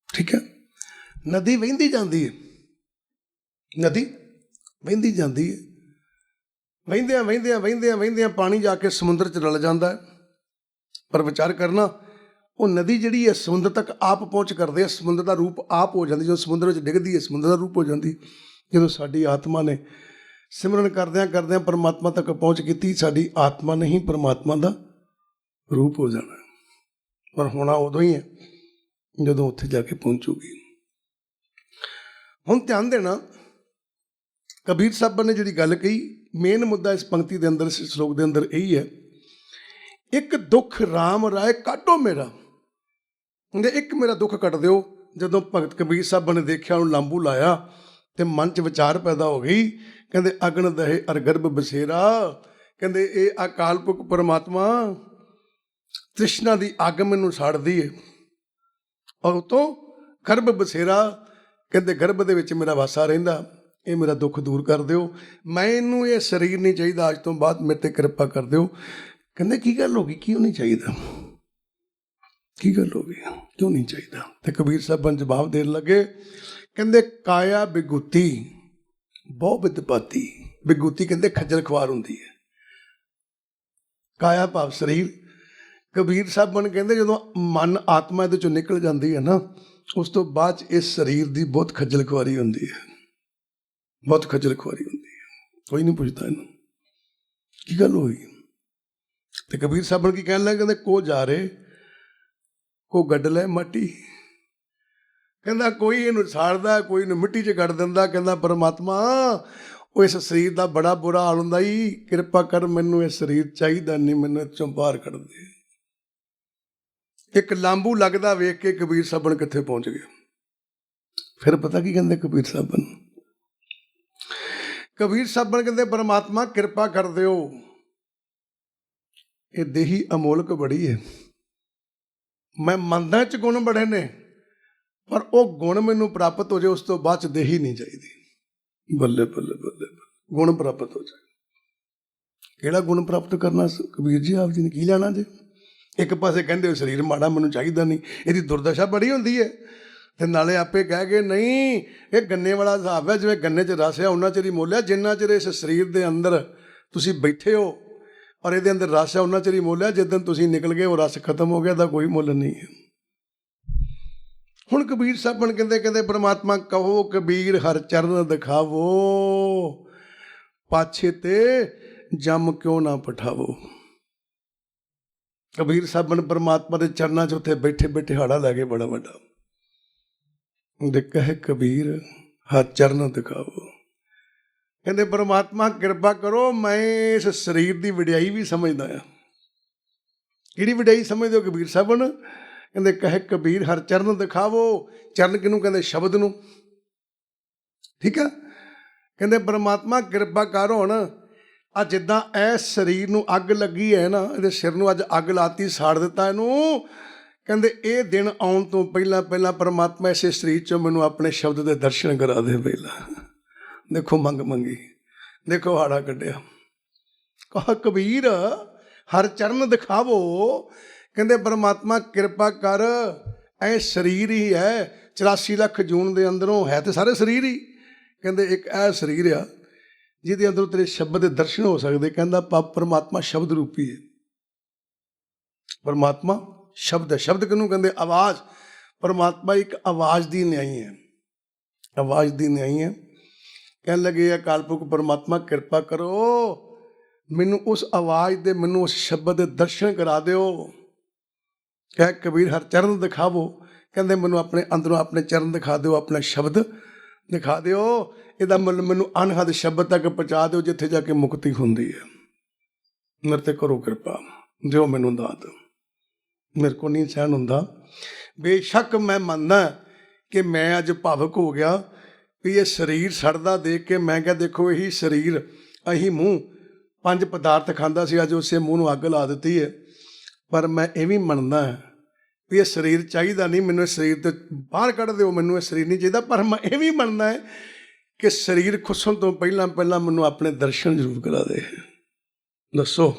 A: ਠੀਕ ਹੈ। ਨਦੀ ਵਹਿੰਦੀ ਜਾਂਦੀ ਹੈ, ਨਦੀ ਵਹਿੰਦੀ ਜਾਂਦੀ ਹੈ। ਵਹਿੰਦਿਆਂ ਵਹਿੰਦਿਆਂ ਵਹਿੰਦਿਆਂ ਵਹਿੰਦਿਆਂ ਪਾਣੀ ਜਾ ਕੇ ਸਮੁੰਦਰ 'ਚ ਰਲ ਜਾਂਦਾ ਹੈ। ਪਰ ਵਿਚਾਰ ਕਰਨਾ, ਉਹ ਨਦੀ ਜਿਹੜੀ ਹੈ ਸਮੁੰਦਰ ਤੱਕ ਆਪ ਪਹੁੰਚ ਕਰਦੇ ਆ, ਸਮੁੰਦਰ ਦਾ ਰੂਪ ਆਪ ਹੋ ਜਾਂਦੀ। ਜਦੋਂ ਸਮੁੰਦਰ ਵਿੱਚ ਡਿੱਗਦੀ ਹੈ, ਸਮੁੰਦਰ ਦਾ ਰੂਪ ਹੋ ਜਾਂਦੀ। ਜਦੋਂ ਸਾਡੀ ਆਤਮਾ ਨੇ ਸਿਮਰਨ ਕਰਦਿਆਂ ਕਰਦਿਆਂ ਪਰਮਾਤਮਾ ਤੱਕ ਪਹੁੰਚ ਕੀਤੀ, ਸਾਡੀ ਆਤਮਾ ਨੇ ਹੀ ਪਰਮਾਤਮਾ ਦਾ ਰੂਪ ਹੋ ਜਾਣਾ। ਪਰ ਹੋਣਾ ਉਦੋਂ ਹੀ ਹੈ ਜਦੋਂ ਉੱਥੇ ਜਾ ਕੇ ਪਹੁੰਚੂਗੀ। ਹੁਣ ਧਿਆਨ ਦੇਣਾ, ਕਬੀਰ ਸਾਹਿਬ ਨੇ ਜਿਹੜੀ ਗੱਲ ਕਹੀ, ਮੇਨ ਮੁੱਦਾ ਇਸ ਪੰਕਤੀ ਦੇ ਅੰਦਰ, ਇਸ ਸ਼ਲੋਕ ਦੇ ਅੰਦਰ ਇਹੀ ਹੈ, ਇੱਕ ਦੁੱਖ ਰਾਮ ਰਾਏ ਕਾਟੋ ਮੇਰਾ। ਕਹਿੰਦੇ ਇੱਕ ਮੇਰਾ ਦੁੱਖ ਕੱਟ ਦਿਓ। ਜਦੋਂ ਭਗਤ ਕਬੀਰ ਸਾਹਿਬ ਨੇ ਦੇਖਿਆ, ਉਹਨੂੰ ਲਾਂਬੂ ਲਾਇਆ ਤੇ ਮਨ 'ਚ ਵਿਚਾਰ ਪੈਦਾ ਹੋ ਗਈ। ਕਹਿੰਦੇ ਅਗਨ ਦਹੇ ਅਰ ਗਰਭ ਬਸੇਰਾ। ਕਹਿੰਦੇ ਇਹ ਅਕਾਲ ਪੁਰਖ ਪਰਮਾਤਮਾ ਤ੍ਰਿਸ਼ਨਾ ਦੀ ਅੱਗ ਮੈਨੂੰ ਸਾੜਦੀ ਹੈ, ਔਰ ਉਤੋਂ ਗਰਭ ਬਸੇਰਾ। ਕਹਿੰਦੇ ਗਰਭ ਦੇ ਵਿੱਚ ਮੇਰਾ ਵਾਸਾ ਰਹਿੰਦਾ, ਇਹ ਮੇਰਾ ਦੁੱਖ ਦੂਰ ਕਰ ਦਿਓ। ਮੈਨੂੰ ਇਹ ਸਰੀਰ ਨਹੀਂ ਚਾਹੀਦਾ, ਅੱਜ ਤੋਂ ਬਾਅਦ ਮੇਰੇ 'ਤੇ ਕਿਰਪਾ ਕਰ ਦਿਓ। ਕਹਿੰਦੇ ਕੀ ਗੱਲ ਹੋ ਗਈ, ਕਿਉਂ ਨਹੀਂ ਚਾਹੀਦਾ? ਕੀ ਗੱਲ ਹੋ ਗਈ, ਕਿਉਂ ਨਹੀਂ ਚਾਹੀਦਾ? ਤੇ ਕਬੀਰ ਸਾਹਿਬ ਜਵਾਬ ਦੇਣ ਲੱਗੇ, ਕਹਿੰਦੇ ਕਾਇਆ ਬਿਗੁਤੀ ਬਹੁ ਬਿਦਪਾਤੀ। ਬਿਗੁਤੀ ਕਹਿੰਦੇ ਖੱਜਲ ਖੁਆਰ ਹੁੰਦੀ ਹੈ। ਕਾਇਆ ਭਾਵ ਸਰੀਰ। ਕਬੀਰ ਸਾਹਿਬ ਕਹਿੰਦੇ ਜਦੋਂ ਮਨ ਆਤਮਾ ਇਹਦੇ 'ਚੋਂ ਨਿਕਲ ਜਾਂਦੀ ਹੈ ਨਾ, ਉਸ ਤੋਂ ਬਾਅਦ 'ਚ ਇਸ ਸਰੀਰ ਦੀ ਬਹੁਤ ਖੱਜਲ ਖੁਆਰੀ ਹੁੰਦੀ ਹੈ, ਬਹੁਤ ਖੱਜਲ ਖੁਆਰੀ ਹੁੰਦੀ ਹੈ। ਕੋਈ ਨਹੀਂ ਪੁੱਛਦਾ ਇਹਨੂੰ ਕੀ ਗੱਲ ਹੋਈ। ਤੇ ਕਬੀਰ ਸਾਹਿਬ ਕੀ ਕਹਿਣ ਲੱਗੇ, ਕਹਿੰਦੇ ਕੋ ਜਾ ਰਹੇ ਕੋ ਗੱਡ ਲੈ ਮਾਟੀ। ਕਹਿੰਦਾ ਕੋਈ ਇਹਨੂੰ ਸਾੜਦਾ, ਕੋਈ ਇਹਨੂੰ ਮਿੱਟੀ 'ਚ ਗੱਡ ਦਿੰਦਾ। ਕਹਿੰਦਾ ਪਰਮਾਤਮਾ ਉਹ ਇਸ ਸਰੀਰ ਦਾ ਬੜਾ ਬੁਰਾ ਹਾਲ ਹੁੰਦਾ ਜੀ, ਕਿਰਪਾ ਕਰ ਮੈਨੂੰ ਇਹ ਸਰੀਰ ਚਾਹੀਦਾ ਨਹੀਂ, ਮੈਨੂੰ ਇੱਥੋਂ ਬਾਹਰ ਕੱਢ ਦੇ। ਇੱਕ ਲਾਂਬੂ ਲੱਗਦਾ ਵੇਖ ਕੇ ਕਬੀਰ ਸਾਬਣ ਕਿੱਥੇ ਪਹੁੰਚ ਗਿਆ। ਫਿਰ ਪਤਾ ਕੀ ਕਹਿੰਦੇ ਕਬੀਰ ਸਾਬਣ? ਕਬੀਰ ਸਾਬਣ ਕਹਿੰਦੇ ਪਰਮਾਤਮਾ ਕਿਰਪਾ ਕਰ ਦਿਓ, ਇਹ ਦੇਹੀ ਅਮੋਲਕ ਬੜੀ ਹੈ, ਮੈਂ ਮੰਨਦਾ ਚ ਗੁਣ ਬੜੇ ਨੇ, ਪਰ ਉਹ ਗੁਣ ਮੈਨੂੰ ਪ੍ਰਾਪਤ ਹੋ ਜਾਏ, ਉਸ ਤੋਂ ਬਾਅਦ ਚ ਦੇਹੀ ਨਹੀਂ ਚਾਹੀਦੀ। ਬੱਲੇ ਬੱਲੇ ਬੱਲੇ, ਗੁਣ ਪ੍ਰਾਪਤ ਹੋ ਜਾਏ। ਕਿਹੜਾ ਗੁਣ ਪ੍ਰਾਪਤ ਕਰਨਾ ਕਬੀਰ ਜੀ ਆਪ ਜੀ ਨੇ, ਕੀ ਲੈਣਾ ਜੇ? ਇੱਕ ਪਾਸੇ ਕਹਿੰਦੇ ਹੋ ਸਰੀਰ ਮਾੜਾ ਮੈਨੂੰ ਚਾਹੀਦਾ ਨਹੀਂ, ਇਹਦੀ ਦੁਰਦਸ਼ਾ ਬੜੀ ਹੁੰਦੀ ਹੈ, ਤੇ ਨਾਲੇ ਆਪੇ ਕਹਿ ਗਏ ਨਹੀਂ ਇਹ ਗੰਨੇ ਵਾਲਾ ਹਿਸਾਬ ਹੈ, ਜਿਵੇਂ ਗੰਨੇ 'ਚ ਰਸ ਹੈ ਉਹਨਾਂ ਚਿਰ ਹੀ ਮੁੱਲ ਹੈ, ਜਿੰਨਾ ਚਿਰ ਇਸ ਸਰੀਰ ਦੇ ਅੰਦਰ ਤੁਸੀਂ ਬੈਠੇ ਹੋ ਔਰ ਇਹਦੇ ਅੰਦਰ ਰਸ ਹੈ ਉਹਨਾਂ ਚਿਰ ਹੀ ਮੁੱਲ ਹੈ, ਜਿੱਦਣ ਤੁਸੀਂ ਨਿਕਲ ਗਏ ਉਹ ਰਸ ਖਤਮ ਹੋ ਗਿਆ ਤਾਂ ਕੋਈ ਮੁੱਲ ਨਹੀਂ ਹੈ। ਹੁਣ ਕਬੀਰ ਸਾਬਣ ਕਹਿੰਦੇ ਪਰਮਾਤਮਾ ਕਹੋ ਕਬੀਰ ਹਰ ਚਰਨ ਦਿਖਾਵੋ, ਪਾਛੇ ਤੇ ਜਮ ਕਿਉਂ ਨਾ ਪਠਾਵੋ। ਕਬੀਰ ਸਾਬਣ ਪਰਮਾਤਮਾ ਦੇ ਚਰਨਾਂ 'ਚ ਉੱਥੇ ਬੈਠੇ ਬੈਠੇ ਹਾੜਾ ਲੈ ਕੇ ਬੜਾ ਵੱਡਾ ਦੇ ਕਹੇ ਕਬੀਰ ਹਰ ਚਰਨ ਦਿਖਾਵੋ। ਕਹਿੰਦੇ ਪਰਮਾਤਮਾ ਕਿਰਪਾ ਕਰੋ, ਮੈਂ ਇਸ ਸਰੀਰ ਦੀ ਵਡਿਆਈ ਵੀ ਸਮਝਦਾ ਆ। ਕਿਹੜੀ ਵਡਿਆਈ ਸਮਝਦੇ ਹੋ ਕਬੀਰ ਸਾਬਣ? ਕਹਿੰਦੇ ਕਹੇ ਕਬੀਰ ਹਰ ਚਰਨ ਦਿਖਾਵੋ। ਚਰਨ ਕਿਹਨੂੰ ਕਹਿੰਦੇ? ਸ਼ਬਦ ਨੂੰ। ਠੀਕ ਆ। ਕਹਿੰਦੇ ਪਰਮਾਤਮਾ ਕਿਰਪਾ ਕਰ, ਹੁਣ ਆ ਜਿੱਦਾਂ ਇਸ ਸਰੀਰ ਨੂੰ ਅੱਗ ਲੱਗੀ ਹੈ ਨਾ, ਇਹਦੇ ਸਿਰ ਨੂੰ ਅੱਜ ਅੱਗ ਲਾਤੀ, ਸਾੜ ਦਿੱਤਾ ਇਹਨੂੰ। ਕਹਿੰਦੇ ਇਹ ਦਿਨ ਆਉਣ ਤੋਂ ਪਹਿਲਾਂ ਪਹਿਲਾਂ ਪਰਮਾਤਮਾ ਇਸੇ ਸਰੀਰ 'ਚੋਂ ਮੈਨੂੰ ਆਪਣੇ ਸ਼ਬਦ ਦੇ ਦਰਸ਼ਨ ਕਰਾ ਦੇ ਪਹਿਲਾਂ। ਦੇਖੋ ਮੰਗ ਮੰਗੀ, ਦੇਖੋ ਹਾੜਾ ਕੱਢਿਆ। ਕਹਾ ਕਬੀਰ ਹਰ ਚਰਨ ਦਿਖਾਵੋ। ਕਹਿੰਦੇ ਪਰਮਾਤਮਾ ਕਿਰਪਾ ਕਰ, ਇਹ ਸਰੀਰ ਹੀ ਹੈ, 84 ਲੱਖ ਜੂਨ ਦੇ ਅੰਦਰੋਂ ਹੈ ਤੇ ਸਾਰੇ ਸਰੀਰ ਹੀ। ਕਹਿੰਦੇ ਇੱਕ ਇਹ ਸਰੀਰ ਆ ਜਿਹਦੇ ਅੰਦਰੋਂ ਤੇਰੇ ਸ਼ਬਦ ਦੇ ਦਰਸ਼ਨ ਹੋ ਸਕਦੇ। ਕਹਿੰਦਾ ਪਰਮਾਤਮਾ ਸ਼ਬਦ ਰੂਪੀ ਹੈ। ਪਰਮਾਤਮਾ ਸ਼ਬਦ ਹੈ। ਸ਼ਬਦ ਕਿਹਨੂੰ ਕਹਿੰਦੇ? ਆਵਾਜ਼। ਪਰਮਾਤਮਾ ਇੱਕ ਆਵਾਜ਼ ਦੀ ਨਿਆਈ ਹੈ, ਆਵਾਜ਼ ਦੀ ਨਿਆਈ ਹੈ। ਕਹਿਣ ਲੱਗੇ ਅਕਾਲ ਪੁਰਖ ਪਰਮਾਤਮਾ ਕਿਰਪਾ ਕਰੋ, ਮੈਨੂੰ ਉਸ ਆਵਾਜ਼ ਦੇ, ਮੈਨੂੰ ਉਸ ਸ਼ਬਦ ਦੇ ਦਰਸ਼ਨ ਕਰਾ ਦਿਓ। ਕਹਿ ਕਬੀਰ ਹਰ ਚਰਨ ਦਿਖਾਵੋ। ਕਹਿੰਦੇ ਮੈਨੂੰ ਆਪਣੇ ਅੰਦਰੋਂ ਆਪਣੇ ਚਰਨ ਦਿਖਾ ਦਿਓ, ਆਪਣਾ ਸ਼ਬਦ ਦਿਖਾ ਦਿਓ। ਇਹਦਾ ਮਤਲਬ ਮੈਨੂੰ ਅਨਹਦ ਸ਼ਬਦ ਤੱਕ ਪਹੁੰਚਾ ਦਿਓ, ਜਿੱਥੇ ਜਾ ਕੇ ਮੁਕਤੀ ਹੁੰਦੀ ਹੈ। ਮੇਰੇ ਤੇ ਕਰੋ ਕਿਰਪਾ, ਦਿਓ ਮੈਨੂੰ ਦਾਤ, ਮੇਰੇ ਕੋਲ ਨਹੀਂ ਸਹਿਣ ਹੁੰਦਾ। ਬੇਸ਼ੱਕ ਮੈਂ ਮੰਨਦਾ ਕਿ ਮੈਂ ਅੱਜ ਭਾਵੁਕ ਹੋ ਗਿਆ ਵੀ ਇਹ ਸਰੀਰ ਸੜਦਾ ਦੇਖ ਕੇ। ਮੈਂ ਕਿਹਾ ਦੇਖੋ ਇਹੀ ਸਰੀਰ, ਅਸੀਂ ਮੂੰਹ 5 ਪਦਾਰਥ ਖਾਂਦਾ ਸੀ, ਅੱਜ ਉਸੇ ਮੂੰਹ ਨੂੰ ਅੱਗ ਲਾ ਦਿੱਤੀ ਹੈ। ਪਰ ਮੈਂ ਇਹ ਵੀ ਮੰਨਦਾ ਵੀ ਇਹ ਸਰੀਰ ਚਾਹੀਦਾ ਨਹੀਂ, ਮੈਨੂੰ ਇਸ ਸਰੀਰ ਤੋਂ ਬਾਹਰ ਕੱਢ ਦਿਓ, ਮੈਨੂੰ ਇਹ ਸਰੀਰ ਨਹੀਂ ਚਾਹੀਦਾ। ਪਰ ਮੈਂ ਇਹ ਵੀ ਮੰਨਦਾ ਹੈ ਕਿ ਸਰੀਰ ਖੁੱਸਣ ਤੋਂ ਪਹਿਲਾਂ ਪਹਿਲਾਂ ਮੈਨੂੰ ਆਪਣੇ ਦਰਸ਼ਨ ਜ਼ਰੂਰ ਕਰਾ ਦੇ। ਦੱਸੋ।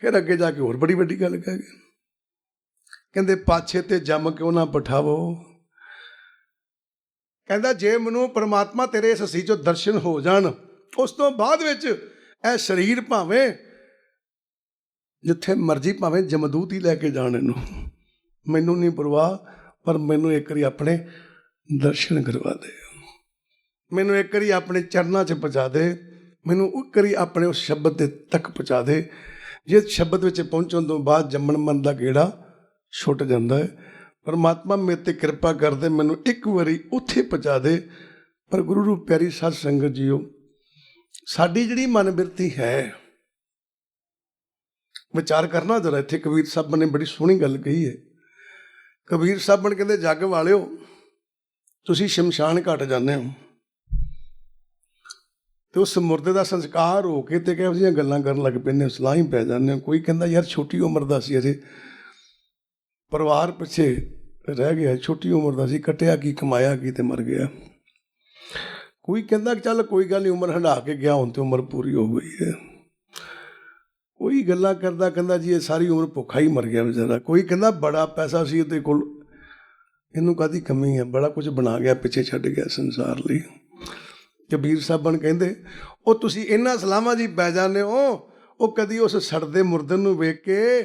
A: ਫਿਰ ਅੱਗੇ ਜਾ ਕੇ ਹੋਰ ਬੜੀ ਵੱਡੀ ਗੱਲ ਕਹਿ ਗਏ। ਕਹਿੰਦੇ ਪਾਛੇ ਤੇ ਜੰਮ ਕਿਉਂ ਨਾ ਪਠਾਵੋ। ਕਹਿੰਦਾ ਜੇ ਮੈਨੂੰ ਪਰਮਾਤਮਾ ਤੇਰੇ ਇਸ ਸਰੀਰ 'ਚੋਂ ਦਰਸ਼ਨ ਹੋ ਜਾਣ, ਉਸ ਤੋਂ ਬਾਅਦ ਵਿੱਚ ਇਹ ਸਰੀਰ ਭਾਵੇਂ ਜਿੱਥੇ ਮਰਜ਼ੀ, ਭਾਵੇਂ ਜਮਦੂਤ ਹੀ ਲੈ ਕੇ ਜਾਣ ਇਹਨੂੰ, ਮੈਨੂੰ ਨਹੀਂ ਪਰਵਾਹ, ਪਰ ਮੈਨੂੰ ਇੱਕ ਵਾਰੀ ਆਪਣੇ ਦਰਸ਼ਨ ਕਰਵਾ ਦੇ, ਮੈਨੂੰ ਇੱਕ ਵਾਰੀ ਆਪਣੇ ਚਰਨਾਂ 'ਚ ਪਹੁੰਚਾ ਦੇ, ਮੈਨੂੰ ਇੱਕ ਵਾਰੀ ਆਪਣੇ ਉਸ ਸ਼ਬਦ ਦੇ ਤੱਕ ਪਹੁੰਚਾ ਦੇ। ਜੇ ਸ਼ਬਦ ਵਿੱਚ ਪਹੁੰਚਣ ਤੋਂ ਬਾਅਦ ਜੰਮਣ ਮਨ ਦਾ ਗੇੜਾ ਛੁੱਟ ਜਾਂਦਾ ਹੈ। ਪਰਮਾਤਮਾ ਮੇਰੇ 'ਤੇ ਕਿਰਪਾ ਕਰਦੇ, ਮੈਨੂੰ ਇੱਕ ਵਾਰੀ ਉੱਥੇ ਪਹੁੰਚਾ ਦੇ। ਪਰ ਗੁਰੂ ਰੂਪ ਪਿਆਰੀ ਸਾਧ ਸੰਗਤ ਜੀਓ, ਸਾਡੀ ਜਿਹੜੀ ਮਨ ਬਿਰਤੀ ਹੈ, ਵਿਚਾਰ ਕਰਨਾ ਜਰਾ। ਇੱਥੇ ਕਬੀਰ ਸਾਹਿਬ ਨੇ ਬੜੀ ਸੋਹਣੀ ਗੱਲ ਕਹੀ ਹੈ। ਕਬੀਰ ਸਾਹਿਬ ਕਹਿੰਦੇ ਜੱਗ ਵਾਲਿਓ, ਤੁਸੀਂ ਸ਼ਮਸ਼ਾਨ ਘਾਟ ਜਾਂਦੇ ਹੋ ਤੇ ਉਸ ਮੁਰਦੇ ਦਾ ਸੰਸਕਾਰ ਹੋ ਕੇ ਤੇ ਕਿਹੋ ਜਿਹੀਆਂ ਗੱਲਾਂ ਕਰਨ ਲੱਗ ਪੈਂਦੇ, ਸਲਾਹ ਹੀ ਪੈ ਜਾਂਦੇ ਹੋ। ਕੋਈ ਕਹਿੰਦਾ ਯਾਰ ਛੋਟੀ ਉਮਰ ਦਾ ਸੀ, ਅਜੇ ਪਰਿਵਾਰ ਪਿੱਛੇ ਰਹਿ ਗਿਆ, ਛੋਟੀ ਉਮਰ ਦਾ ਸੀ, ਕੱਟਿਆ ਕੀ ਕਮਾਇਆ ਕੀ ਤੇ ਮਰ ਗਿਆ। ਕੋਈ ਕਹਿੰਦਾ ਚੱਲ ਕੋਈ ਗੱਲ ਨਹੀਂ, ਉਮਰ ਹੰਢਾ ਕੇ ਗਿਆ, ਹੁਣ ਤੇ ਉਮਰ ਪੂਰੀ ਹੋ ਗਈ ਹੈ। ਕੋਈ ਗੱਲਾਂ ਕਰਦਾ ਕਹਿੰਦਾ ਜੀ ਇਹ ਸਾਰੀ ਉਮਰ ਭੁੱਖਾ ਹੀ ਮਰ ਗਿਆ ਵਿਚਾਰਾ। ਕੋਈ ਕਹਿੰਦਾ ਬੜਾ ਪੈਸਾ ਸੀ ਇਹਦੇ ਕੋਲ, ਇਹਨੂੰ ਕਾਹਦੀ ਕਮੀ ਹੈ, ਬੜਾ ਕੁਝ ਬਣਾ ਗਿਆ, ਪਿੱਛੇ ਛੱਡ ਗਿਆ ਸੰਸਾਰ ਲਈ। ਕਬੀਰ ਸਾਹਿਬਾਨ ਕਹਿੰਦੇ ਉਹ ਤੁਸੀਂ ਇਹਨਾਂ ਸਲਾਹਾਂ ਜੀ ਪੈ ਜਾਂਦੇ ਹੋ। ਉਹ ਕਦੀ ਉਸ ਸੜਦੇ ਮੁਰਦੇ ਨੂੰ ਵੇਖ ਕੇ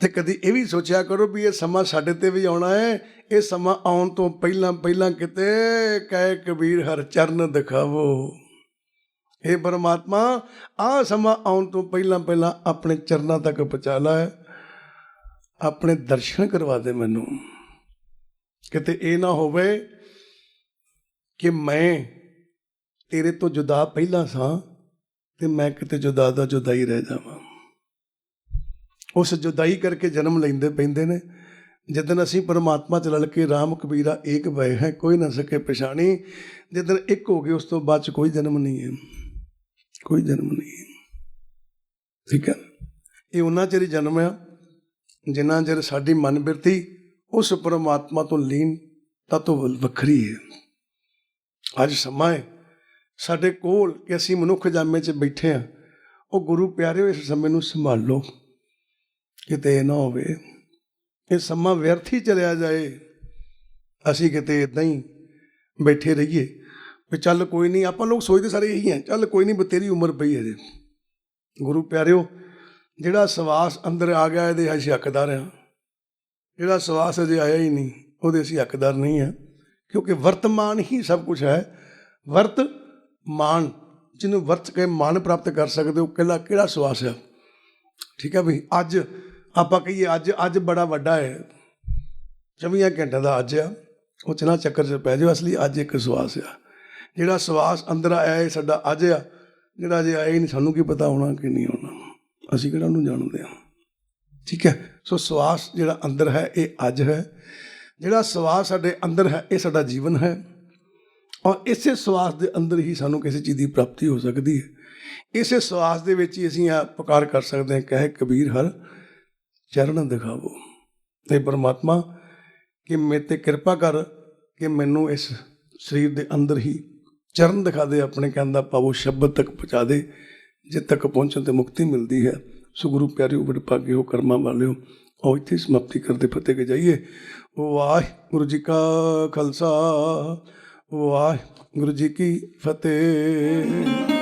A: ਤੇ ਕਦੀ ਇਹ ਵੀ ਸੋਚਿਆ ਕਰੋ ਵੀ ਇਹ ਸਮਾਂ ਸਾਡੇ 'ਤੇ ਵੀ ਆਉਣਾ ਹੈ। ਇਹ ਸਮਾਂ ਆਉਣ ਤੋਂ ਪਹਿਲਾਂ ਪਹਿਲਾਂ ਕਿਤੇ ਕਹੇ ਕਬੀਰ ਹਰ ਚਰਨ ਦਿਖਾਵੋ। ਇਹ ਪਰਮਾਤਮਾ ਆਹ ਸਮਾਂ ਆਉਣ ਤੋਂ ਪਹਿਲਾਂ ਪਹਿਲਾਂ ਆਪਣੇ ਚਰਨਾਂ ਤੱਕ ਪਹੁੰਚਾ ਲੈ, ਆਪਣੇ ਦਰਸ਼ਨ ਕਰਵਾ ਦੇ ਮੈਨੂੰ। ਕਿਤੇ ਇਹ ਨਾ ਹੋਵੇ ਕਿ ਮੈਂ ਤੇਰੇ ਤੋਂ ਜੁਦਾ ਪਹਿਲਾਂ ਸਾਂ ਤੇ ਮੈਂ ਕਿਤੇ ਜੁਦਾ ਦਾ ਜੁਦਾ ਹੀ ਰਹਿ ਜਾਵਾਂ। ਉਸ ਜੁਦਾਈ ਕਰਕੇ ਜਨਮ ਲੈਂਦੇ ਪੈਂਦੇ ਨੇ। ਜਿੱਦਣ ਅਸੀਂ ਪਰਮਾਤਮਾ 'ਚ ਰਲ ਕੇ ਰਾਮ ਕਬੀਰਾ ਏਕ ਭਏ ਹੈ ਕੋਈ ਨਾ ਸਕੇ ਪਛਾਣੀ, ਜਿੱਦਣ ਇੱਕ ਹੋ ਗਏ ਉਸ ਤੋਂ ਬਾਅਦ 'ਚ ਕੋਈ ਜਨਮ ਨਹੀਂ ਹੈ, ਕੋਈ ਜਨਮ ਨਹੀਂ ਹੈ। ਠੀਕ ਹੈ, ਇਹ ਉਹਨਾਂ ਚਿਰ ਜਨਮ ਆ ਜਿੰਨਾ ਚਿਰ ਸਾਡੀ ਮਨ ਬਿਰਤੀ ਉਸ ਪਰਮਾਤਮਾ ਤੋਂ ਲੀਨਤਾ ਤੋਂ ਵੱਖਰੀ ਹੈ। ਅੱਜ ਸਮਾਂ ਹੈ ਸਾਡੇ ਕੋਲ ਕਿ ਅਸੀਂ ਮਨੁੱਖ ਜਾਮੇ 'ਚ ਬੈਠੇ ਹਾਂ। ਉਹ ਗੁਰੂ ਪਿਆਰਿਓ, ਇਸ ਸਮੇਂ ਨੂੰ ਸੰਭਾਲ ਲਓ, ਕਿਤੇ ਇਹ ਨਾ ਹੋਵੇ ਇਹ ਸਮਾਂ ਵਿਅਰਥ ਹੀ ਚਲਿਆ ਜਾਏ, ਅਸੀਂ ਕਿਤੇ ਇੱਦਾਂ ਹੀ ਬੈਠੇ ਰਹੀਏ ਵੀ ਚੱਲ ਕੋਈ ਨਹੀਂ। ਆਪਾਂ ਲੋਕ ਸੋਚਦੇ ਸਾਰੇ ਇਹੀ ਹੈ, ਚੱਲ ਕੋਈ ਨਹੀਂ ਬਤੇਰੀ ਉਮਰ ਪਈ ਹੈ। ਗੁਰੂ ਪਿਆਰਿਓ, ਜਿਹੜਾ ਸਵਾਸ ਅੰਦਰ ਆ ਗਿਆ ਇਹਦੇ ਅਸੀਂ ਹੱਕਦਾਰ ਹਾਂ, ਜਿਹੜਾ ਸਵਾਸ ਅਜੇ ਆਇਆ ਹੀ ਨਹੀਂ ਉਹਦੇ ਅਸੀਂ ਹੱਕਦਾਰ ਨਹੀਂ ਹਾਂ, ਕਿਉਂਕਿ ਵਰਤਮਾਨ ਹੀ ਸਭ ਕੁਛ ਹੈ। ਵਰਤਮਾਨ ਜਿਹਨੂੰ ਵਰਤ ਕੇ ਮਾਨ ਪ੍ਰਾਪਤ ਕਰ ਸਕਦੇ ਹੋ, ਕਿਹੜਾ ਸਵਾਸ ਆ। ਠੀਕ ਹੈ ਵੀ ਅੱਜ ਆਪਾਂ ਕਹੀਏ ਅੱਜ ਬੜਾ ਵੱਡਾ ਹੈ, 24 ਘੰਟਿਆਂ ਦਾ ਅੱਜ ਆ, ਉਹ ਚਨਾ ਚੱਕਰ 'ਚ ਪੈ ਜਾਓ। ਅਸਲੀ ਅੱਜ ਇੱਕ ਸਵਾਸ ਆ, ਜਿਹੜਾ ਸਵਾਸ ਅੰਦਰ ਆਇਆ ਇਹ ਸਾਡਾ ਅੱਜ ਆ, ਜਿਹੜਾ ਅਜੇ ਆਇਆ ਹੀ ਨਹੀਂ ਸਾਨੂੰ ਕੀ ਪਤਾ ਹੋਣਾ ਕਿ ਨਹੀਂ ਹੋਣਾ, ਅਸੀਂ ਕਿਹੜਾ ਉਹਨੂੰ ਜਾਣਦੇ ਹਾਂ। ਠੀਕ ਹੈ, ਸੋ ਸਵਾਸ ਜਿਹੜਾ ਅੰਦਰ ਹੈ ਇਹ ਅੱਜ ਹੈ, ਜਿਹੜਾ ਸਵਾਸ ਸਾਡੇ ਅੰਦਰ ਹੈ ਇਹ ਸਾਡਾ ਜੀਵਨ ਹੈ, ਔਰ ਇਸੇ ਸਵਾਸ ਦੇ ਅੰਦਰ ਹੀ ਸਾਨੂੰ ਕਿਸੇ ਚੀਜ਼ ਦੀ ਪ੍ਰਾਪਤੀ ਹੋ ਸਕਦੀ ਹੈ। ਇਸੇ ਸਵਾਸ ਦੇ ਵਿੱਚ ਹੀ ਅਸੀਂ ਆ ਪੁਕਾਰ ਕਰ ਸਕਦੇ ਹਾਂ, ਕਹੇ ਕਬੀਰ ਹਰ ਚਰਨ ਦਿਖਾਵੋ। ਤੇ ਪਰਮਾਤਮਾ ਕਿ ਮੇਰੇ 'ਤੇ ਕਿਰਪਾ ਕਰ ਕਿ ਮੈਨੂੰ ਇਸ ਸਰੀਰ ਦੇ ਅੰਦਰ ਹੀ ਚਰਨ ਦਿਖਾ ਦੇ, ਆਪਣੇ ਕਹਿੰਦਾ ਪਾਵੋ ਸ਼ਬਦ ਤੱਕ ਪਹੁੰਚਾ ਦੇ, ਜਿੱਥੇ ਤੱਕ ਪਹੁੰਚਣ 'ਤੇ ਮੁਕਤੀ ਮਿਲਦੀ ਹੈ। ਸੋ ਗੁਰੂ ਪਿਆਰਿਓ, ਵਡਭਾਗੇ ਹੋ, ਕਰਮਾਂ ਵਾਲਿਓ, ਉਹ ਇੱਥੇ ਸਮਾਪਤੀ ਕਰਦੇ ਫਤਿਹ ਕੇ ਜਾਈਏ। ਵਾਹਿਗੁਰੂ ਜੀ ਕਾ ਖਾਲਸਾ, ਵਾਹਿਗੁਰੂ ਜੀ ਕੀ ਫਤਿਹ।